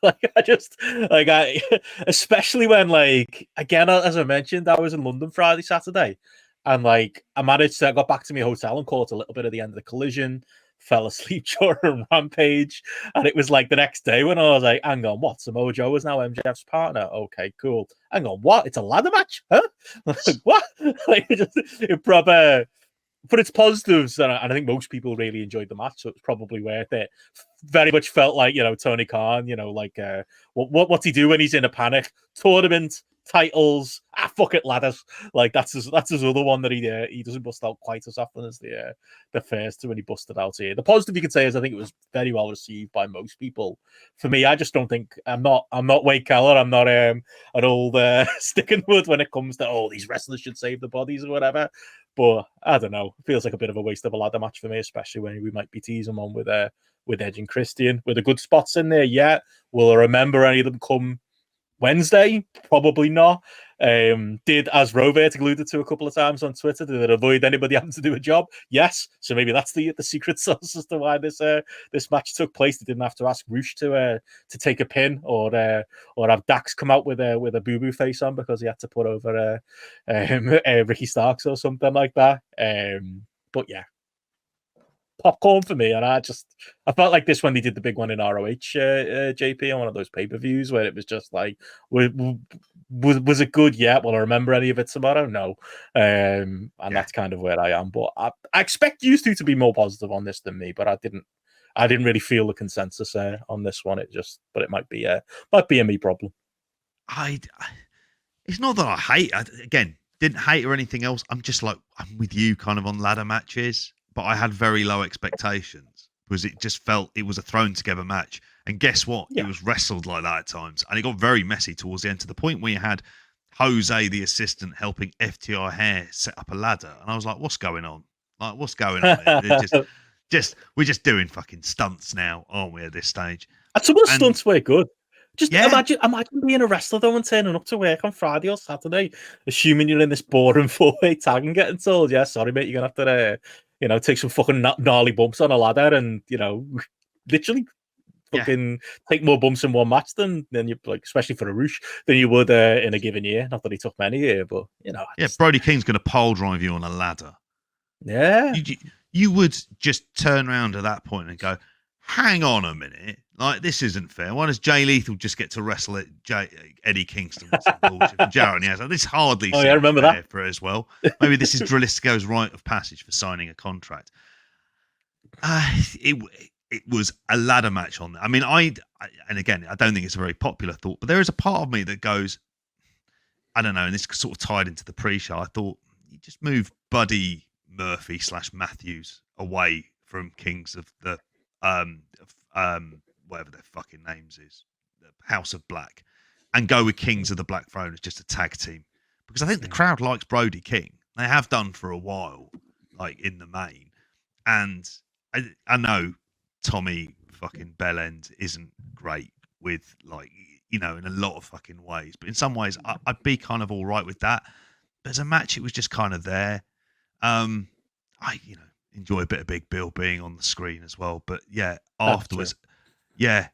Especially when, like, again, as I mentioned, I was in London Friday, Saturday, and like I got back to my hotel and caught a little bit of the end of the Collision, fell asleep during Rampage, and it was like the next day when I was like, hang on, what? Samoa Joe is now MJF's partner. Okay, cool. Hang on, what? It's a ladder match? Huh? Like, what? Like, it proper. But it's positives, and I think most people really enjoyed the match, so it was probably worth it. Very much felt like, Tony Khan, what's he do when he's in a panic? Tournament, titles, fuck it, ladders. Like, that's his other one that he doesn't bust out quite as often as the first two when he busted out here. The positive you could say is I think it was very well received by most people. For me, I just don't think I'm not Wade Keller. I'm not an old sticking wood when it comes to these wrestlers should save the bodies or whatever. But I don't know. It feels like a bit of a waste of a ladder match for me, especially when we might be teasing one with Edge and Christian. With the good spots in there, yeah. Will I remember any of them come Wednesday? Probably not. Did, as Rovert alluded to a couple of times on Twitter, did it avoid anybody having to do a job? Yes. So maybe that's the secret sauce as to why this match took place. They didn't have to ask Roosh to take a pin or have Dax come out with a boo-boo face on because he had to put over Ricky Starks or something like that. But yeah, popcorn for me, and I felt like this when they did the big one in ROH, JP, on one of those pay-per-views where it was just like, was it good? Yeah. Will I remember any of it tomorrow? No. And that's kind of where I am. But I expect you two to be more positive on this than me, but I didn't I didn't really feel the consensus on this one. But it might be a me problem. It's not that I hate. Again, didn't hate or anything else. I'm just like, I'm with you kind of on ladder matches, but I had very low expectations because it just felt it was a thrown together match. And guess what? Yeah. It was wrestled like that at times, and it got very messy towards the end, to the point where you had Jose, the assistant, helping FTR Hair set up a ladder, and I was like, "What's going on? Like, what's going on here? We're just doing fucking stunts now, aren't we? At this stage, and some of the stunts were good. Just imagine being a wrestler though and turning up to work on Friday or Saturday, assuming you're in this boring 4-way tag and getting told, "Yeah, sorry mate, you're gonna have to, take some fucking gnarly bumps on a ladder," and literally. Fucking take more bumps in one match than you, like, especially for a Roosh, than you would in a given year. Not that he took many here, but Brody King's going to pole drive you on a ladder. Yeah, you would just turn around at that point and go, "Hang on a minute, like, this isn't fair. Why does Jay Lethal just get to wrestle at Eddie Kingston with some bullshit?" Jarrett Niaz, this hardly seems remember fair that for as well. Maybe this is Dralistico's rite of passage for signing a contract. It was a ladder match on there. I mean, and again, I don't think it's a very popular thought, but there is a part of me that goes, I don't know, and this sort of tied into the pre-show. I thought, you just move Buddy Murphy / Matthews away from Kings of the whatever their fucking names is, the House of Black, and go with Kings of the Black Throne as just a tag team, because I think the crowd likes Brody King. They have done for a while, like, in the main, and I know Tommy fucking Bellend isn't great with, like, in a lot of fucking ways, but in some ways I'd be kind of all right with that. But as a match, it was just kind of there. I enjoy a bit of Big Bill being on the screen as well, but afterwards, I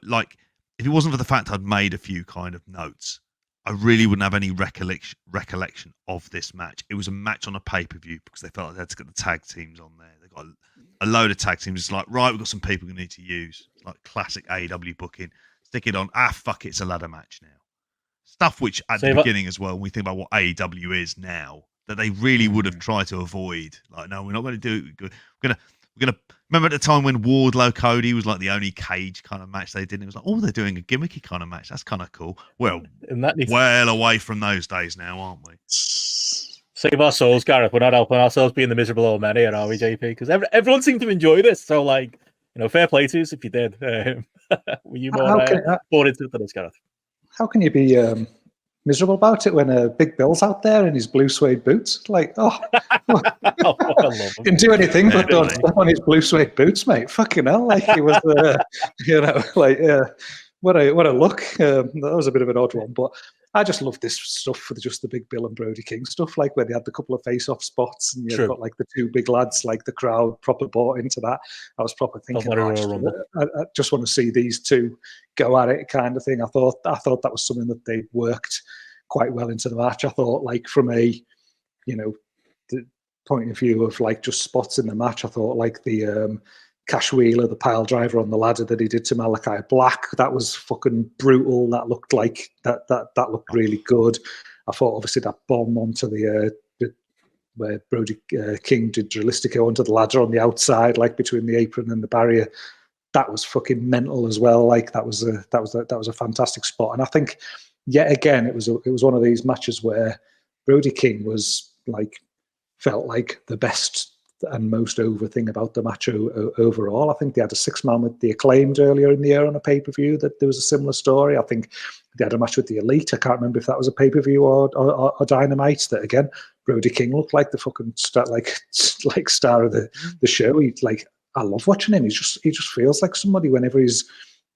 like, if it wasn't for the fact I'd made a few kind of notes, I really wouldn't have any recollection of this match. It was a match on a pay-per-view because they felt like they had to get the tag teams on there. They got a load of tag teams. It's like, right, we've got some people we need to use. It's like classic AEW booking. Stick it on. Fuck it, it's a ladder match now. Stuff which at the beginning as well, when we think about what AEW is now, that they really would have tried to avoid. Like, no, we're not going to do it. We're gonna remember at the time when Wardlow Cody was like the only cage kind of match they did. It was like, oh, they're doing a gimmicky kind of match. That's kind of cool. Well, well away from those days now, aren't we? Save our souls, Gareth. We're not helping ourselves being the miserable old men here, are we, JP? Because everyone seemed to enjoy this. So, like, fair play to us if you did. Were you more bought into it than us, Gareth? How can you be miserable about it when Big Bill's out there in his blue suede boots? Like, I love him. Didn't do anything but don't step on his blue suede boots, mate. Fucking hell, like, he was, what a look. That was a bit of an odd one, but I just love this stuff for just the Big Bill and Brody King stuff, like where they had the couple of face-off spots and you've got like the two big lads, like the crowd proper bought into that. I was proper thinking, I just want to see these two go at it, kind of thing. I thought that was something that they worked quite well into the match. I thought, like, from a, the point of view of like just spots in the match, I thought like the Cash Wheeler, the pile driver on the ladder that he did to Malachi Black, that was fucking brutal. That looked like that looked really good. I thought obviously that bomb onto the where Brody King did Dralistico onto the ladder on the outside, like between the apron and the barrier, that was fucking mental as well. Like that was a fantastic spot. And I think yet again it was one of these matches where Brody King was like, felt like the best and most over thing about the match overall. I think they had a 6-man with the Acclaimed earlier in the year on a pay-per-view that there was a similar story. I think they had a match with the Elite. I can't remember if that was a pay-per-view or Dynamite. That again, Brody King looked like the fucking star, like star of the show. I love watching him. He just feels like somebody whenever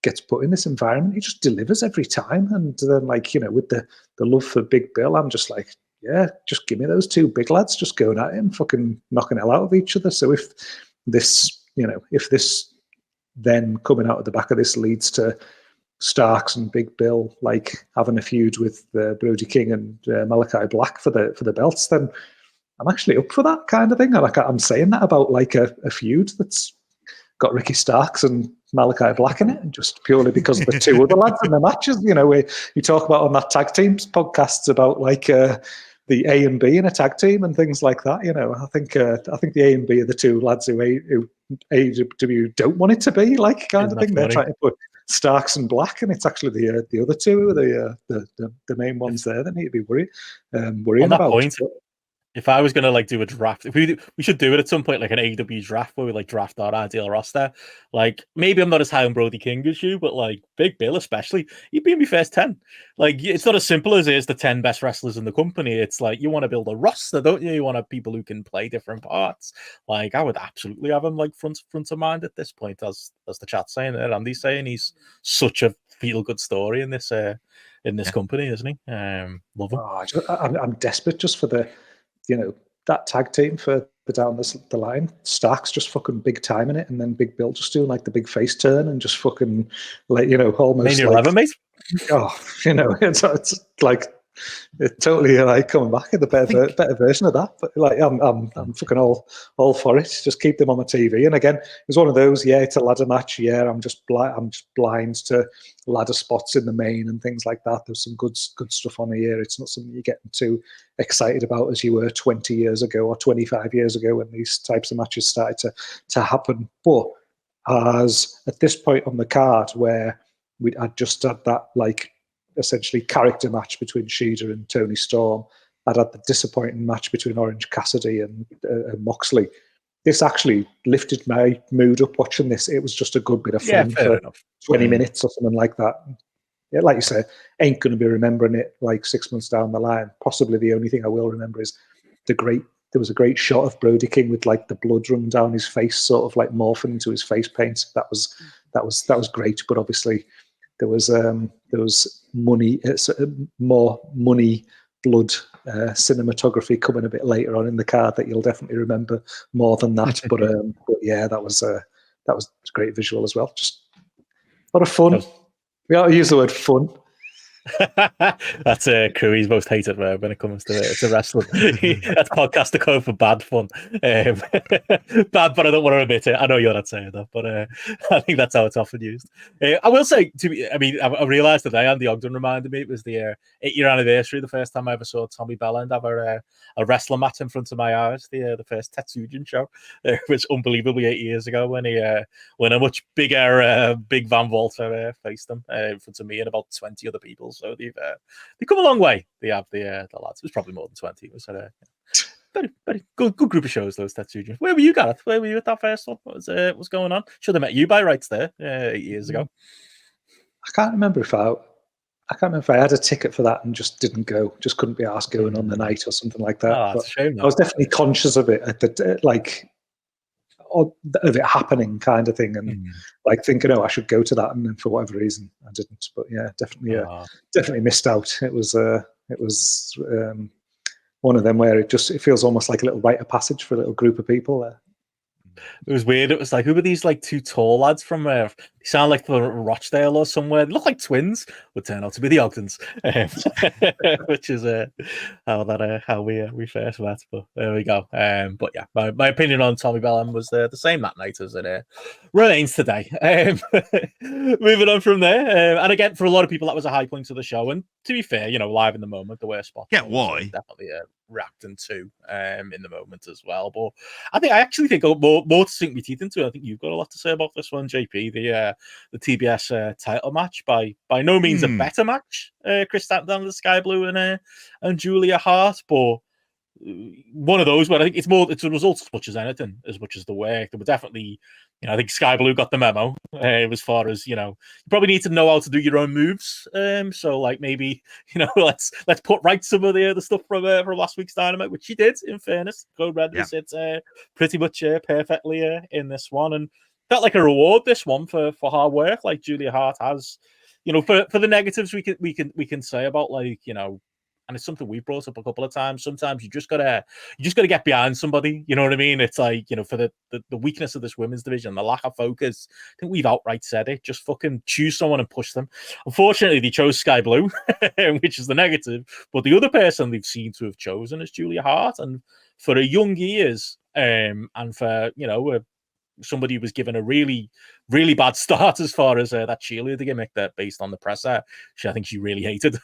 gets put in this environment, he just delivers every time. And then, like, with the love for Big Bill, I'm just like, yeah, just give me those two big lads just going at him, fucking knocking hell out of each other. So if this then coming out of the back of this leads to Starks and Big Bill like having a feud with Brody King and Malachi Black for the belts, then I'm actually up for that kind of thing. Like, I'm saying that about like a feud that's got Ricky Starks and Malachi Black in it, just purely because of the two other lads in the matches. You talk about on that tag teams podcasts about like the A and B in a tag team and things like that. You know, I think the A and B are the two lads who AEW don't want it to be like kind of thing. They're trying to put Starks and Black, and it's actually the other two who are the main ones there that need to be worrying about. Point, if I was gonna like do a draft, we should do it at some point, like an AEW draft where we like draft our ideal roster. Like maybe I'm not as high on Brody King as you, but like Big Bill especially, he'd be in my first 10. Like it's not as simple as it is the 10 best wrestlers in the company. It's like you want to build a roster, don't you? You want to have people who can play different parts. Like I would absolutely have him like front of mind at this point, as the chat's saying there. Andy's saying he's such a feel good story in this company, isn't he? Love him. Oh, I'm desperate just for that tag team for down the line. Stark's just fucking big time in it, and then Big Bill just doing like the big face turn and just fucking like almost Mania 11, mate. Oh, it's like it's totally like coming back in the better version of that. But like I'm fucking all for it. Just keep them on the TV. And again, it's one of those. Yeah, it's a ladder match. Yeah, I'm just blind to ladder spots in the main and things like that. There's some good stuff on here. It's not something you're getting too excited about as you were 20 years ago or 25 years ago when these types of matches started to happen. But as at this point on the card where I'd just had that like essentially character match between Shida and Tony Storm, I'd had the disappointing match between Orange Cassidy and Moxley. This actually lifted my mood up watching this. It was just a good bit of fun for 20 minutes or something like that. Yeah, like you said, ain't going to be remembering it like 6 months down the line. Possibly the only thing I will remember is there was a great shot of Brody King with like the blood running down his face, sort of like morphing into his face paint. That was great. But obviously there was money, more money, blood, cinematography coming a bit later on in the card that you'll definitely remember more than that. But yeah, that was a great visual as well. Just a lot of fun. We ought to use the word fun. That's Cooey's most hated word when it comes to wrestling. That's podcast code for bad fun. Bad, but I don't want to admit it. I know you're not saying that, but I think that's how it's often used. I will say, I realised today, Andy Ogden reminded me, it was the 8-year anniversary, the first time I ever saw Tommy Belland have a wrestling match in front of my eyes, the first Tetsujin show, which unbelievably 8 years ago when a much bigger Big Van Walter faced him in front of me and about 20 other people. So they've come a long way. They have the lads. It was probably more than 20. It was very, very good group of shows, those Tetsujin. Where were you, Gareth? Where were you at that first one? What was going on? Should have met you by rights there 8 years ago. I can't remember if I had a ticket for that and just didn't go. Just couldn't be asked going on the night or something like that. Oh, that's a shame. I was definitely conscious of it at the of it happening, kind of thing, and like thinking, oh, I should go to that, and then for whatever reason I didn't. But yeah, definitely missed out. It was one of them where it feels almost like a little rite of passage for a little group of people there. It was weird. It was like, who were these like two tall lads from? They sound like from Rochdale or somewhere. They look like twins. Would turn out to be the Ogdens, which is how we first met. But there we go. But yeah, my opinion on Tommy Belland was the same that night as it remains today. Moving on from there, and again, for a lot of people, that was a high point of the show. And to be fair, live in the moment, the worst spot. Yeah, why? Definitely reacting to in the moment as well. But I actually think more to sink my teeth into. I think you've got a lot to say about this one, JP. The TBS title match, by no means a better match. Chris Stanton, the Sky Blue, and Julia Hart, but one of those where I think it's a result as much as anything, as much as the work. There were definitely, I think Sky Blue got the memo as far as, you probably need to know how to do your own moves. So like maybe, let's put right some of the stuff from last week's Dynamite, which she did, in fairness. Code Red was pretty much perfectly in this one, and felt like a reward, this one, for hard work, like Julia Hart has. For the negatives we can say about, like, and it's something we've brought up a couple of times. Sometimes you just gotta get behind somebody. You know what I mean? It's like, for the weakness of this women's division, the lack of focus. I think we've outright said it. Just fucking choose someone and push them. Unfortunately, they chose Sky Blue, which is the negative. But the other person they've seemed to have chosen is Julia Hart, and for her young years, and for somebody who was given a really, really bad start as far as that cheerleader gimmick that based on the presser, I think she really hated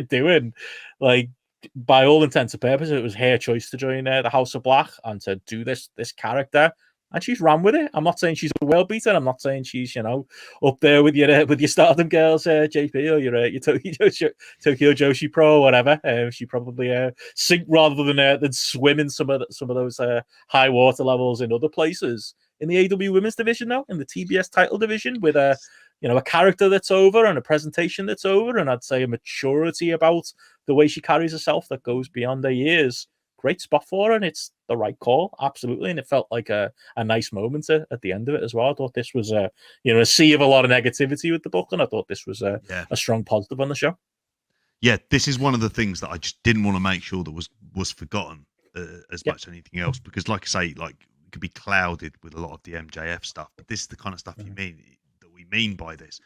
doing. Like, by all intents and purposes, it was her choice to join the House of Black and to do this character, and she's ran with it. I'm not saying she's a world beater. I'm not saying she's up there with your Stardom girls, JP, or your Tokyo Joshi Pro, or whatever. She probably sink rather than swim in some of those high water levels in other places. In the AEW Women's Division now, in the TBS title division, with a character that's over and a presentation that's over, and I'd say a maturity about the way she carries herself that goes beyond her years. Great spot for her, and it's the right call, absolutely. And it felt like a nice moment at the end of it as well. I thought this was a sea of a lot of negativity with the book, and I thought this was a strong positive on the show. Yeah, this is one of the things that I just didn't want to make sure that was forgotten as much as anything else, because, like I say, like, it could be clouded with a lot of the MJF stuff, but this is the kind of stuff we mean by this.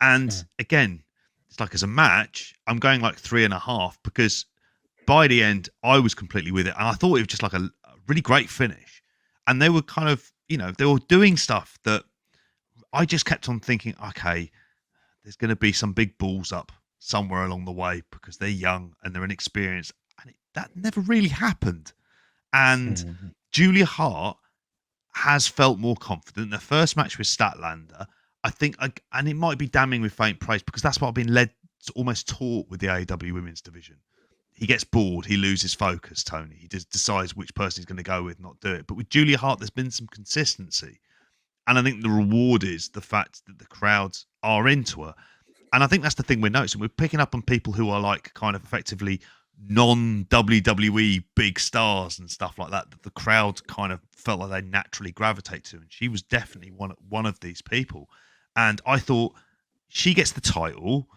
And again, it's like, as a match, I'm going like 3.5, because by the end I was completely with it, and I thought it was just like a really great finish. And they were kind of, they were doing stuff that I just kept on thinking, okay, there's going to be some big balls up somewhere along the way because they're young and they're inexperienced, and that never really happened. And Julia Hart has felt more confident. The first match with Statlander, I think, and it might be damning with faint praise, because that's what I've been led to, almost taught with the AEW Women's Division. He gets bored, he loses focus, Tony. He just decides which person he's going to go with, not do it. But with Julia Hart, there's been some consistency. And I think the reward is the fact that the crowds are into her. And I think that's the thing we're noticing. We're picking up on people who are like kind of effectively non-WWE big stars and stuff like that the crowd kind of felt like they naturally gravitate to. And she was definitely one of these people. And I thought, she gets the title.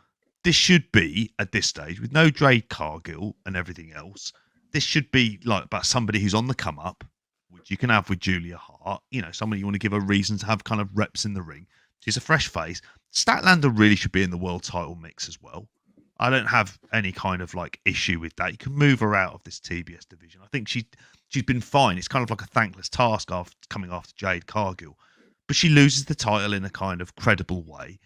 This should be, at this stage, with no Jade Cargill and everything else, this should be like about somebody who's on the come up, which you can have with Julia Hart. Somebody you want to give a reason to have kind of reps in the ring. She's a fresh face. Statlander really should be in the world title mix as well. I don't have any kind of like issue with that. You can move her out of this TBS division. I think she's been fine. It's kind of like a thankless task coming after Jade Cargill. But she loses the title in a kind of credible way.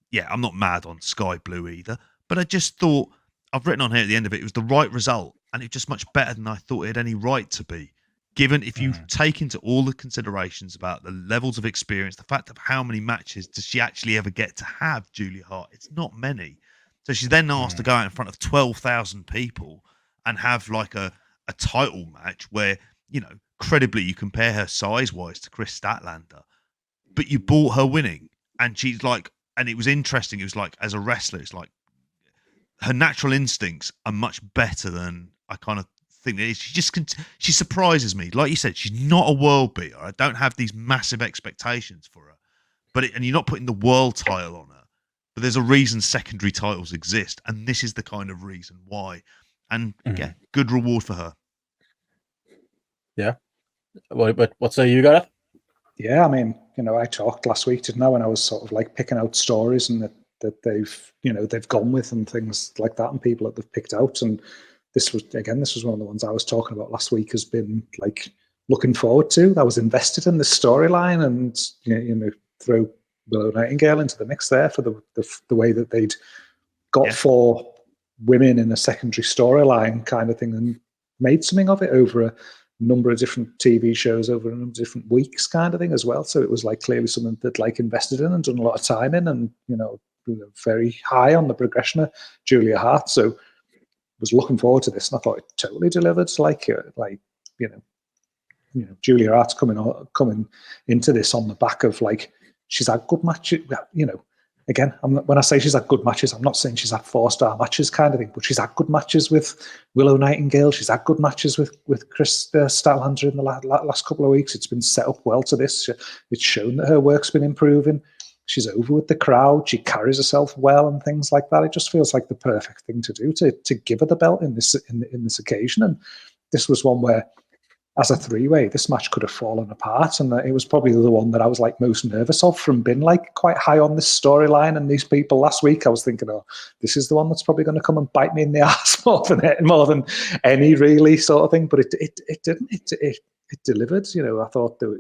Yeah, I'm not mad on Sky Blue either, but I just thought, I've written on here at the end of it, it was the right result, and it's just much better than I thought it had any right to be. Given, if you take into all the considerations about the levels of experience, the fact of how many matches does she actually ever get to have, Julia Hart, it's not many. So she's then asked to go out in front of 12,000 people and have like a title match where, credibly you compare her size-wise to Chris Statlander, but you bought her winning. And she's like, and it was interesting, it was like, as a wrestler, it's like her natural instincts are much better than I kind of think that is. She surprises me. Like you said, she's not a world beater. I don't have these massive expectations for her. And you're not putting the world title on her. But there's a reason secondary titles exist, and this is the kind of reason why. And yeah, good reward for her. Yeah. What say you, Gareth? Yeah, I mean, I talked last week, didn't I, when I was sort of like picking out stories and that they've gone with and things like that, and people that they've picked out. And this was one of the ones I was talking about last week, has been like looking forward to. I was invested in this storyline, and throw Willow Nightingale into the mix there for the way that they'd got 4 women in a secondary storyline kind of thing, and made something of it over a number of different TV shows over a number of different weeks kind of thing as well. So it was like clearly something that like invested in and done a lot of time in, and very high on the progression of Julia Hart. So was looking forward to this, and I thought it totally delivered. Julia Hart's coming into this on the back of like, she's had good matches, again, when I say she's had good matches, I'm not saying she's had 4-star matches kind of thing, but she's had good matches with Willow Nightingale. She's had good matches with Chris Statlander in the last couple of weeks. It's been set up well to this. It's shown that her work's been improving. She's over with the crowd. She carries herself well and things like that. It just feels like the perfect thing to do to give her the belt in this occasion. And this was one where, as a 3-way, this match could have fallen apart, and it was probably the one that I was like most nervous of, from being like quite high on this storyline and these people last week. I was thinking, oh, this is the one that's probably going to come and bite me in the ass more than any really sort of thing. But it didn't. It delivered. I thought there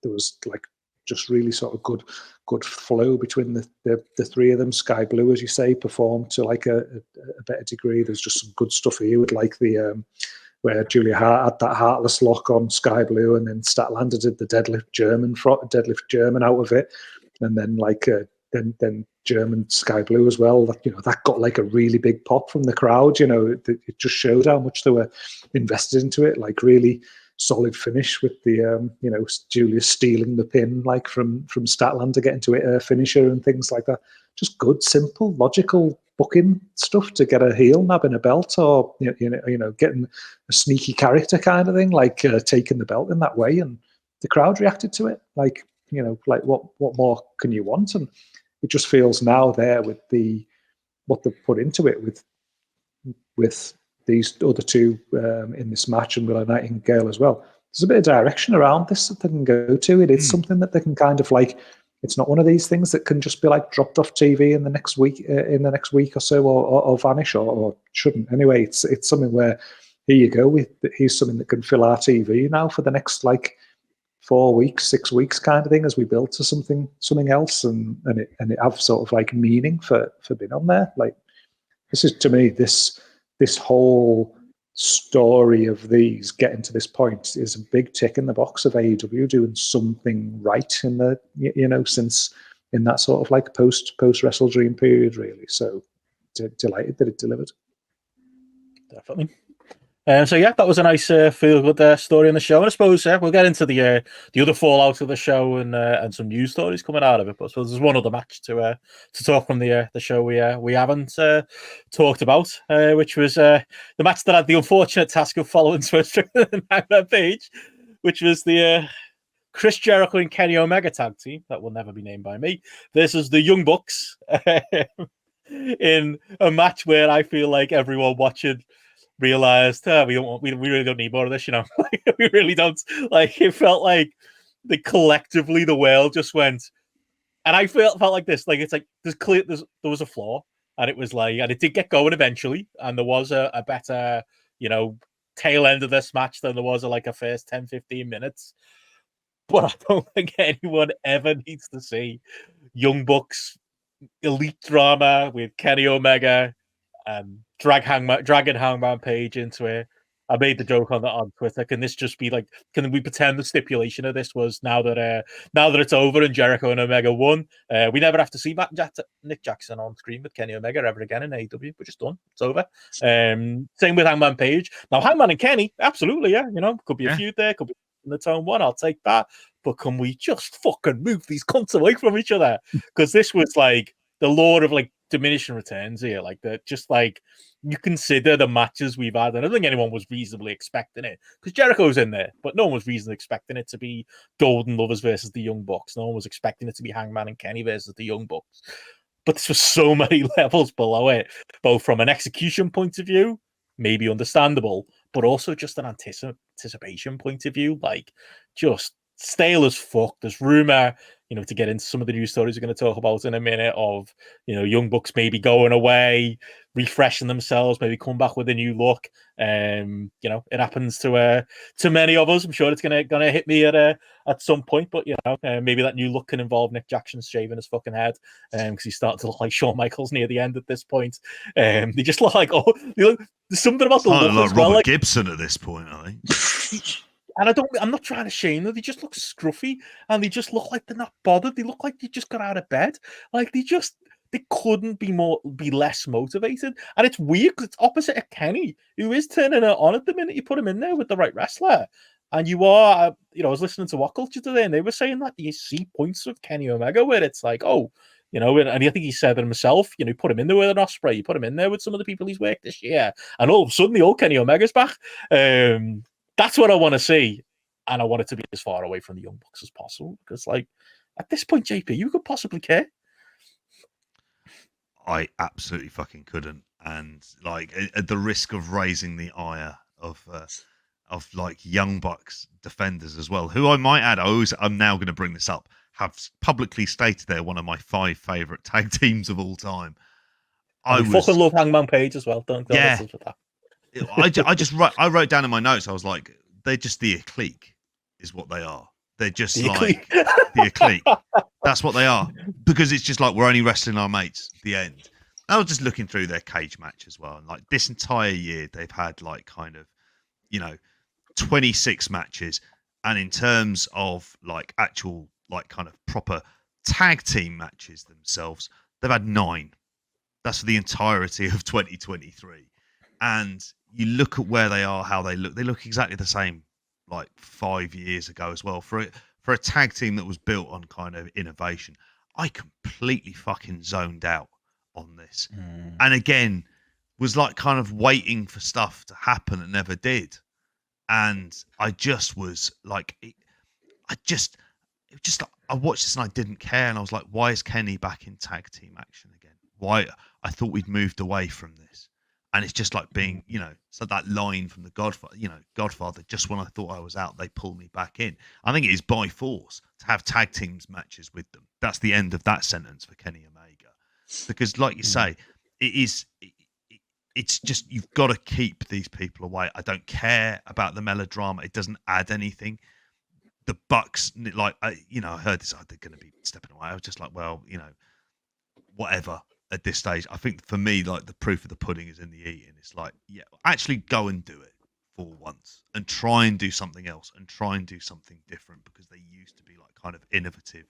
was like just really sort of good flow between the three of them. Sky Blue, as you say, performed to like a better degree. There's just some good stuff here with like the where Julia Hart had that heartless lock on Sky Blue, and then Statlander did the deadlift German out of it, and then like then German Sky Blue as well. That got like a really big pop from the crowd. It just showed how much they were invested into it. Like really solid finish with the Julia stealing the pin like from Statlander, getting to her finisher and things like that. Just good, simple, logical booking stuff to get a heel nabbing a belt, or getting a sneaky character kind of thing, like taking the belt in that way, and the crowd reacted to it. Like what more can you want? And it just feels now there with what they've put into it with these other two in this match, and Willow Nightingale as well. There's a bit of direction around this that they can go to. It is something that they can kind of like. It's not one of these things that can just be like dropped off TV in the next week or so, or vanish, or shouldn't. Anyway, it's something where here you go. Here's something that can fill our TV now for the next like 4 weeks, 6 weeks kind of thing, as we build to something else, and it have sort of like meaning for being on there. Like this is, to me, this whole story of these getting to this point is a big tick in the box of AEW doing something right in the since in that sort of like post Wrestle Dream period, really. So delighted that it delivered. Definitely. So yeah, that was a nice feel good story on the show. And I suppose we'll get into the other fallout of the show and some news stories coming out of it. But I suppose there's one other match to talk from the show we haven't talked about, which was the match that had the unfortunate task of following Swerve Strickland and Hangman Page, which was the Chris Jericho and Kenny Omega tag team that will never be named by me. This is the Young Bucks in a match where I feel like everyone watching realized we really don't need more of this, we really don't. Like, it felt like collectively the world just went, and I felt like this, like it's like there was a flaw, and it was like, and it did get going eventually, and there was a better tail end of this match than there was a first 10-15 minutes. But I don't think anyone ever needs to see Young Bucks elite drama with Kenny Omega and dragging Hangman Page into it. I made the joke on Twitter. Can this just be like? Can we pretend the stipulation of this was now that it's over and Jericho and Omega won? We never have to see Nick Jackson on screen with Kenny Omega ever again in AEW. We're just done. It's over. Same with Hangman Page. Now Hangman and Kenny, absolutely, yeah. Could be a feud there. Could be in the tone one. I'll take that. But can we just fucking move these cunts away from each other? Because this was like the lore of like diminishing returns here. Like that, just like you consider the matches we've had, and I don't think anyone was reasonably expecting it because Jericho's in there, but no one was reasonably expecting it to be Golden Lovers versus the Young Bucks. No one was expecting it to be Hangman and Kenny versus the Young Bucks. But this was so many levels below it, both from an execution point of view, maybe understandable, but also just an anticipation point of view, like just stale as fuck. There's rumor, to get into some of the news stories we're going to talk about in a minute of, Young Bucks maybe going away, refreshing themselves, maybe come back with a new look. It happens to many of us. I'm sure it's gonna hit me at some point, but maybe that new look can involve Nick Jackson shaving his fucking head, because he's starting to look like Shawn Michaels near the end at this point. They just look like there's something about the look like as well, Robert Gibson at this point, I think. And I'm not trying to shame them. They just look scruffy, and they just look like they're not bothered. They look like they just got out of bed. Like they couldn't be less motivated. And it's weird because it's opposite of Kenny, who is turning it on at the minute you put him in there with the right wrestler. And you are, I was listening to What Culture today, and they were saying that you see points with Kenny Omega where it's like, and I think he said it himself, put him in there with an Ospreay, you put him in there with some of the people he's worked this year, and all of a sudden the old Kenny Omega's back. That's what I want to see, and I want it to be as far away from the Young Bucks as possible, because, like, at this point, JP, you could possibly care. I absolutely fucking couldn't, and like at the risk of raising the ire of like Young Bucks defenders as well, who I might add, I'm now going to bring this up, have publicly stated they're one of my 5 favorite tag teams of all time. I fucking love Hangman Page as well. Don't yeah. With that. I wrote down in my notes, I was like, they're just the clique is what they are. They're just The like the clique. That's what they are. Because it's just like, we're only wrestling our mates. The end. I was just looking through their cage match as well. And like this entire year, they've had like kind of, 26 matches. And in terms of like actual, like kind of proper tag team matches themselves, they've had 9. That's for the entirety of 2023. And you look at where they are, how they look exactly the same like 5 years ago as well. For a tag team that was built on kind of innovation, I completely fucking zoned out on this. And again, was like kind of waiting for stuff to happen that never did. And I just was like, I watched this and I didn't care. And I was like, why is Kenny back in tag team action again? Why? I thought we'd moved away from this. And it's just like being, so that line from the Godfather, just when I thought I was out, they pulled me back in. I think it is by force to have tag teams matches with them. That's the end of that sentence for Kenny Omega. Because like you say, it's just, you've got to keep these people away. I don't care about the melodrama. It doesn't add anything. The Bucks, like, I heard this, they're going to be stepping away. I was just like, well, whatever. At this stage, I think for me, like, the proof of the pudding is in the eating. It's like, yeah, actually go and do it for once and try and do something else and try and do something different, because they used to be like kind of innovative,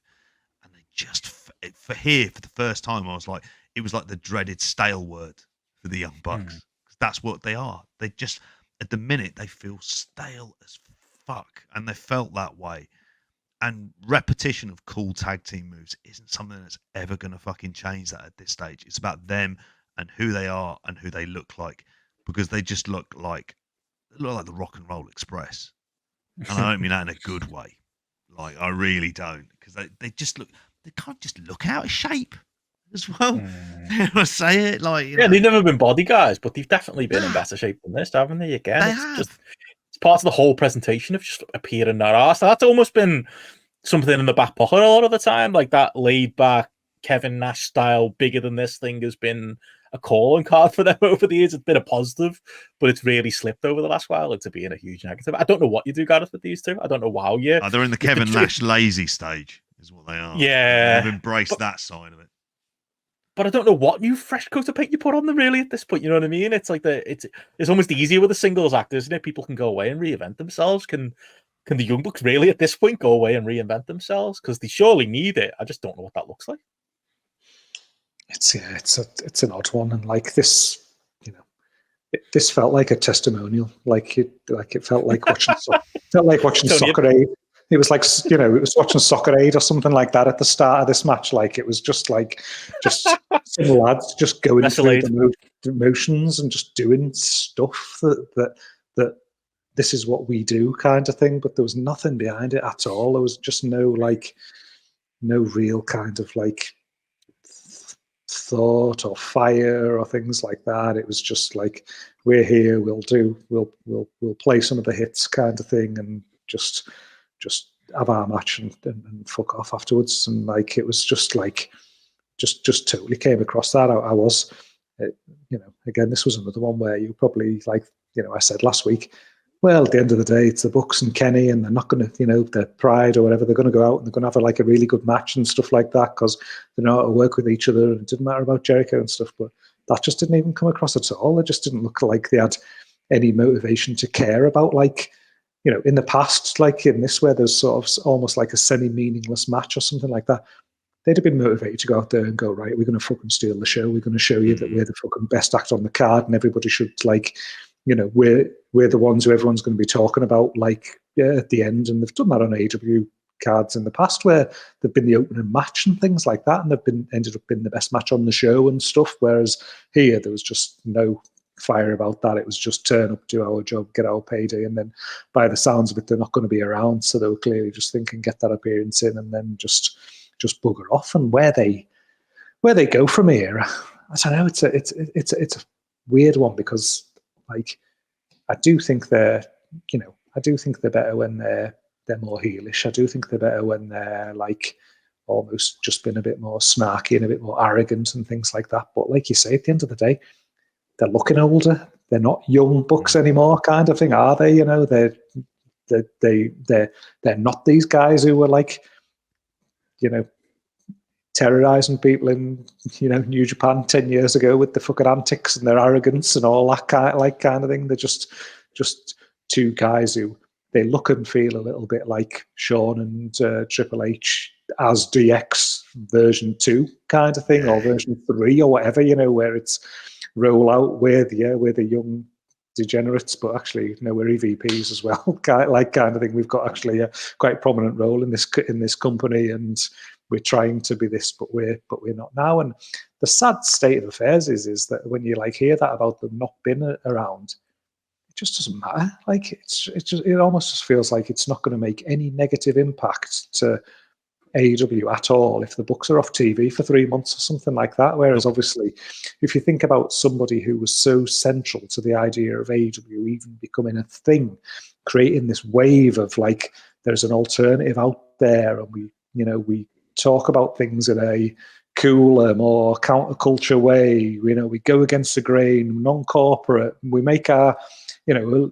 and they just for the first time, I was like, it was like the dreaded stale word for the Young Bucks. 'Cause that's what they are. They just, at the minute, they feel stale as fuck, and they felt that way. And repetition of cool tag team moves isn't something that's ever going to fucking change that at this stage. It's about them and who they are and who they look like, because they just look like the Rock and Roll Express. And I don't mean that in a good way. Like, I really don't, because they just look, they can't just look out of shape as well. I say it like, they've never been body guys, but they've definitely been in better shape than this, haven't they? Again, it's part of the whole presentation of just appearing that arse. That's almost been something in the back pocket a lot of the time. Like, that laid back Kevin Nash style, bigger than this thing has been a calling card for them over the years. It's been a positive, but it's really slipped over the last while into being a huge negative. I don't know what you do, Gareth, with these two. I don't know how you. They're in the Kevin Nash lazy stage, is what they are. Yeah, they've embraced that side of it. But I don't know what new fresh coat of paint you put on them, really, at this point. You know what I mean? It's like it's almost easier with the singles act, isn't it? People can go away and reinvent themselves. Can the Young Bucks really, at this point, go away and reinvent themselves? Because they surely need it. I just don't know what that looks like. It's an odd one, and like this, this felt like a testimonial. Like it felt like watching Soccer Aid. It was like, it was watching Soccer Aid or something like that at the start of this match. Like, it was just some lads just going through the motions and just doing stuff that this is what we do kind of thing. But there was nothing behind it at all. There was just no real kind of like thought or fire or things like that. It was just like, we're here, we'll play some of the hits kind of thing, and just have our match and fuck off afterwards. And like, it was just like, just totally came across that. I was, again, this was another one where you probably, like, I said last week, well, at the end of the day, it's the Bucks and Kenny, and they're not going to, their pride or whatever, they're going to go out and they're going to have a really good match and stuff like that, because they know how to work with each other, and it didn't matter about Jericho and stuff. But that just didn't even come across at all. It just didn't look like they had any motivation to care about, like, in the past, like in this, where there's sort of almost like a semi-meaningless match or something like that, they'd have been motivated to go out there and go, right, we're going to fucking steal the show. We're going to show you that we're the fucking best act on the card, and everybody should, like, we're the ones who everyone's going to be talking about, like, at the end. And they've done that on AEW cards in the past, where they've been the opening match and things like that, and they've ended up being the best match on the show and stuff. Whereas here, there was just no fire about that. It was just turn up, do our job, get our payday, and then by the sounds of it, they're not going to be around. So they were clearly just thinking, get that appearance in, and then just bugger off. And where they go from here, I don't know. It's a weird one, because, like, I do think they're better when they're more heelish. I do think they're better when they're, like, almost just been a bit more snarky and a bit more arrogant and things like that. But like you say, at the end of the day, they're looking older. They're not young Bucks anymore, kind of thing, are they? They're they're not these guys who were like, terrorizing people in New Japan 10 years ago with the fucking antics and their arrogance and all that kind of thing. They're just two guys who they look and feel a little bit like Shawn and Triple H as DX version 2 kind of thing, or version 3 or whatever, where it's roll out we're the young degenerates, but actually we're EVPs as well, kind of thing. We've got actually a quite prominent role in this company, and we're trying to be this, but we're not now. And the sad state of affairs is that when you hear that about them not being around, it just doesn't matter. Like it almost just feels like it's not going to make any negative impact to AEW at all if the books are off TV for 3 months or something like that. Whereas obviously, if you think about somebody who was so central to the idea of AEW even becoming a thing, creating this wave of there's an alternative out there, and we talk about things in a cooler, more counterculture way. We go against the grain, non-corporate. We make our, we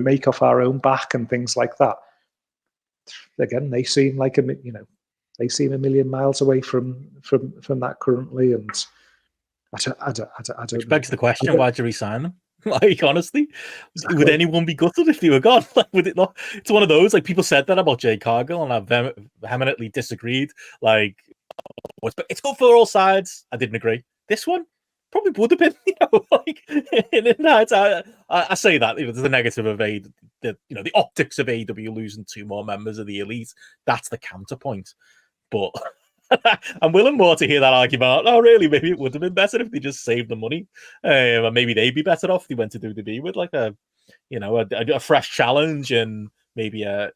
make off our own back and things like that. Again, they seem like they seem a million miles away from that currently, and I don't. Which begs the question: why'd you resign them? Honestly, exactly. Would anyone be gutted if they were gone? Would it not? It's one of those people said that about Jay Cargill, and I've vehemently disagreed. It's good for all sides. I didn't agree. This one probably would have been, I say that there's the negative of the optics of AEW losing 2 more members of the elite. That's the counterpoint, but. I'm willing more to hear that argument. Oh, really? Maybe it would have been better if they just saved the money. And maybe they'd be better off if they went to WWE with a fresh challenge and maybe a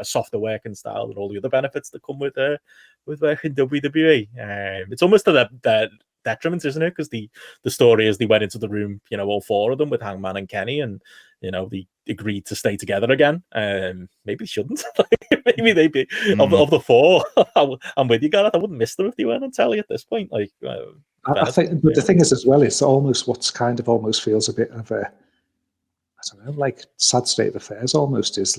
softer working style and all the other benefits that come with working WWE. It's almost to their detriment, isn't it? Because the story is they went into the room, all 4 of them with Hangman and Kenny, and they agreed to stay together again. Maybe they shouldn't. Maybe they'd be of the 4. I'm with you, Gareth. I wouldn't miss them if they weren't on telly at this point. I think, but the thing is as well, it's almost what's kind of almost feels a bit of a, I don't know, sad state of affairs. Almost is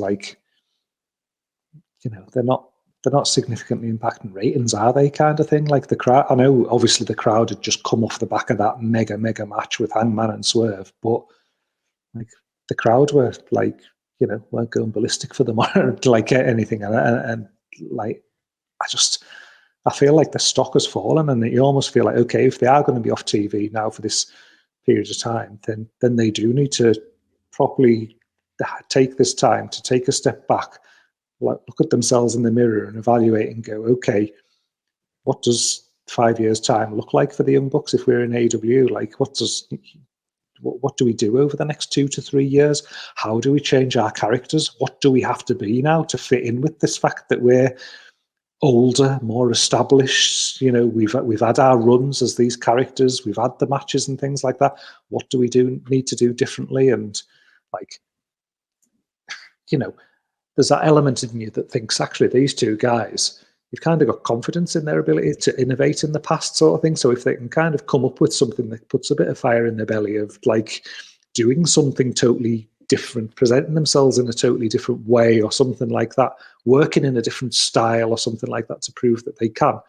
they're not significantly impacting ratings, are they? Kind of thing. Like the crowd. I know, obviously, the crowd had just come off the back of that mega match with Hangman and Swerve, but the crowd were weren't going ballistic for them or anything, and I feel like the stock has fallen, and you almost feel like, okay, if they are going to be off TV now for this period of time, then they do need to properly take this time to take a step back, look at themselves in the mirror and evaluate and go, okay, what does 5 years time look like for the Young Bucks if we're in AEW? What do we do over the next 2 to 3 years? How do we change our characters? What do we have to be now to fit in with this fact that we're older, more established? We've had our runs as these characters. We've had the matches and things like that. What do we need to do differently? And there's that element in you that thinks actually these 2 guys, you've kind of got confidence in their ability to innovate in the past, sort of thing. So if they can kind of come up with something that puts a bit of fire in their belly of doing something totally different, presenting themselves in a totally different way or something like that, working in a different style or something like that to prove that they can,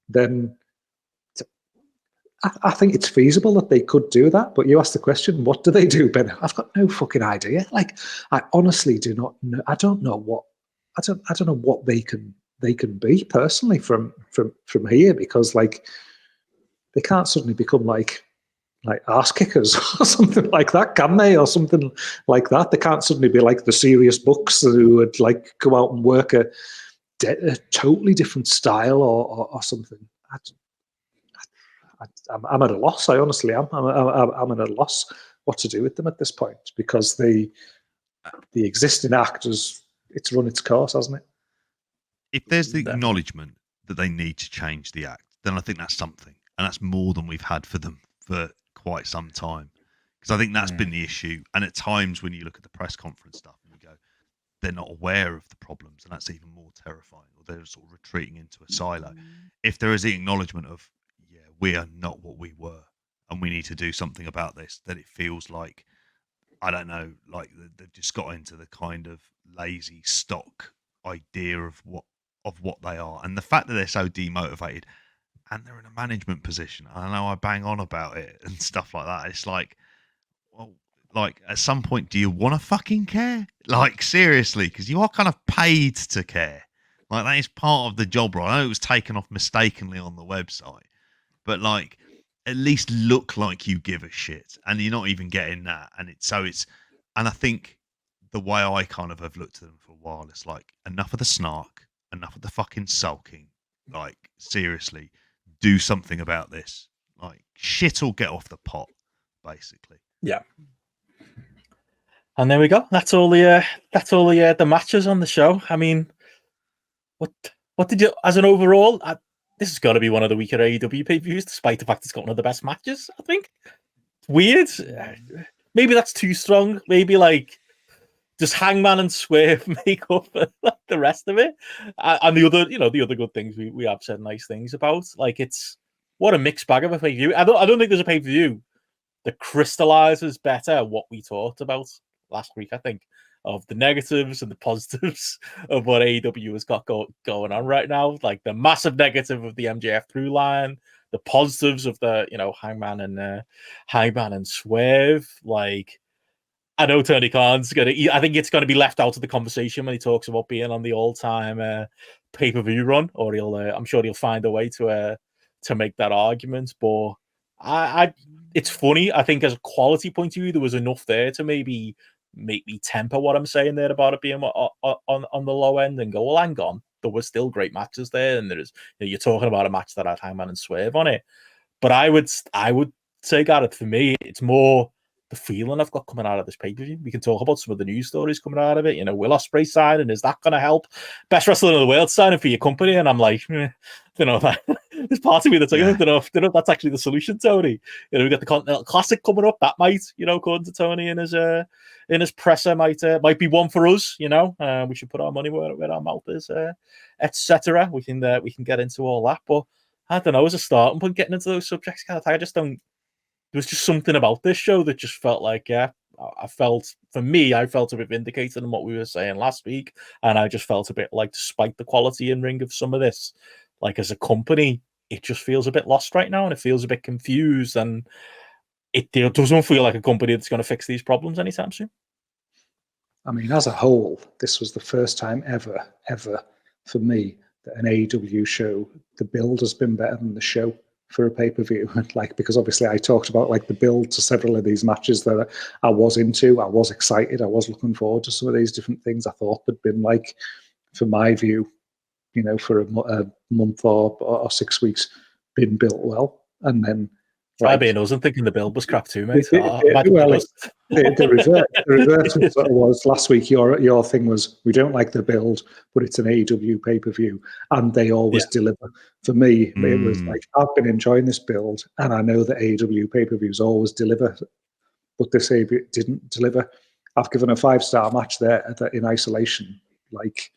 then I think it's feasible that they could do that. But you ask the question, what do they do, Ben? I've got no fucking idea. I honestly do not know. I don't know what they can be personally from here, because they can't suddenly become like arse kickers or something like that, can they? Or something like that. They can't suddenly be like the serious Bucks who would go out and work a totally different style or something. I'm at a loss. I honestly am. I'm at a loss what to do with them at this point, because the existing act it's run its course, hasn't it? If there's the acknowledgement that they need to change the act, then I think that's something, and that's more than we've had for them for quite some time. Because I think that's been the issue. And at times when you look at the press conference stuff and you go, they're not aware of the problems, and that's even more terrifying, or they're sort of retreating into a silo. If there is the acknowledgement of, we are not what we were, and we need to do something about this, then it feels like I don't know, like they've just got into the kind of lazy stock idea of what they are, and the fact that they're so demotivated and they're in a management position. I know I bang on about it and stuff like that. It's like, well, like at some point, do you want to fucking care? Like seriously, because you are kind of paid to care. Like that is part of the job, right? I know it was taken off mistakenly on the website, but like at least look like you give a shit, and you're not even getting that. And and I think the way I kind of have looked at them for a while, it's like enough of the snark, enough of the fucking sulking. Like seriously, do something about this. Like shit will get off the pot, basically. Yeah. And there we go. That's all the matches on the show. I mean, what did you, as an overall? This has got to be one of the weaker AEW pay-per-views, despite the fact it's got one of the best matches. I think it's weird. Maybe that's too strong. Maybe like does Hangman and Swerve make up for like, the rest of it? And the other good things we have said nice things about. Like it's what a mixed bag of a pay-per-view. I don't think there's a pay-per-view that crystallizes better what we talked about last week. I think of the negatives and the positives of what AEW has got going on right now. Like the massive negative of the MJF through line, the positives of the Hangman and Swerve. Like I know Tony Khan's I think it's gonna be left out of the conversation when he talks about being on the all-time pay-per-view run, or I'm sure he'll find a way to make that argument. But it's funny. I think as a quality point of view, there was enough there to maybe make me temper what I'm saying there about it being on the low end and go, well, hang on, there were still great matches there, and there is you're talking about a match that had Hangman and Swerve on it. But I would say, Gareth, for me, it's more the feeling I've got coming out of this pay-per-view. We can talk about some of the news stories coming out of it. Will Ospreay signing, is that going to help? Best wrestler in the world signing for your company, and I'm like, there's part of me that's like, I don't know if that's actually the solution, Tony. We got the Continental Classic coming up. That might, according to Tony in his presser, might be one for us. We should put our money where our mouth is, etc. We can get into all that, but I don't know. As a starting point, getting into those subjects, I just don't. There was just something about this show that just felt like, I felt a bit vindicated in what we were saying last week, and I just felt a bit like, despite the quality in ring of some of this, like as a company, it just feels a bit lost right now, and it feels a bit confused, and it doesn't feel like a company that's going to fix these problems anytime soon. I mean, as a whole, this was the first time ever for me that an AEW show, the build has been better than the show for a pay-per-view. Like, because obviously I talked about like the build to several of these matches that I was into. I was excited. I was looking forward to some of these different things. I thought had been like, for my view, for a month or 6 weeks, been built well. And then I wasn't thinking the build was crap too, mate. The reverse sort of was last week. Your thing was, we don't like the build, but it's an AEW pay-per-view, and they always deliver. For me, it was like, I've been enjoying this build, and I know that AEW pay-per-views always deliver, but this didn't deliver. I've given a 5-star match there in isolation. Like,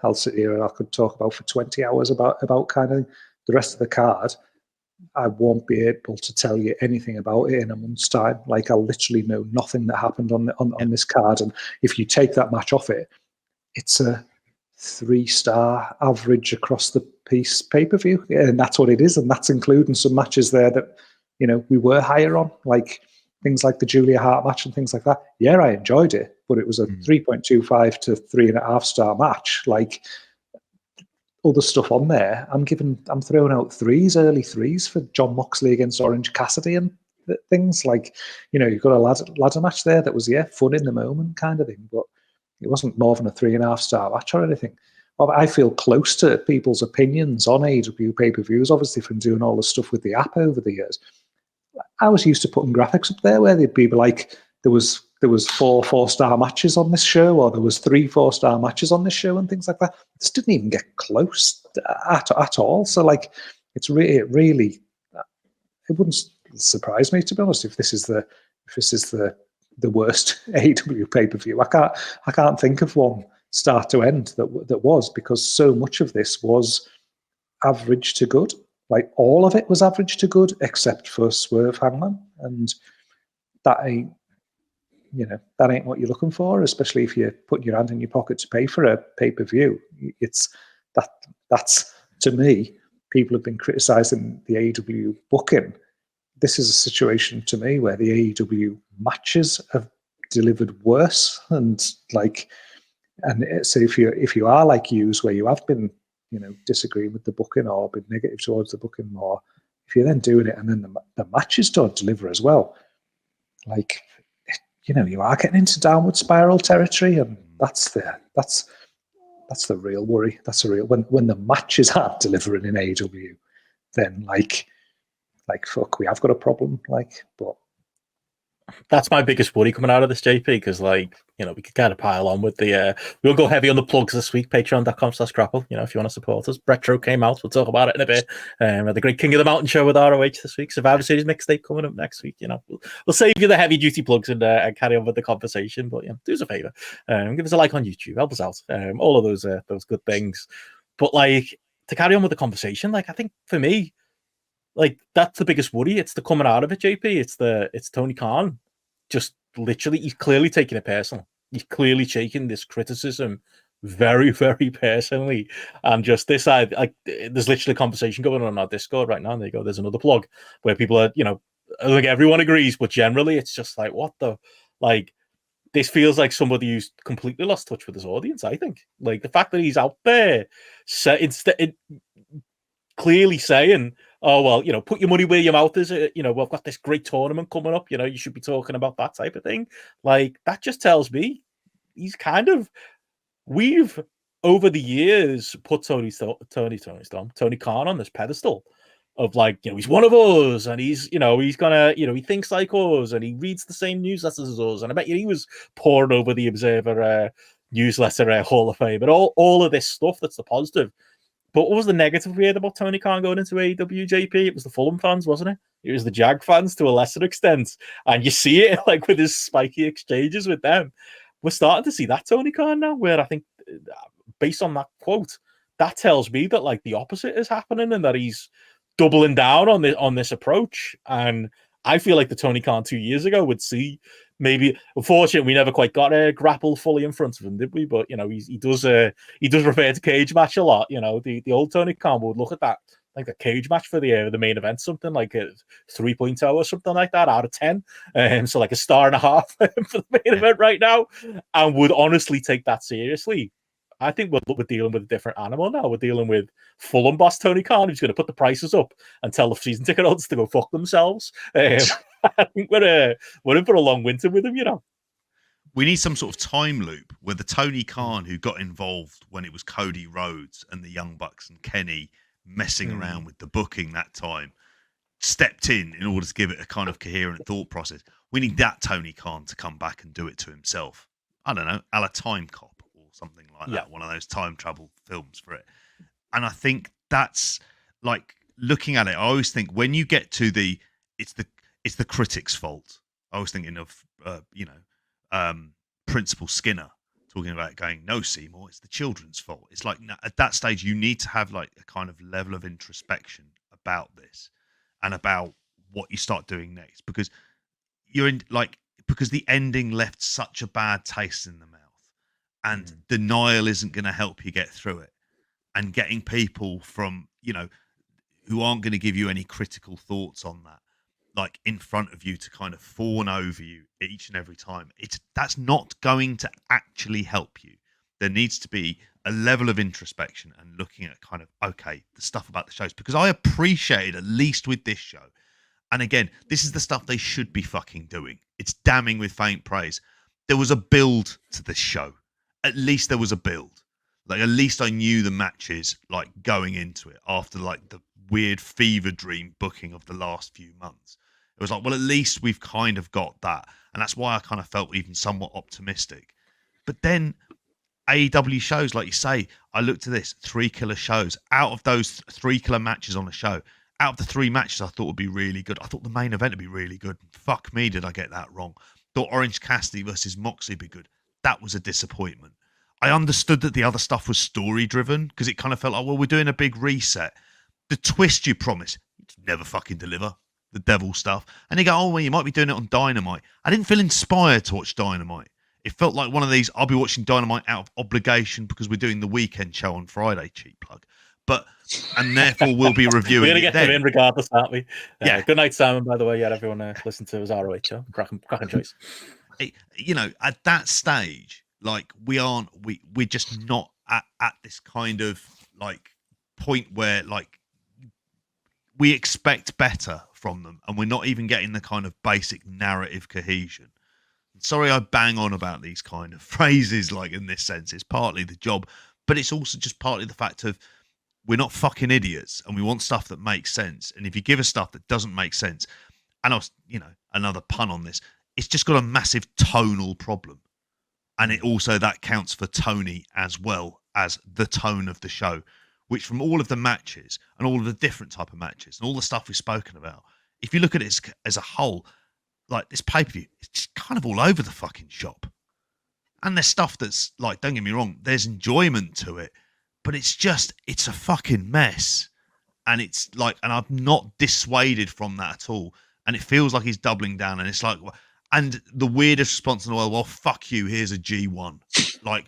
I'll sit here and I could talk about for 20 hours about kind of the rest of the card. I won't be able to tell you anything about it in a month's time. Like, I'll literally know nothing that happened on this card. And if you take that match off it, it's a 3-star average across the piece pay-per-view. And that's what it is. And that's including some matches there that, we were higher on, like things like the Julia Hart match and things like that. Yeah, I enjoyed it, but it was a 3.25 to 3.5-star match. Like, other stuff on there, I'm throwing out early threes for John Moxley against Orange Cassidy and things like, you've got a ladder match there that was fun in the moment kind of thing, but it wasn't more than a 3.5-star match or anything. I feel close to people's opinions on AEW pay-per-views, obviously from doing all the stuff with the app over the years. I was used to putting graphics up there where they'd be like, there was 4 4-star matches on this show, or there was 3 4-star matches on this show, and things like that. This didn't even get close at all. So, like, it wouldn't surprise me, to be honest, if this is the worst AEW pay-per-view. I can't think of one start to end that was, because so much of this was average to good. Like, all of it was average to good, except for Swerve Hangman, and that ain't that ain't what you're looking for, especially if you're putting your hand in your pocket to pay for a pay-per-view. It's that's to me, people have been criticizing the AEW booking. This is a situation to me where the AEW matches have delivered worse, and so if you are like Hughes, where you have been disagreeing with the booking or been negative towards the booking more, if you're then doing it and then the matches don't deliver as well, you are getting into downward spiral territory, and that's the real worry. That's the real when the matches aren't delivering in AEW, then fuck, we have got a problem. But that's my biggest worry coming out of this, JP, because we could kind of pile on with the we'll go heavy on the plugs this week. Patreon.com/grapple, if you want to support us. Retro came out, we'll talk about it in a bit. The Great King of the Mountain show with ROH this week. Survivor Series mixtape coming up next week. We'll save you the heavy duty plugs and carry on with the conversation, but do us a favor, give us a like on YouTube, help us out, all of those good things. But to carry on with the conversation, I think for me, that's the biggest worry. It's the coming out of it, JP. It's Tony Khan. Just literally, he's clearly taking it personal. He's clearly taking this criticism very, very personally. And just this, there's literally a conversation going on our Discord right now. And there you go. There's another plug where people are, I think everyone agrees, but generally it's just what the, this feels like somebody who's completely lost touch with his audience. I think the fact that he's out there, clearly saying, oh, well, put your money where your mouth is. We've got this great tournament coming up. You should be talking about that type of thing. That just tells me he's we've over the years put Tony Khan on this pedestal of he's one of us, and he's gonna, he thinks like us, and he reads the same newsletters as us. And I bet he was pouring over the Observer newsletter Hall of Fame, but all of this stuff that's the positive. But what was the negative we heard about Tony Khan going into AEW, JP? It was the Fulham fans, wasn't it? It was the Jag fans to a lesser extent. And you see it with his spiky exchanges with them. We're starting to see that Tony Khan now, where I think, based on that quote, that tells me that the opposite is happening, and that he's doubling down on this approach. And I feel like the Tony Khan 2 years ago would see maybe. Unfortunately, we never quite got a grapple fully in front of him, did we? But he does refer to cage match a lot. The old Tony Khan would look at that a cage match for the main event, something like a 3.0 or something like that out of 10. So a star and a half for the main event right now, and would honestly take that seriously. I think we're dealing with a different animal now. We're dealing with Fulham boss Tony Khan, who's going to put the prices up and tell the season ticket holders to go fuck themselves. I think we're in for a long winter with him, We need some sort of time loop where the Tony Khan who got involved when it was Cody Rhodes and the Young Bucks and Kenny messing around with the booking that time stepped in order to give it a kind of coherent thought process. We need that Tony Khan to come back and do it to himself. I don't know, a la Time Cop. Something like that, one of those time travel films for it. And I think that's looking at it, I always think when you get to it's the critic's fault. I was thinking of Principal Skinner talking about going, no, Seymour, it's the children's fault. It's at that stage you need to have a kind of level of introspection about this and about what you start doing next, because because the ending left such a bad taste in the mouth. And denial isn't going to help you get through it. And getting people from, who aren't going to give you any critical thoughts on that, in front of you to kind of fawn over you each and every time, that's not going to actually help you. There needs to be a level of introspection and looking at kind of, okay, the stuff about the shows. Because I appreciate, at least with this show, and again, this is the stuff they should be fucking doing. It's damning with faint praise. There was a build to this show. At least there was a build. At least I knew the matches going into it after the weird fever dream booking of the last few months. It was well, at least we've kind of got that. And that's why I kind of felt even somewhat optimistic. But then AEW shows, like you say, I looked at this, 3 killer shows. Out of those 3 killer matches on the show, out of the 3 matches I thought would be really good, I thought the main event would be really good. Fuck me, did I get that wrong. Thought Orange Cassidy versus Moxley would be good. That was a disappointment. I understood that the other stuff was story driven because it kind of felt we're doing a big reset. The twist you promised, never fucking deliver. the devil stuff, and they go, oh, well, you might be doing it on Dynamite. I didn't feel inspired to watch Dynamite. It felt like one of these, I'll be watching Dynamite out of obligation because we're doing the weekend show on Friday, cheap plug. And therefore we'll be reviewing We're going to get them in regardless, aren't we? Yeah. Good night, Simon, by the way. Yeah, everyone listen to his ROH show. Cracking choice. You know, at that stage, like, we're just not at this kind of, like, point where, like, we expect better from them, and we're not even getting the kind of basic narrative cohesion. Sorry I bang on about these kind of phrases, like, in this sense. It's partly the job, but it's also just partly the fact of we're not fucking idiots, and we want stuff that makes sense. And if you give us stuff that doesn't make sense, and I was, you know, another pun on this, it's just got a massive tonal problem. And it also, that counts for Tony as well as the tone of the show, which from all of the matches and all of the different type of matches and all the stuff we've spoken about, if you look at it as a whole, like, this pay-per-view, it's just kind of all over the fucking shop. And there's stuff that's, like, don't get me wrong, there's enjoyment to it, but it's a fucking mess. And it's like, and I'm not dissuaded from that at all. And it feels like he's doubling down, and it's like, and the weirdest response in the world, well, fuck you, here's a G1. Like,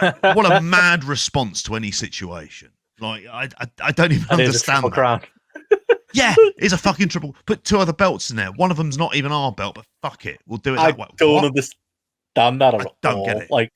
what a mad response to any situation. Like, I don't even understand that. Yeah, it's a fucking triple. Put 2 other belts in there. One of them's not even our belt, but fuck it, we'll do it that way. I don't understand that at all. I don't get it. Like,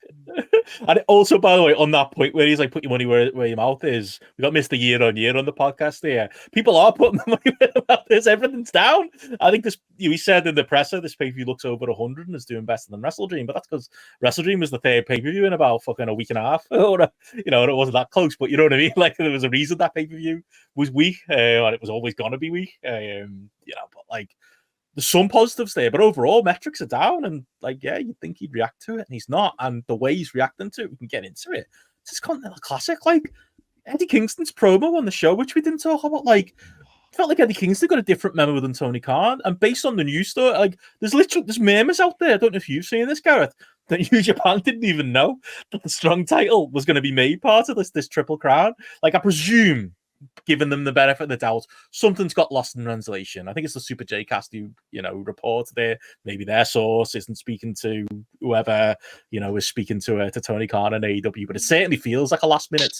and also, by the way, on that point where he's like, put your money where your mouth is, we got Mr. Year on Year on the podcast here. People are putting the money where their mouth is. Everything's down. I think this, he said in the presser, this pay-per-view looks over 100 and is doing better than Wrestle Dream, but that's because Wrestle Dream was the 3rd pay-per-view in about fucking a week and a half. Or, you know, and it wasn't that close, but you know what I mean? Like, there was a reason that pay-per-view was weak, and it was always going to be weak. You know, but like, there's some positives there, but overall metrics are down, and like, yeah, you'd think he'd react to it, and he's not. And the way he's reacting to it, we can get into it. It's this Continental Classic, like Eddie Kingston's promo on the show, which we didn't talk about. Like, it felt like Eddie Kingston got a different memo than Tony Khan, and based on the news story, like, there's memes out there. I don't know if you've seen this, Gareth, that New Japan didn't even know that the Strong title was going to be made part of this Triple Crown. Like, I presume, giving them the benefit of the doubt, something's got lost in translation. I think it's the Super J Cast who, you know, reported it. Maybe their source isn't speaking to whoever, you know, is speaking to Tony Khan and AEW, but it certainly feels like a last minute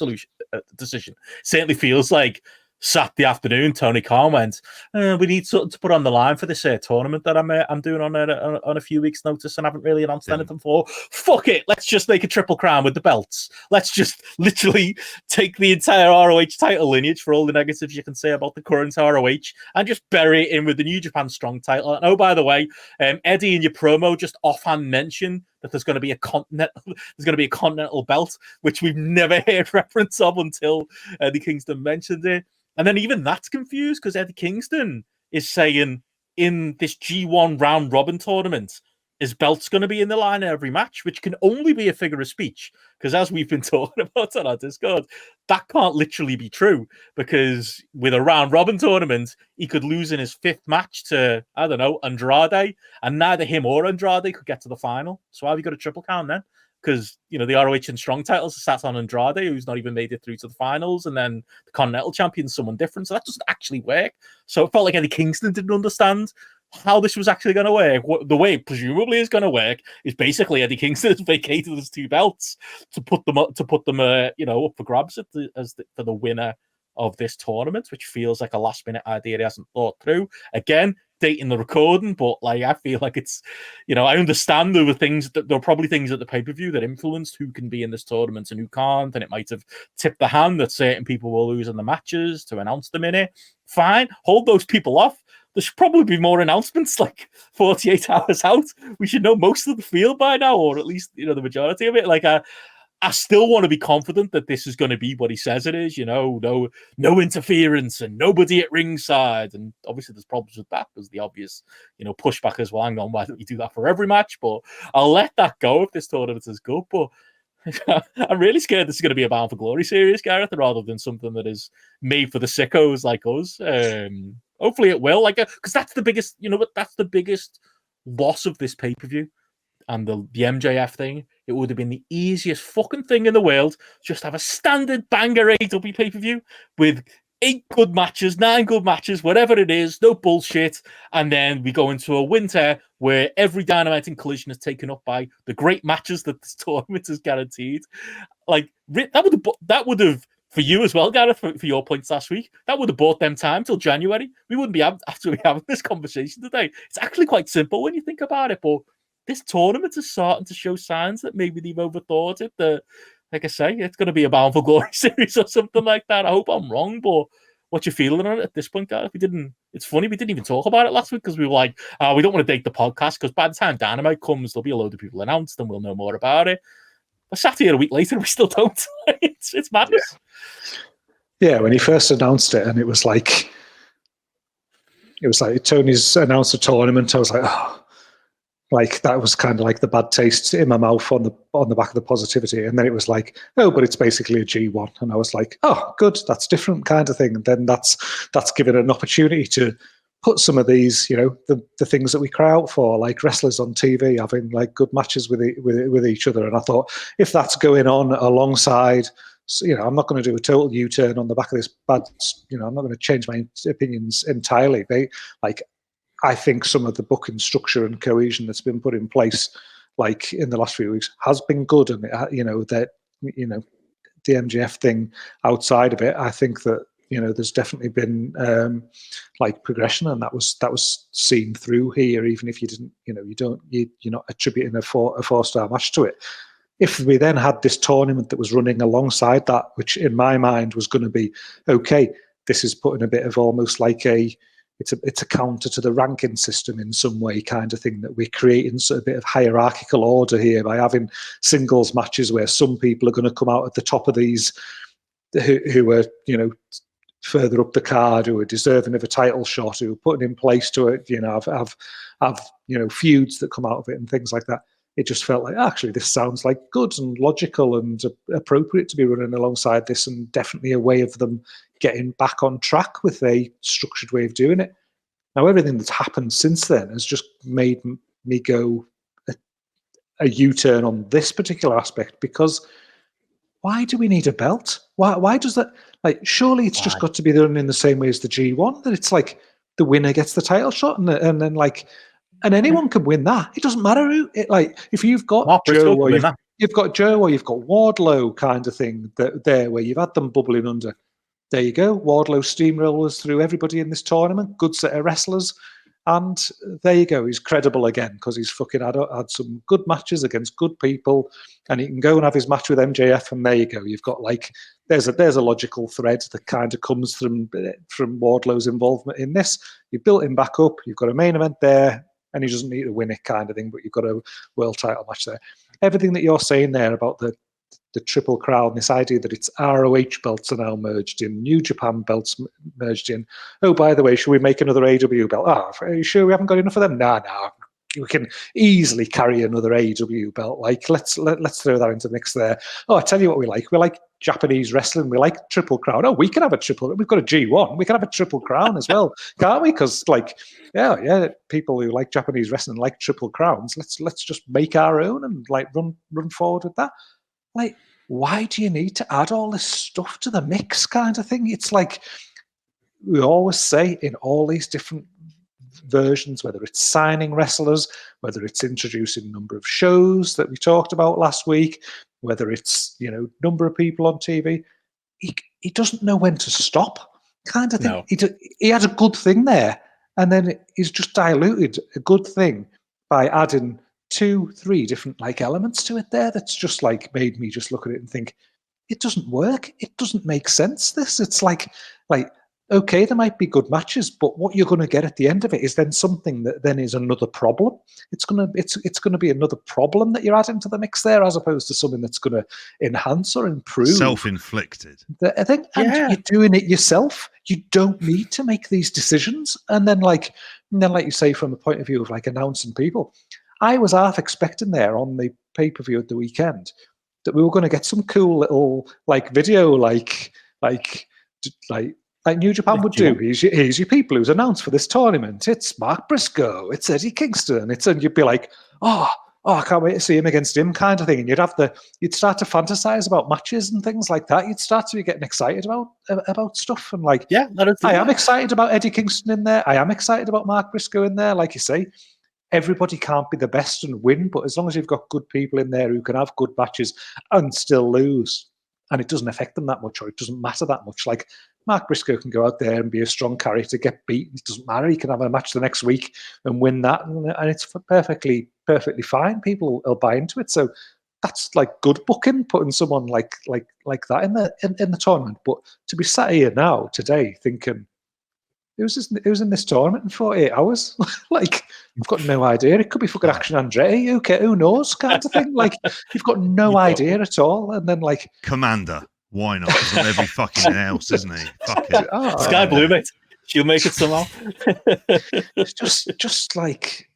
decision. It certainly feels like Saturday afternoon, Tony Khan went, we need something to put on the line for this tournament that I'm doing on a few weeks' notice and haven't really announced anything for. Fuck it, let's just make a Triple Crown with the belts. Let's just literally take the entire ROH title lineage for all the negatives you can say about the current ROH and just bury it in with the New Japan Strong title. And oh, by the way, Eddie, in your promo, just offhand mentioned that there's going to be a continental belt, which we've never heard reference of until Eddie Kingston mentioned it. And then even that's confused because Eddie Kingston is saying in this G1 round robin tournament, his belt's going to be in the line every match, which can only be a figure of speech. Because as we've been talking about on our Discord, that can't literally be true. Because with a round robin tournament, he could lose in his 5th match to, I don't know, Andrade. And neither him or Andrade could get to the final. So how have you got a triple count then? Because, you know, the ROH and Strong titles are sat on Andrade, who's not even made it through to the finals, and then the Continental Champion's someone different. So that doesn't actually work. So it felt like Eddie Kingston didn't understand how this was actually going to work. The way it presumably is going to work is basically Eddie Kingston has vacated his 2 belts to put them up for grabs for the winner of this tournament, which feels like a last minute idea he hasn't thought through. Again, dating the recording, but like I feel like it's, you know, I understand there were probably things at the pay-per-view that influenced who can be in this tournament and who can't, and it might have tipped the hand that certain people will lose in the matches to announce them in it. Fine, hold those people off. There should probably be more announcements like 48 hours out. We should know most of the field by now, or at least, you know, the majority of it. Like, I still want to be confident that this is going to be what he says it is, you know, no interference and nobody at ringside. And obviously there's problems with that because the obvious, you know, pushback is, well, hang on, why don't you do that for every match? But I'll let that go if this tournament is good. But I'm really scared this is going to be a Bound for Glory series, Gareth, rather than something that is made for the sickos like us. Hopefully it will, like, because that's the biggest, you know what, that's the biggest loss of this pay-per-view. And the MJF thing, it would have been the easiest fucking thing in the world. Just have a standard banger AEW pay-per-view with 8 good matches, 9 good matches, whatever it is, no bullshit. And then we go into a winter where every Dynamite and Collision is taken up by the great matches that this tournament is guaranteed. Like, that would have for you as well, Gareth, for your points last week, that would have bought them time till January. We wouldn't be actually having this conversation today. It's actually quite simple when you think about it, but this tournament is starting to show signs that maybe they've overthought it. That, like I say, it's going to be a Bound for Glory series or something like that. I hope I'm wrong, but what's your feeling on it at this point, Gareth? It's funny, we didn't even talk about it last week because we were like, we don't want to date the podcast because by the time Dynamite comes, there'll be a load of people announced and we'll know more about it. I sat here a week later and we still don't. It's madness. Yeah, when he first announced it and it was like Tony's announced a tournament, I was like, oh, like that was kind of like the bad taste in my mouth on the back of the positivity. And then it was like, oh, but it's basically a G1. And I was like, oh, good, that's different kind of thing. And then that's given an opportunity to put some of these, the things that we cry out for, like wrestlers on TV having like good matches with each other. And I thought, if that's going on alongside, I'm not going to do a total U-turn on the back of this bad, I'm not going to change my opinions entirely. I think some of the booking structure and cohesion that's been put in place, like in the last few weeks, has been good. And the MJF thing outside of it, I think that there's definitely been like progression, and that was seen through here. Even if you didn't, you're not attributing a 4-star match to it. If we then had this tournament that was running alongside that, which in my mind was going to be okay, this is putting a bit of almost like it's a counter to the ranking system in some way, kind of thing, that we're creating sort of a bit of hierarchical order here by having singles matches where some people are going to come out at the top of these who are further up the card, who are deserving of a title shot, who are putting in place to it, have feuds that come out of it and things like that. It just felt like, actually, this sounds like good and logical and appropriate to be running alongside this, and definitely a way of them getting back on track with a structured way of doing it. Now, everything that's happened since then has just made me go a U-turn on this particular aspect, because why do we need a belt? Why does that? Like, surely it's just got to be done in the same way as the G1, that it's like the winner gets the title shot, and then like, and anyone can win that. It doesn't matter who. If you've got Joe or you've got Joe or you've got Wardlow, kind of thing, there where you've had them bubbling under. There you go. Wardlow steamrollers through everybody in this tournament. Good set of wrestlers. And there you go. He's credible again because he's fucking had some good matches against good people, and he can go and have his match with MJF. And there you go. You've got like there's a logical thread that kind of comes from Wardlow's involvement in this. You built him back up. You've got a main event there, and he doesn't need to win it, kind of thing. But you've got a world title match there. Everything that you're saying there about the Triple Crown, this idea that it's ROH belts are now merged in, New Japan belts merged in. Oh, by the way, should we make another AEW belt? Are you sure we haven't got enough of them? Nah, we can easily carry another AEW belt. Like, let's throw that into the mix there. Oh, I tell you what we like Japanese wrestling. We like Triple Crown. Oh, we can have a triple. We've got a G1. We can have a Triple Crown as well, can't we? Because yeah, people who like Japanese wrestling like Triple Crowns. Let's just make our own and like run forward with that. Like, why do you need to add all this stuff to the mix, kind of thing? It's like we always say in all these different versions, whether it's signing wrestlers, whether it's introducing number of shows that we talked about last week, whether it's number of people on TV, he doesn't know when to stop, kind of thing. No. He had a good thing there, and then he's just diluted a good thing by adding 2-3 different like elements to it there. That's just like made me just look at it and think, it doesn't work. It doesn't make sense. It's like okay, there might be good matches, but what you're going to get at the end of it is then something that then is another problem. It's going to be another problem that you're adding to the mix there, as opposed to something that's going to enhance or improve. Self-inflicted. I think, and you're doing it yourself. You don't need to make these decisions. And then like you say, from a point of view of like announcing people, I was half expecting there on the pay-per-view at the weekend that we were going to get some cool little like video like New Japan would do. Here's your people who's announced for this tournament. It's Mark Briscoe. It's Eddie Kingston. And you'd be like, oh, oh, I can't wait to see him against him kind of thing. And you'd start to fantasize about matches and things like that. You'd start to be getting excited about stuff. And like, Yeah, I am excited about Eddie Kingston in there. I am excited about Mark Briscoe in there. Like you say, everybody can't be the best and win, but as long as you've got good people in there who can have good matches and still lose, and it doesn't affect them that much, or it doesn't matter that much. Like, Mark Briscoe can go out there and be a strong character, get beat. It doesn't matter. He can have a match the next week and win that, and it's perfectly fine. People will buy into it. So that's like good booking, putting someone like that in the tournament. But to be sat here now today thinking, it was in this tournament in 48 hours. Like, I've got no idea. It could be fucking Action Andretti. Okay, who knows, kind of thing. Like, you've got no idea at all. And then, like, Commander, why not? He's on every fucking house, isn't he? Fucking Sky Blue, mate. She'll make it somehow. It's just like,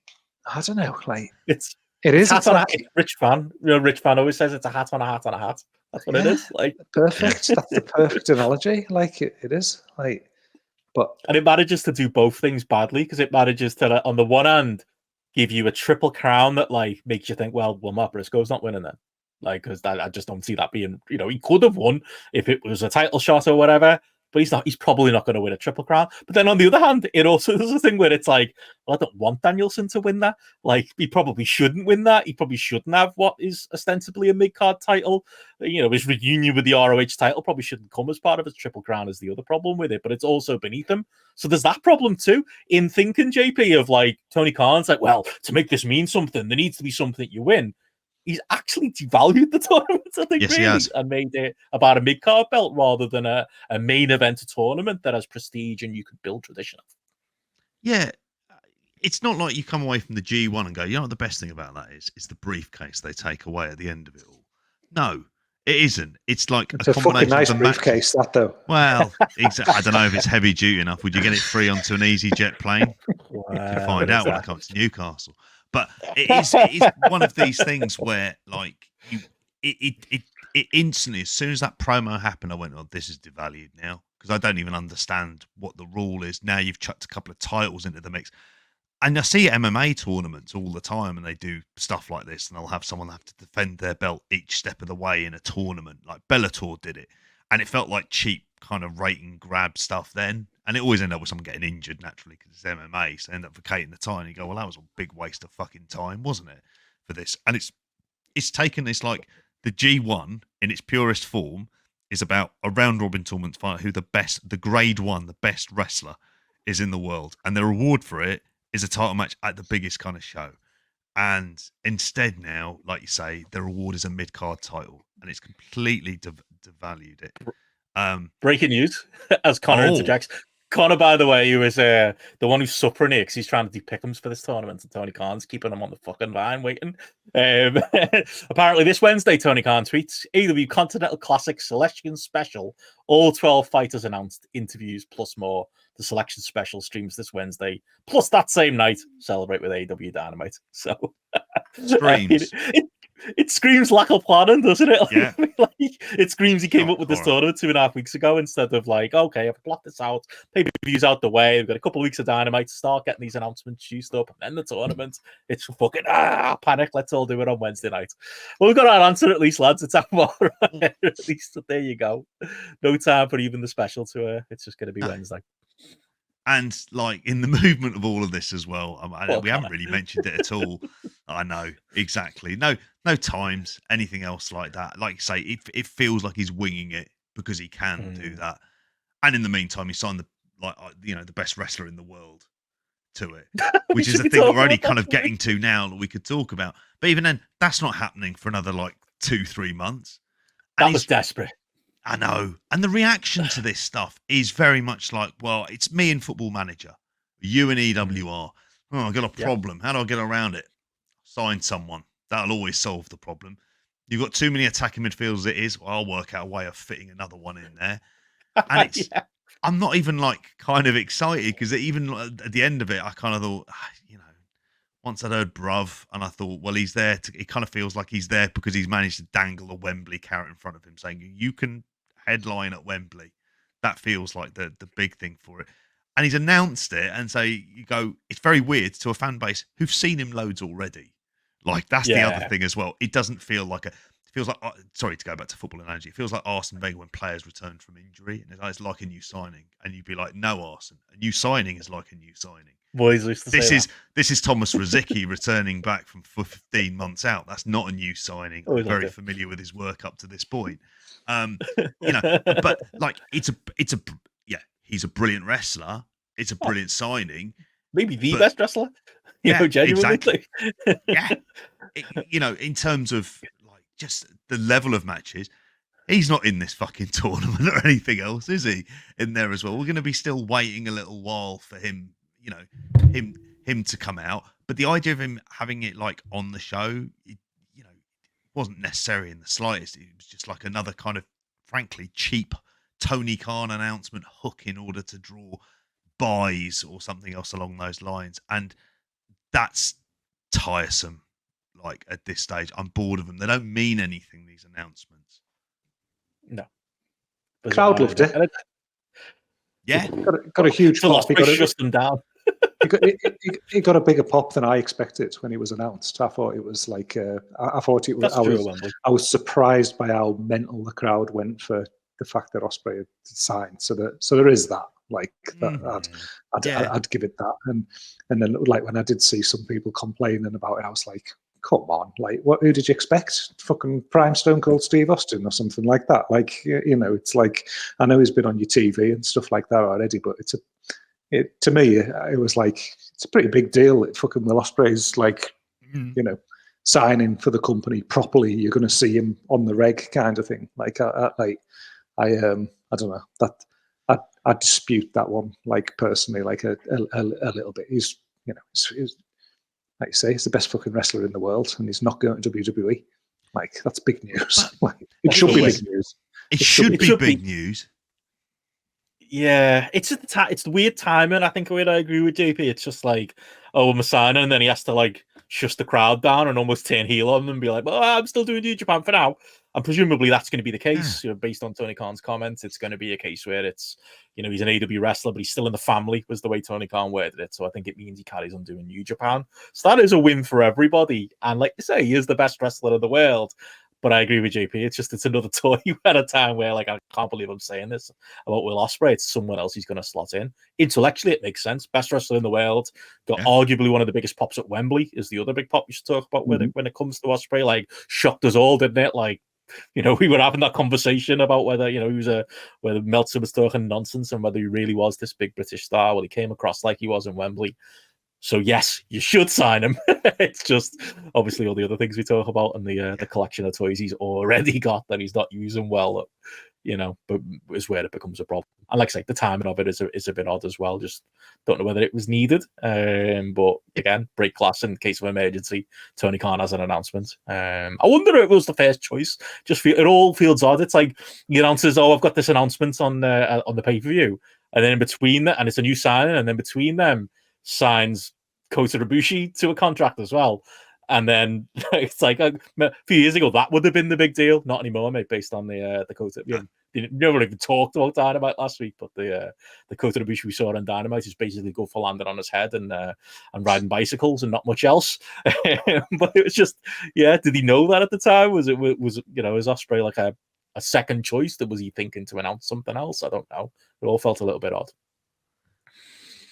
I don't know. Like, it is. It's like Rich Fan. You know, Rich Fan always says it's a hat on a hat on a hat. That's what it is. Like, perfect. That's the perfect analogy. Like, it is. Like. And it manages to do both things badly, because it manages to, on the one hand, give you a triple crown that like makes you think, well, Mark Briscoe's not winning then. Like, because I just don't see that being, you know, he could have won if it was a title shot or whatever, but he's not. He's probably not going to win a triple crown. But then on the other hand, it also does a thing where it's like, well, I don't want Danielson to win that. Like, he probably shouldn't win that. He probably shouldn't have what is ostensibly a mid-card title. You know, his reunion with the ROH title probably shouldn't come as part of his triple crown is the other problem with it, but it's also beneath him. So there's that problem too, in thinking, JP, of like, Tony Khan's like, well, to make this mean something, there needs to be something you win. He's actually devalued the tournament, I think, yes, really, and made it about a mid-card belt rather than a main event tournament that has prestige and you could build tradition of. Yeah, it's not like you come away from the G1 and go, you know what the best thing about that is? It's the briefcase they take away at the end of it all. No, it isn't. It's like it's a fucking nice briefcase, that though. Well, I don't know if it's heavy duty enough. Would you get it free onto an EasyJet plane? Well, you can find out when it comes to Newcastle. But it is one of these things where, like, it instantly, as soon as that promo happened, I went, "Oh, this is devalued now," because I don't even understand what the rule is. Now you've chucked a couple of titles into the mix, and I see MMA tournaments all the time, and they do stuff like this, and they'll have someone have to defend their belt each step of the way in a tournament. Like Bellator did it, and it felt like cheap kind of rate and grab stuff then. And it always ended up with someone getting injured naturally because it's MMA. So they end up vacating the time. And you go, well, that was a big waste of fucking time, wasn't it, for this? And it's taken this, like, the G1 in its purest form is about a round robin tournament fight who the grade one, the best wrestler is in the world. And the reward for it is a title match at the biggest kind of show. And instead now, like you say, the reward is a mid-card title. And it's completely devalued it. Breaking news, as Connor interjects. Connor, by the way, who is the one who's suffering here because he's trying to do pick'ems for this tournament, and Tony Khan's keeping him on the fucking vine waiting. Apparently, this Wednesday, Tony Khan tweets, AEW Continental Classic Selection Special. All 12 fighters announced, interviews plus more. The Selection Special streams this Wednesday. Plus, that same night, celebrate with AEW Dynamite. So, streams. It screams lack of planning, doesn't it? Like, yeah. Like, it screams he came up with this tournament 2.5 weeks ago instead of like, okay, I've blocked this out, pay-per-views out the way, we've got a couple of weeks of Dynamite to start getting these announcements juiced up, and then the tournament, it's fucking panic, let's all do it on Wednesday night. Well, we've got our answer at least, lads. It's tomorrow. At least there you go. No time for even the special to it's just going to be Wednesday. And like in the movement of all of this as well, we haven't really mentioned it at all. I know, exactly. No times, anything else like that. Like you say, it feels like he's winging it because he can do that. And in the meantime, he signed the best wrestler in the world to it, which is the thing that we're only kind of getting to now that we could talk about. But even then, that's not happening for another like 2-3 months. And that was desperate. I know. And the reaction to this stuff is very much like, well, it's me and Football Manager. You and EWR. Oh, I've got a problem. How do I get around it? Sign someone. That'll always solve the problem. You've got too many attacking midfielders as it is. Well, I'll work out a way of fitting another one in there. And it's, I'm not even like kind of excited because even at the end of it, I kind of thought, once I'd heard bruv, and I thought, well, he's there. It kind of feels like he's there because he's managed to dangle a Wembley carrot in front of him saying, you can headline at Wembley. That feels like the big thing for it. And he's announced it, and so you go, it's very weird to a fan base who've seen him loads already. Like that's the other thing as well. It doesn't feel like it feels like, sorry to go back to football analogy, it feels like Arsene Wenger when players return from injury, and it's like a new signing, and you'd be like, no, Arsene, a new signing is like a new signing. Boys used to say This is Thomas Rosicky returning back from 15 months out. That's not a new signing. I'm very familiar with his work up to this point. But like he's a brilliant wrestler. It's a brilliant signing. Maybe the best wrestler. Genuinely. Exactly. In terms of like just the level of matches, he's not in this fucking tournament or anything else, is he? In there as well. We're going to be still waiting a little while for him. Him to come out, but the idea of him having it like on the show, wasn't necessary in the slightest. It was just like another kind of, frankly, cheap Tony Khan announcement hook in order to draw buys or something else along those lines, and that's tiresome. Like at this stage, I'm bored of them. They don't mean anything. These announcements. No, crowd loved it. Yeah, got a huge pop. He shut them down. He got a bigger pop than I expected when it was announced. I thought it was like I thought it was. I was surprised by how mental the crowd went for the fact that Ospreay had signed. So there is that. Like that, I'd give it that. And then like when I did see some people complaining about it, I was like, come on, like who did you expect? Fucking prime Stone Cold Steve Austin or something like that. Like it's like, I know he's been on your TV and stuff like that already, but to me, it was like, it's a pretty big deal that fucking Will Ospreay's like, signing for the company properly. You're going to see him on the reg kind of thing. Like, I don't know that I dispute that one. Like personally, like a little bit. He's like you say, he's the best fucking wrestler in the world, and he's not going to WWE. Like that's big news. Like, it should be big news. It should be big news. Yeah, it's the weird timing. I think I agree with JP. It's just like, I'm a signing, and then he has to like shush the crowd down and almost turn heel on them and be like, "Well, I'm still doing New Japan for now." And presumably that's going to be the case. Based on Tony Khan's comments, it's going to be a case where it's, he's an AEW wrestler, but he's still in the family, was the way Tony Khan worded it. So I think it means he carries on doing New Japan. So that is a win for everybody. And like you say, he is the best wrestler in the world. But I agree with JP. It's another toy at a time where, like, I can't believe I'm saying this about Will Ospreay. It's someone else he's going to slot in. Intellectually, it makes sense. Best wrestler in the world. Got arguably one of the biggest pops at Wembley is the other big pop you should talk about when it comes to Ospreay. Like, shocked us all, didn't it? Like, we were having that conversation about whether, whether Meltzer was talking nonsense and whether he really was this big British star. Well, he came across like he was in Wembley. So yes, you should sign him. It's just obviously all the other things we talk about and the collection of toys he's already got that he's not using well, but is where it becomes a problem. And like I say, the timing of it is a bit odd as well. Just don't know whether it was needed. But again, break glass in case of emergency. Tony Khan has an announcement. I wonder if it was the first choice. It all feels odd. It's like he announces, "Oh, I've got this announcement on the pay-per-view," and then in between that, and it's a new signing, and then between them signs Kota Ibushi to a contract as well. And then it's like a few years ago, that would have been the big deal. Not anymore, mate, based on the Kota. No one even talked about Dynamite last week, but the Kota Ibushi we saw on Dynamite is basically go for landing on his head and riding bicycles and not much else. But it was just, did he know that at the time? Was Ospreay like a second choice? Was he thinking to announce something else? I don't know. It all felt a little bit odd.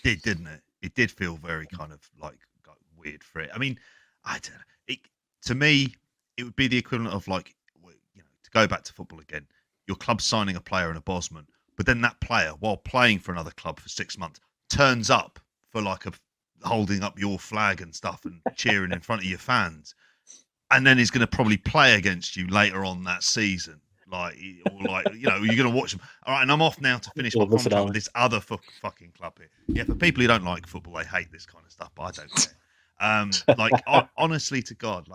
Didn't it? It did feel very kind of like weird for it. I mean, I don't know. To me, it would be the equivalent of like, to go back to football again, your club signing a player and a Bosman, but then that player, while playing for another club for 6 months, turns up for like holding up your flag and stuff and cheering in front of your fans, and then he's going to probably play against you later on that season. You're going to watch them. All right, and I'm off now to finish my contract with this other fucking club here. Yeah, for people who don't like football, they hate this kind of stuff, but I don't care. Honestly to God,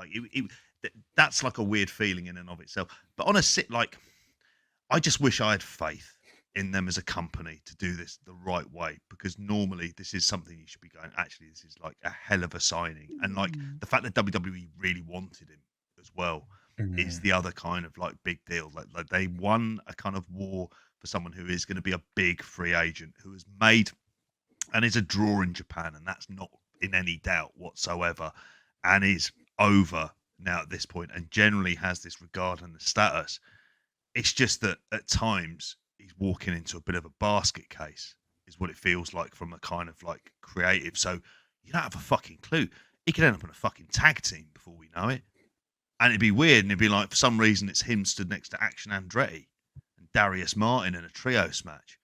that's like a weird feeling in and of itself. But I just wish I had faith in them as a company to do this the right way, because normally this is something you should be going, actually, this is like a hell of a signing. And like the fact that WWE really wanted him as well is the other kind of like big deal. Like they won a kind of war for someone who is going to be a big free agent, who has made and is a draw in Japan, and that's not in any doubt whatsoever, and is over now at this point and generally has this regard and the status. It's just that at times he's walking into a bit of a basket case, is what it feels like from a kind of like creative. So you don't have a fucking clue. He could end up in a fucking tag team before we know it. And it'd be weird, and it'd be like, for some reason, it's him stood next to Action Andretti and Darius Martin in a trios match.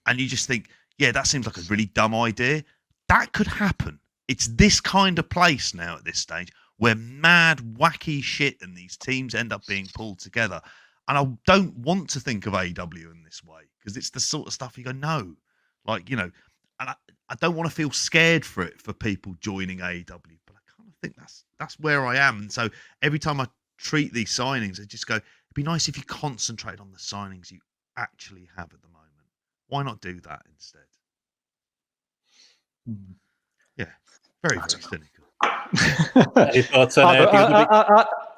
And you just think, yeah, that seems like a really dumb idea. That could happen. It's this kind of place now at this stage where mad, wacky shit and these teams end up being pulled together. And I don't want to think of AEW in this way because it's the sort of stuff you go, no. Like, you know, and I don't want to feel scared for it for people joining AEW, but I kind of think that's where I am. And so every time I treat these signings, I just go, it'd be nice if you concentrate on the signings you actually have at the moment. Why not do that instead? Yeah, very, very cynical. Any thoughts on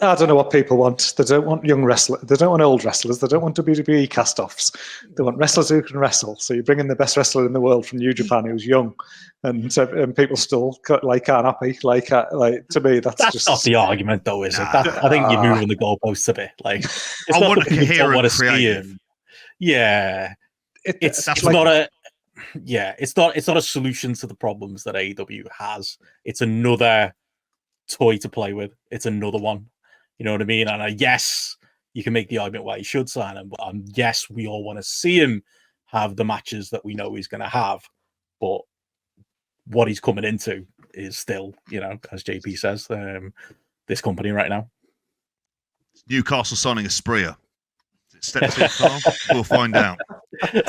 I don't know what people want. They don't want young wrestlers. They don't want old wrestlers. They don't want WWE cast-offs. They want wrestlers who can wrestle. So you bring in the best wrestler in the world from New Japan who's young, and people still aren't happy. Like to me, that's just not the argument, though, is it? I think you're moving the goalposts a bit. Like, I want a coherent creative. Yeah, it's not a solution to the problems that AEW has. It's another toy to play with. It's another one. You know what I mean? And yes, you can make the argument why he should sign him, but yes, we all want to see him have the matches that we know he's going to have. But what he's coming into is still, you know, as JP says, this company right now. Newcastle signing Ospreay. Step too far? We'll find out. Except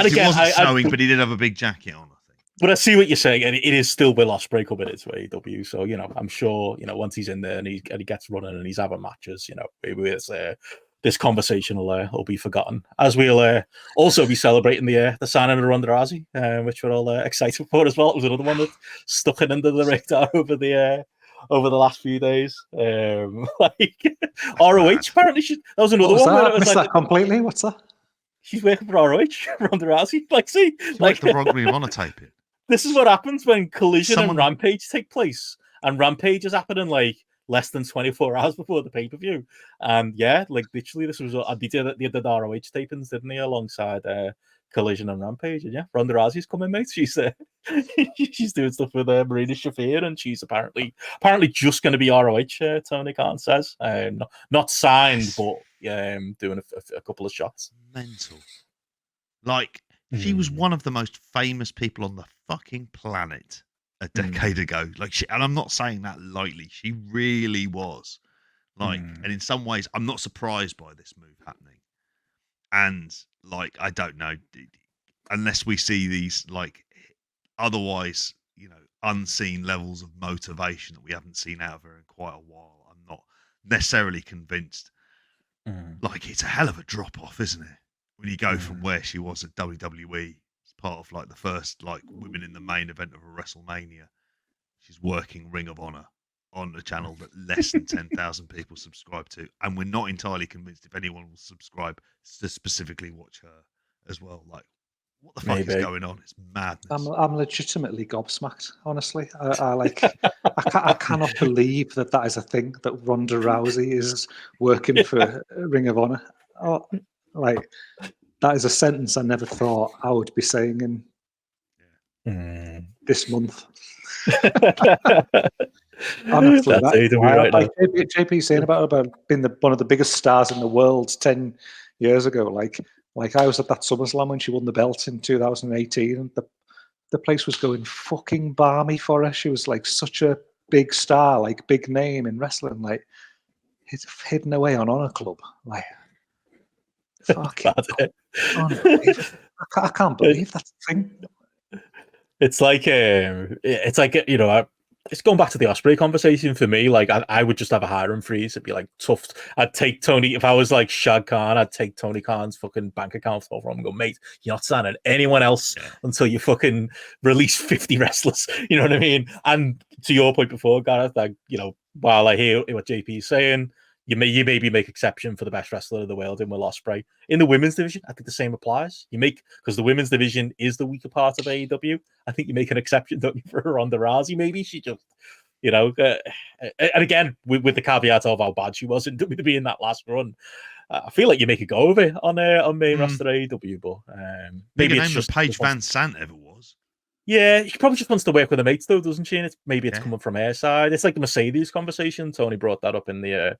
it wasn't snowing, but he did have a big jacket on, I think. But I see what you're saying, and it is still Will Ospreay coming into AEW. So, you know, I'm sure, you know, once he's in there and he gets running and he's having matches, you know, maybe this conversation will be forgotten. As we'll also be celebrating the signing of Ronda Rousey, which we're all excited for as well. It was another one that stuck it under the radar over the last few days. Like ROH, apparently that was another one. I missed that completely. What's that? She's working for ROH, Ronda Rousey. Like, see, like the wrong way on to tape it. This is what happens when Collision and Rampage take place, and Rampage is happening like less than 24 hours before the pay-per-view. And yeah, like literally, this was they did ROH tapings, didn't they, alongside Collision and Rampage? And yeah, Ronda Rousey's coming, mate. She's she's doing stuff with Marina Shafir, and she's apparently just going to be ROH. Tony Khan says, not signed, but doing a couple of shots. Mental. Like, she was one of the most famous people on the fucking planet a decade ago. Like, and I'm not saying that lightly. She really was. Like, and in some ways, I'm not surprised by this move happening. And like, I don't know, unless we see these like otherwise, you know, unseen levels of motivation that we haven't seen out of her in quite a while, I'm not necessarily convinced. Like, it's a hell of a drop off, isn't it? When you go from where she was at WWE as part of like the first like women in the main event of a WrestleMania, she's working Ring of Honor on a channel that less than 10,000 people subscribe to, and we're not entirely convinced if anyone will subscribe to specifically watch her as well. Like, what the fuck is going on? It's madness. I'm legitimately gobsmacked, honestly. I cannot believe that is a thing, that Ronda Rousey is working for Ring of Honor. Oh, like, that is a sentence I never thought I would be saying in this month. Honestly, like JP saying about being one of the biggest stars in the world 10 years ago. Like I was at that SummerSlam when she won the belt in 2018, and the place was going fucking balmy for her. She was like such a big star, like big name in wrestling. Like, it's hidden away on Honor Club. Like, fucking I can't believe that's a thing. It's like you know, it's going back to the Ospreay conversation for me. Like, I would just have a hiring freeze. It'd be like tough. I'd take Tony, if I was like Shad Khan, I'd take Tony Khan's fucking bank account over him and go, mate, you're not signing anyone else until you fucking release 50 wrestlers. You know what I mean? And to your point before, Gareth, like, you know, while I hear what JP is saying, you maybe make exception for the best wrestler of the world in Will Ospreay. In the women's division, I think the same applies. Because the women's division is the weaker part of AEW. I think you make an exception, don't you, for Ronda Rousey? Maybe she just you know. And again, with the caveat of how bad she was in WWE in that last run, I feel like you make a go of it on main roster AEW, but maybe it's name just than Paige Van Sant ever was. Yeah, she probably just wants to work with her mates, though, doesn't she? And maybe it's Yeah. coming from her side. It's like the Mercedes conversation. Tony brought that up in the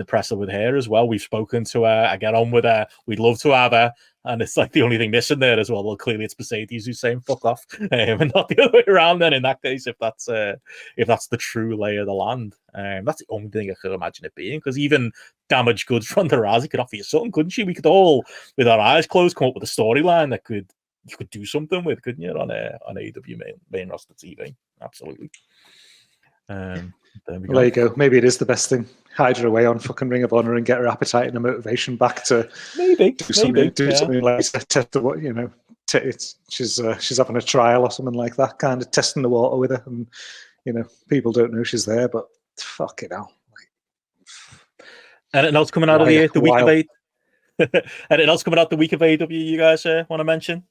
presser with her as well. We've spoken to her. I get on with her. We'd love to have her. And it's like the only thing missing there as well. Well, clearly it's Mercedes who's saying fuck off, and not the other way around. Then in that case, if that's the true lay of the land, that's the only thing I could imagine it being. Because even damaged goods Ronda Rousey could offer you something, couldn't she? We could all, with our eyes closed, come up with a storyline that you could do something with, couldn't you, on AEW main roster TV? Absolutely. There you go. Maybe it is the best thing. Hide her away on fucking Ring of Honor and get her appetite and her motivation back to do something like test the what, you know. She's having a trial or something like that, kind of testing the water with her, and you know, people don't know she's there, but fuck it out. Anything else coming out of the week of AEW? Anything else coming out the week of AEW you guys want to mention?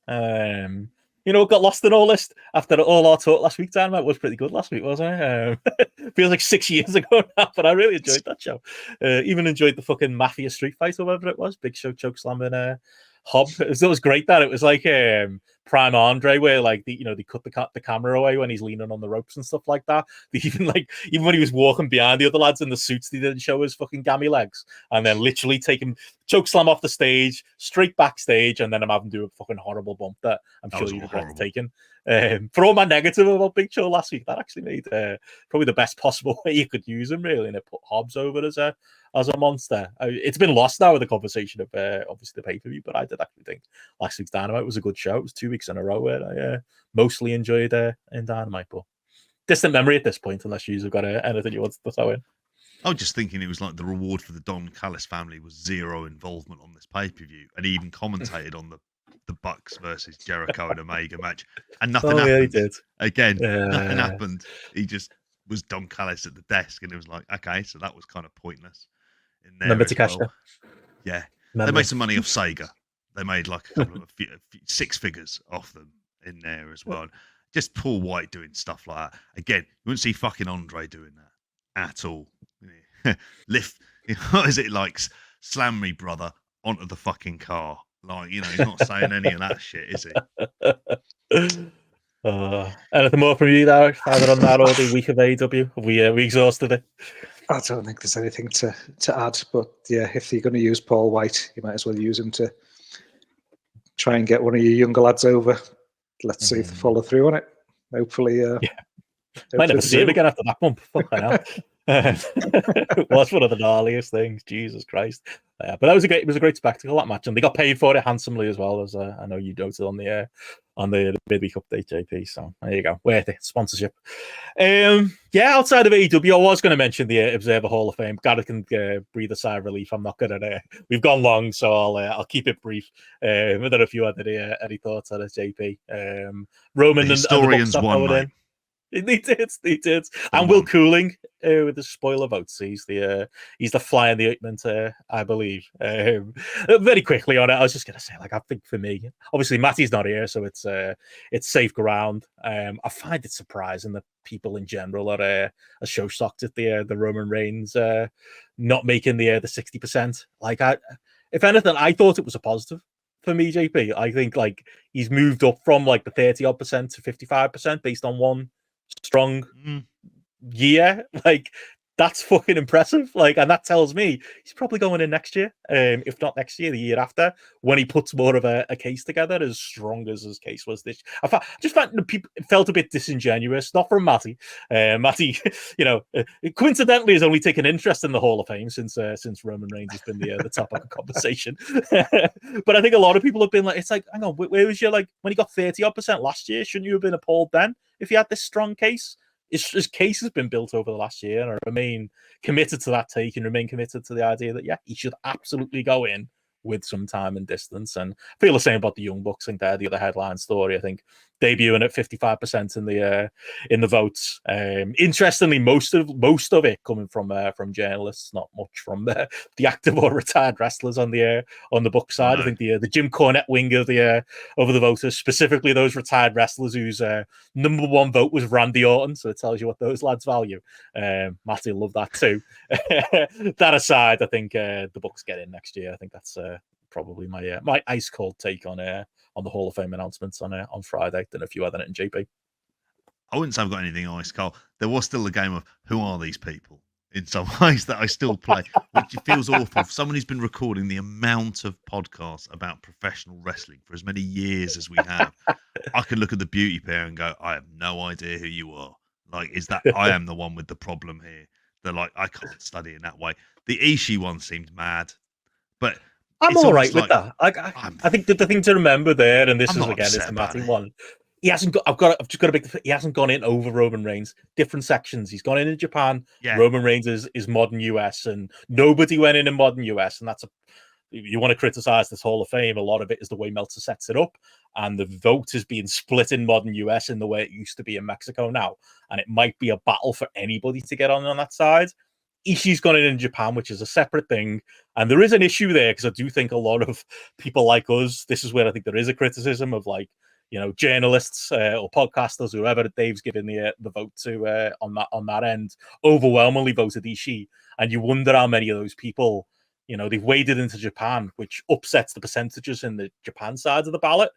You know, got lost in all this after all our talk last week. Dynamite was pretty good last week, wasn't it? Feels like 6 years ago now, but I really enjoyed that show. Even enjoyed the fucking Mafia street fight or whatever it was. Big Show choke slamming Hobb. It was great that it was like Prime Andre, where like they cut the camera away when he's leaning on the ropes and stuff like that. They even when he was walking behind the other lads in the suits, they didn't show his fucking gammy legs, and then literally take him choke slam off the stage, straight backstage, and then I'm having to do a fucking horrible bump that I'm sure you'd regret taking. For all my negative about Big Show last week, that actually made probably the best possible way you could use him, really, and it put Hobbs over as a monster. It's been lost now with the conversation of obviously the pay-per-view, but I did actually think last week's Dynamite was a good show. It was 2 weeks in a row where I mostly enjoyed in Dynamite, but distant memory at this point, unless you've got anything you want to throw in. I was just thinking it was like the reward for the Don Callis family was zero involvement on this pay-per-view, and he even commentated on the Bucks versus Jericho and Omega match, and nothing happened. Yeah, he did. Again, nothing happened. He just was Don Callis at the desk, and it was like, okay, so that was kind of pointless. In there Remember as to catch well. Yeah, they made some money off Sega. They made like a couple of six figures off them in there as well. Just Paul White doing stuff like that. Again, you wouldn't see fucking Andre doing that at all. Lift, what is it like? Slam me, brother, onto the fucking car. Like, you know, he's not saying any of that shit, is he? Anything more from you, Derek? Either on that or the week of AEW? Have we exhausted it? I don't think there's anything to add, but yeah, if you're going to use Paul White, you might as well use him to try and get one of your younger lads over. Let's see if they follow through on it. Hopefully, might never see him again after that bump. Fucking hell. It was one of the gnarliest things. Jesus Christ! But that was it was a great spectacle, that match, and they got paid for it handsomely as well, as I know you noted on the midweek update, JP. So there you go, worth it. Sponsorship. Outside of AEW, I was going to mention the Observer Hall of Fame. Gareth can breathe a sigh of relief. I'm not going to. We've gone long, so I'll keep it brief. I don't know if you had any thoughts on it, JP. Roman the historians and won, mate. They did. And Will Cooling with the spoiler votes. He's the fly in the ointment, I believe. Very quickly on it, I was just gonna say, like, I think for me, obviously Matty's not here, so it's safe ground. I find it surprising that people in general are show shocked at the Roman Reigns not making the 60%. Like, if anything, I thought it was a positive. For me, JP, I think like he's moved up from like the 30% to 55% based on one strong year. Like, that's fucking impressive. Like, and that tells me he's probably going in next year, if not next year, the year after, when he puts more of a case together as strong as his case was this. I just found the people felt a bit disingenuous, not from Matty. Matty, coincidentally, has only taken interest in the Hall of Fame since Roman Reigns has been the topic of conversation. But I think a lot of people have been like, it's like, hang on, where was you like when he got 30% last year? Shouldn't you have been appalled then if he had this strong case? His case has been built over the last year, and I remain committed to that take and remain committed to the idea that, yeah, he should absolutely go in with some time and distance. And I feel the same about the Young Bucks. I think they're the other headline story. I think debuting at 55% in the votes. Interestingly, most of it coming from journalists, not much from the active or retired wrestlers on the book side. No. I think the Jim Cornette wing of the voters, specifically those retired wrestlers whose number one vote was Randy Orton. So it tells you what those lads value. Matty will love that too. That aside, I think the Bucks get in next year. I think that's probably my ice cold take on the Hall of Fame announcements on Friday than a few other than JP. I wouldn't say I've got anything ice cold. There was still a game of who are these people in some ways that I still play, which feels awful. For someone who's been recording the amount of podcasts about professional wrestling for as many years as we have, I could look at the beauty pair and go, I have no idea who you are. Like, is that I am the one with the problem here? They're like, I can't study in that way. The Ishii one seemed mad, but I'm all right with that. I think the thing to remember there, and this is again, it's the Matty one. He hasn't got. I've just got a big. He hasn't gone in over Roman Reigns. Different sections. He's gone in Japan. Yeah. Roman Reigns is modern US, and nobody went in modern US, and that's a. You want to criticize this Hall of Fame? A lot of it is the way Meltzer sets it up, and the vote is being split in modern US in the way it used to be in Mexico now, and it might be a battle for anybody to get on that side. Ishii's gone in Japan, which is a separate thing. And there is an issue there because I do think a lot of people like us, this is where I think there is a criticism of journalists or podcasters, whoever Dave's given the vote to on that end, overwhelmingly voted Ishii. And you wonder how many of those people, they've waded into Japan, which upsets the percentages in the Japan side of the ballot,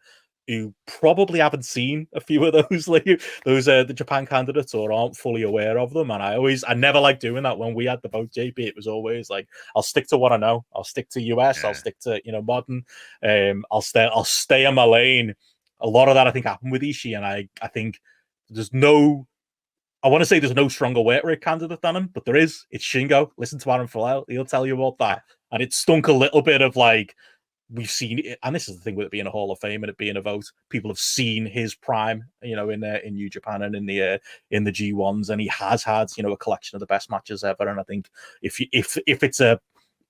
who probably haven't seen a few of those the Japan candidates or aren't fully aware of them. And I never liked doing that. When we had the vote, JP, it was always like, I'll stick to what I know. I'll stick to US. Yeah. I'll stick to modern. I'll stay in my lane. A lot of that I think happened with Ishii, and I think there's no. I want to say there's no stronger weight rate candidate than him, but there is. It's Shingo. Listen to Aaron Flair. He'll tell you about that. And it stunk a little bit of we've seen it, and this is the thing with it being a Hall of Fame and it being a vote. People have seen his prime, in New Japan and in the G1s, and he has had a collection of the best matches ever. And I think if it's a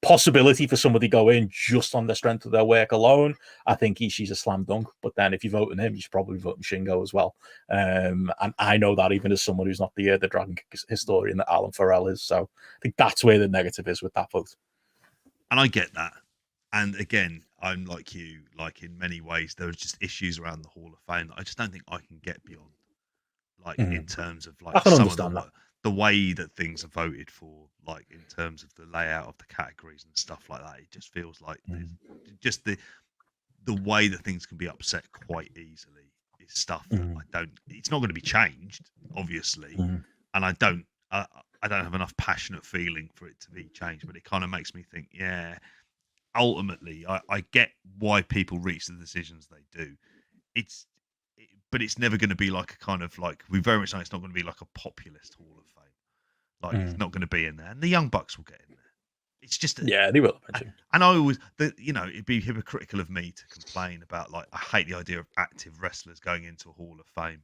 possibility for somebody to go in just on the strength of their work alone, I think Ishii's a slam dunk. But then if you vote on him, you should probably vote on Shingo as well. And I know that even as someone who's not the Dragon historian that Alan Farrell is. So I think that's where the negative is with that vote. And I get that. And again, I'm like you, in many ways, there are just issues around the Hall of Fame that I just don't think I can get beyond. In terms of some of the way that things are voted for, in terms of the layout of the categories and stuff like that, it just feels like just the way that things can be upset quite easily is stuff that it's not going to be changed, obviously. And I don't have enough passionate feeling for it to be changed, but it kind of makes me think, ultimately, I get why people reach the decisions they do. But it's never going to be we very much know it's not going to be like a populist Hall of Fame. It's not going to be in there, and the Young Bucks will get in there. It's just they will. And I always, it'd be hypocritical of me to complain about I hate the idea of active wrestlers going into a Hall of Fame,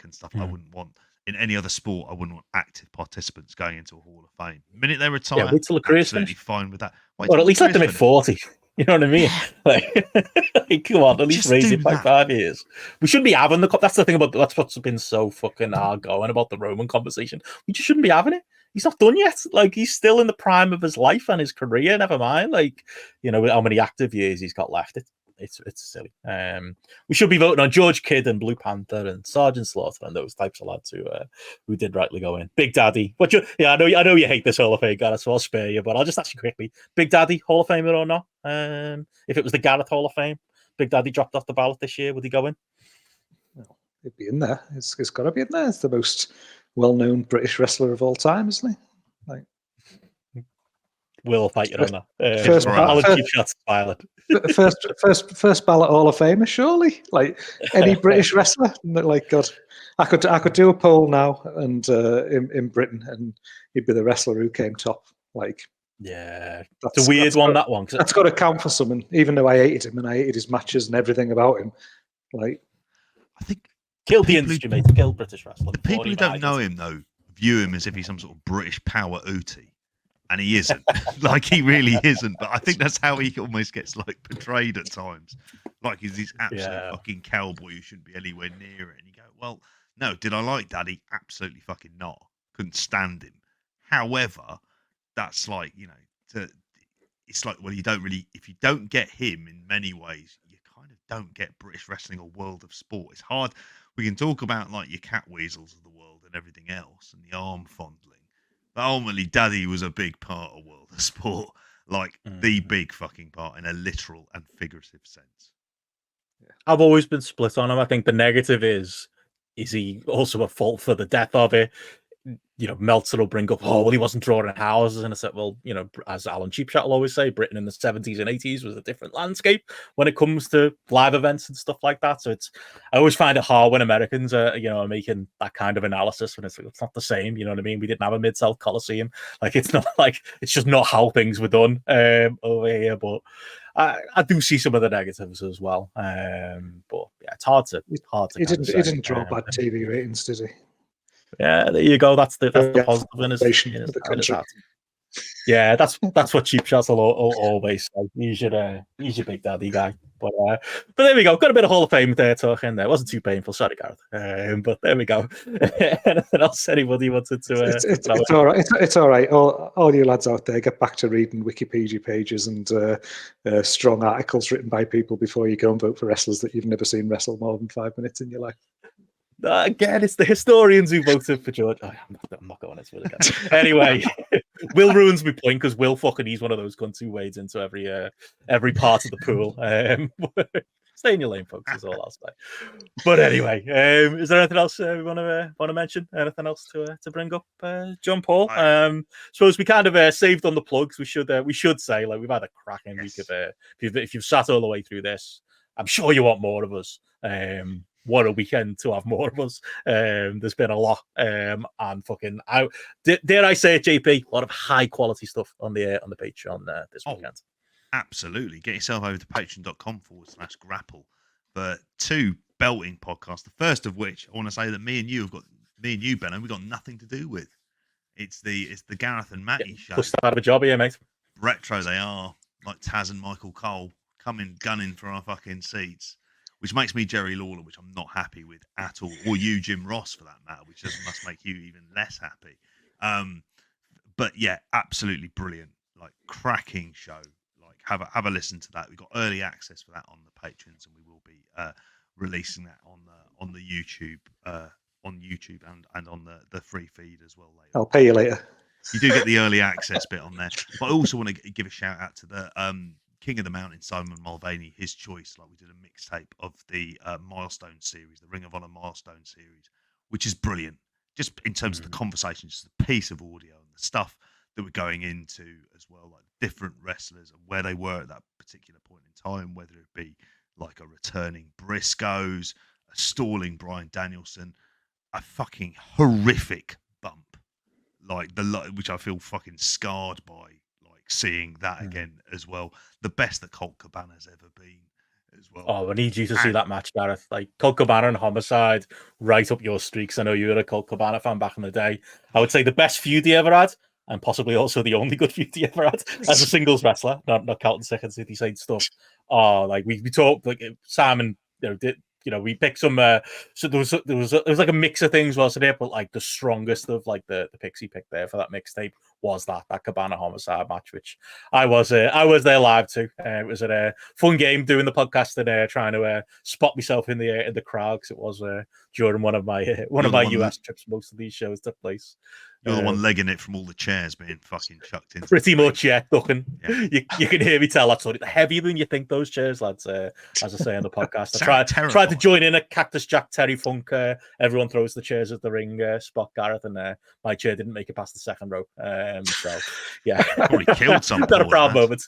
and stuff. I wouldn't want in any other sport. I wouldn't want active participants going into a Hall of Fame. The minute they retire, wait till the career's absolutely fine with that. Or at least let them at 40. You know what I mean? Come on, at least raise it by 5 years. We shouldn't be having that's the thing about that's what's been so fucking hard going about the Roman conversation. We just shouldn't be having it. He's not done yet. He's still in the prime of his life and his career. Never mind, how many active years he's got left. It's silly. We should be voting on George Kidd and Blue Panther and Sergeant Slaughter and those types of lads who did rightly go in. Big Daddy, I know you hate this Hall of Fame, Gareth, so I'll spare you, but I'll just ask you quickly: Big Daddy, Hall of Famer or not? If it was the Gareth Hall of Fame, Big Daddy dropped off the ballot this year, would he go in? Well, he'd be in there. It's got to be in there. It's the most well-known British wrestler of all time, isn't he? We'll fight you on that. First ballot Hall of Famer, surely. Any British wrestler. God, I could do a poll now, and in Britain, and he'd be the wrestler who came top. It's a weird one. That one. That's got to count for something. Even though I hated him and I hated his matches and everything about him, I think kill the industry, mate. Kill British wrestling. The people who don't know him though view him as if he's some sort of British power Uti. and he isn't. Like, he really isn't. But I think that's how he almost gets like portrayed at times. Like he's this absolute fucking cowboy who shouldn't be anywhere near it. And you go, well, no, did I like Daddy? Absolutely fucking not. Couldn't stand him. However, that's like, you know, it's like, well, you don't really, if you don't get him in many ways, you kind of don't get British wrestling or world of sport. It's hard. We can talk about like your cat weasels of the world and everything else and the arm fondling. But ultimately, Daddy was a big part of world of sport, like the big fucking part in a literal and figurative sense. I've always been split on him. I think the negative is he also at fault for the death of it? You know, Meltzer will bring up, oh, well, he wasn't drawing houses. And I said, well, you know, as Alan Cheapshot will always say, Britain in the 70s and 80s was a different landscape when it comes to live events and stuff like that. So I always find it hard when Americans are, you know, are making that kind of analysis when it's like, it's not the same. You know what I mean? We didn't have a Mid-South Coliseum. Like, it's not like, it's just not how things were done over here. But I do see some of the negatives as well. But yeah, it's hard to. He didn't draw bad TV ratings, did he? Yeah, there you go. That's the positive in his yeah, that's what Cheap Shots will always say. He's your big daddy guy. But there we go. Got a bit of Hall of Fame there talking there. It wasn't too painful. Sorry, Gareth. But there we go. Anything else anybody wanted to? It's all right. It's all right. All you lads out there, get back to reading Wikipedia pages and strong articles written by people before you go and vote for wrestlers that you've never seen wrestle more than 5 minutes in your life. Again, it's the historians who voted for George. Oh, I'm not going into it again. Anyway, Will ruins my point because Will he's one of those cunts who wades into every part of the pool. Stay in your lane, folks, is all I'll say. But anyway, is there anything else we want to mention? Anything else to bring up, John Paul? Suppose we kind of saved on the plugs. We should say, like, we've had a cracking week of if you've sat all the way through this, I'm sure you want more of us. What a weekend to have more of us. There's been a lot, and fucking, dare I say it, JP, a lot of high quality stuff on the Patreon this weekend. Absolutely. Get yourself over to patreon.com/grapple for 2 belting podcasts. The first of which I want to say that me and you, Benno, we've got nothing to do with. It's the Gareth and Matty show. Pushed out of a job here, mate. Retro they are, like Taz and Michael Cole, coming gunning for our fucking seats. Which makes me Jerry Lawler, which I'm not happy with at all, or you, Jim Ross, for that matter, which must make you even less happy. But yeah, absolutely brilliant, like cracking show. Like have a listen to that. We've got early access for that on the patrons, and we will be releasing that on the YouTube, and on the free feed as well later. I'll pay you later. You do get the early access bit on there, but I also want to give a shout out to the King of the Mountain, Simon Mulvaney, his choice. Like, we did a mixtape of the Milestone series, the Ring of Honor Milestone series, which is brilliant. Just in terms of the conversation, just the piece of audio and the stuff that we're going into as well, like different wrestlers and where they were at that particular point in time, whether it be like a returning Briscoes, a stalling Bryan Danielson, a fucking horrific bump, like which I feel fucking scarred by. Seeing that again as well, the best that Colt Cabana's ever been as well. Oh, I need you to see that match, Gareth. Like, Colt Cabana and Homicide, right up your streaks. I know you were a Colt Cabana fan back in the day. I would say the best feud he ever had, and possibly also the only good feud he ever had as a singles wrestler, not counting Second City Saint stuff. Oh, like we talked, like Simon, we picked some. So there was like a mix of things was there, but like the strongest of like the picks he picked there for that mixtape was that Cabana Homicide match, which I was there live too. It was a fun game doing the podcast and trying to spot myself in the crowd, because it was during one of my US trips. Most of these shows took place. You're the one legging it from all the chairs being fucking chucked in. Pretty much, yeah. Ducking. Yeah. You can hear me tell that's heavier than you think, those chairs, lads. As I say on the podcast, I tried to join in a Cactus Jack Terry Funk. Everyone throws the chairs at the ring spot, Gareth, and my chair didn't make it past the second row. So yeah, probably killed someone. Not a proud moment.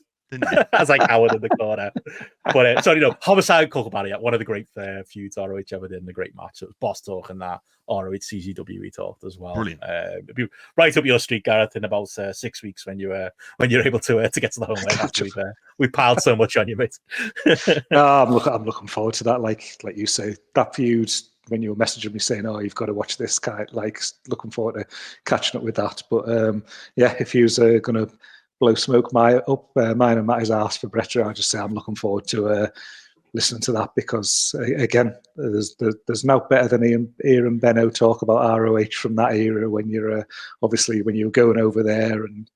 As I cowered in the corner. But Homicide Colt Cabana, one of the great feuds ROH ever did, and a great match. It was Boss Talk and that ROH CZW talked as well. Brilliant. Be right up your street, Gareth, in about 6 weeks when you're able to get to the home lane. We piled so much on you, mate. I'm looking forward to that. Like you say, that feud when you were messaging me saying, "Oh, you've got to watch this guy," like looking forward to catching up with that. But yeah, if you was going to blow smoke mine and Matty's arse for Bretro, I just say I'm looking forward to listening to that, because again, there's no better than hearing Benno talk about ROH from that era, when you're obviously when you're going over there and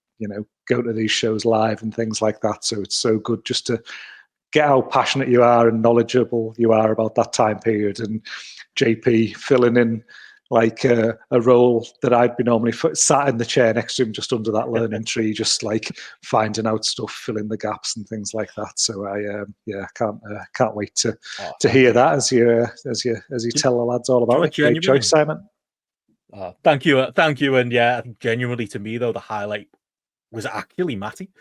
go to these shows live and things like that. So it's so good just to get how passionate you are and knowledgeable you are about that time period, and JP filling in like a role that I'd be normally sat in the chair next to him, just under that learning tree, just like finding out stuff, filling the gaps and things like that. So I can't wait to hear that as you tell the lads all about it. Great choice, Simon. Thank you, and yeah, I think genuinely to me though, the highlight was actually Matty.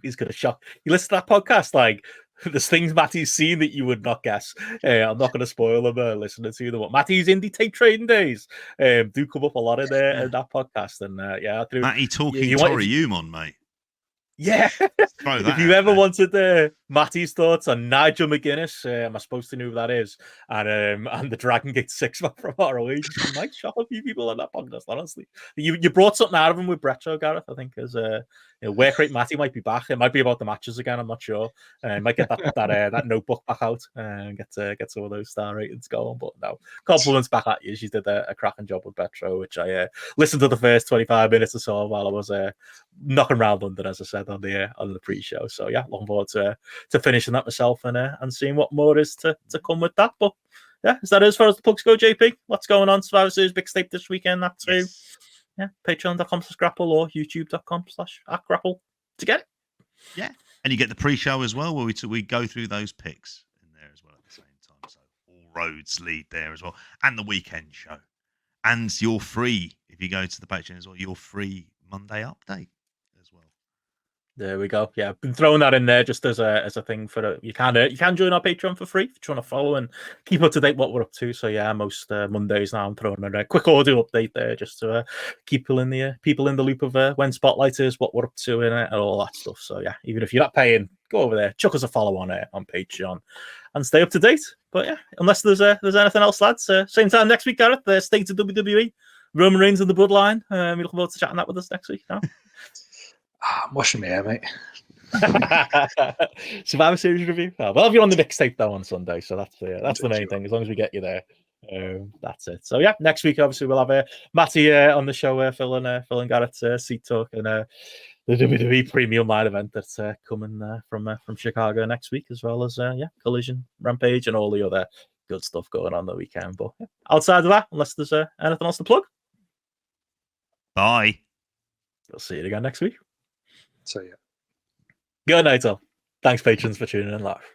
He's gonna shock. You listen to that podcast, like there's things Matty's seen that you would not guess. I'm not going to spoil them listening to them. But Matty's indie tape trading days do come up a lot in that podcast. And yeah, Matty talking Tori Umon, mate. Yeah. If you ever wanted Matty's thoughts on Nigel McGuinness, am I supposed to know who that is? And the Dragon Gate 6 man from ROH, you might shock a few people on that podcast, honestly. You brought something out of him with Bretro, Gareth, I think, as Work Rate Matty might be back. It might be about the matches again, I'm not sure. Might get that notebook back out and get some of those star ratings going. But no, compliments back at you. She did a cracking job with Bretro, which I listened to the first 25 minutes or so while I was knocking around London, as I said on the pre-show. So yeah, looking forward to finishing that myself and seeing what more is to come with that. But yeah, is that as far as the plugs go, JP? What's going on? Survivor Series Big State this weekend. That too. Yes. Yeah, patreon.com/grapple or youtube.com/grapple to get it. Yeah, and you get the pre-show as well, where we go through those picks in there as well at the same time. So all roads lead there as well, and the weekend show, and you're free if you go to the Patreon as well. Your free Monday update as well. There we go. Yeah, I've been throwing that in there just as a thing for you can join our Patreon for free if you're trying to follow and keep up to date what we're up to. So yeah, most Mondays now I'm throwing a quick audio update there just to keep people in the loop of when Spotlight is, what we're up to in it, and all that stuff. So yeah, even if you're not paying, go over there, chuck us a follow on Patreon, and stay up to date. But yeah, unless there's anything else, lads, same time next week, Gareth. The state of WWE, Roman Reigns and the Bloodline. We look forward to chatting that with us next week. No? I'm washing my hair, mate. Survivor Series review. Oh, well, if you're on the mixtape though on Sunday, so that's the main thing. As long as we get you there, that's it. So yeah, next week obviously we'll have Matty on the show, filling Garrett's seat talk, and the WWE Premium Live event that's coming from Chicago next week, as well as Collision, Rampage, and all the other good stuff going on the weekend. But outside of that, unless there's anything else to plug, bye. We'll see you again next week. So yeah. Good night, all. Thanks, patrons, for tuning in live.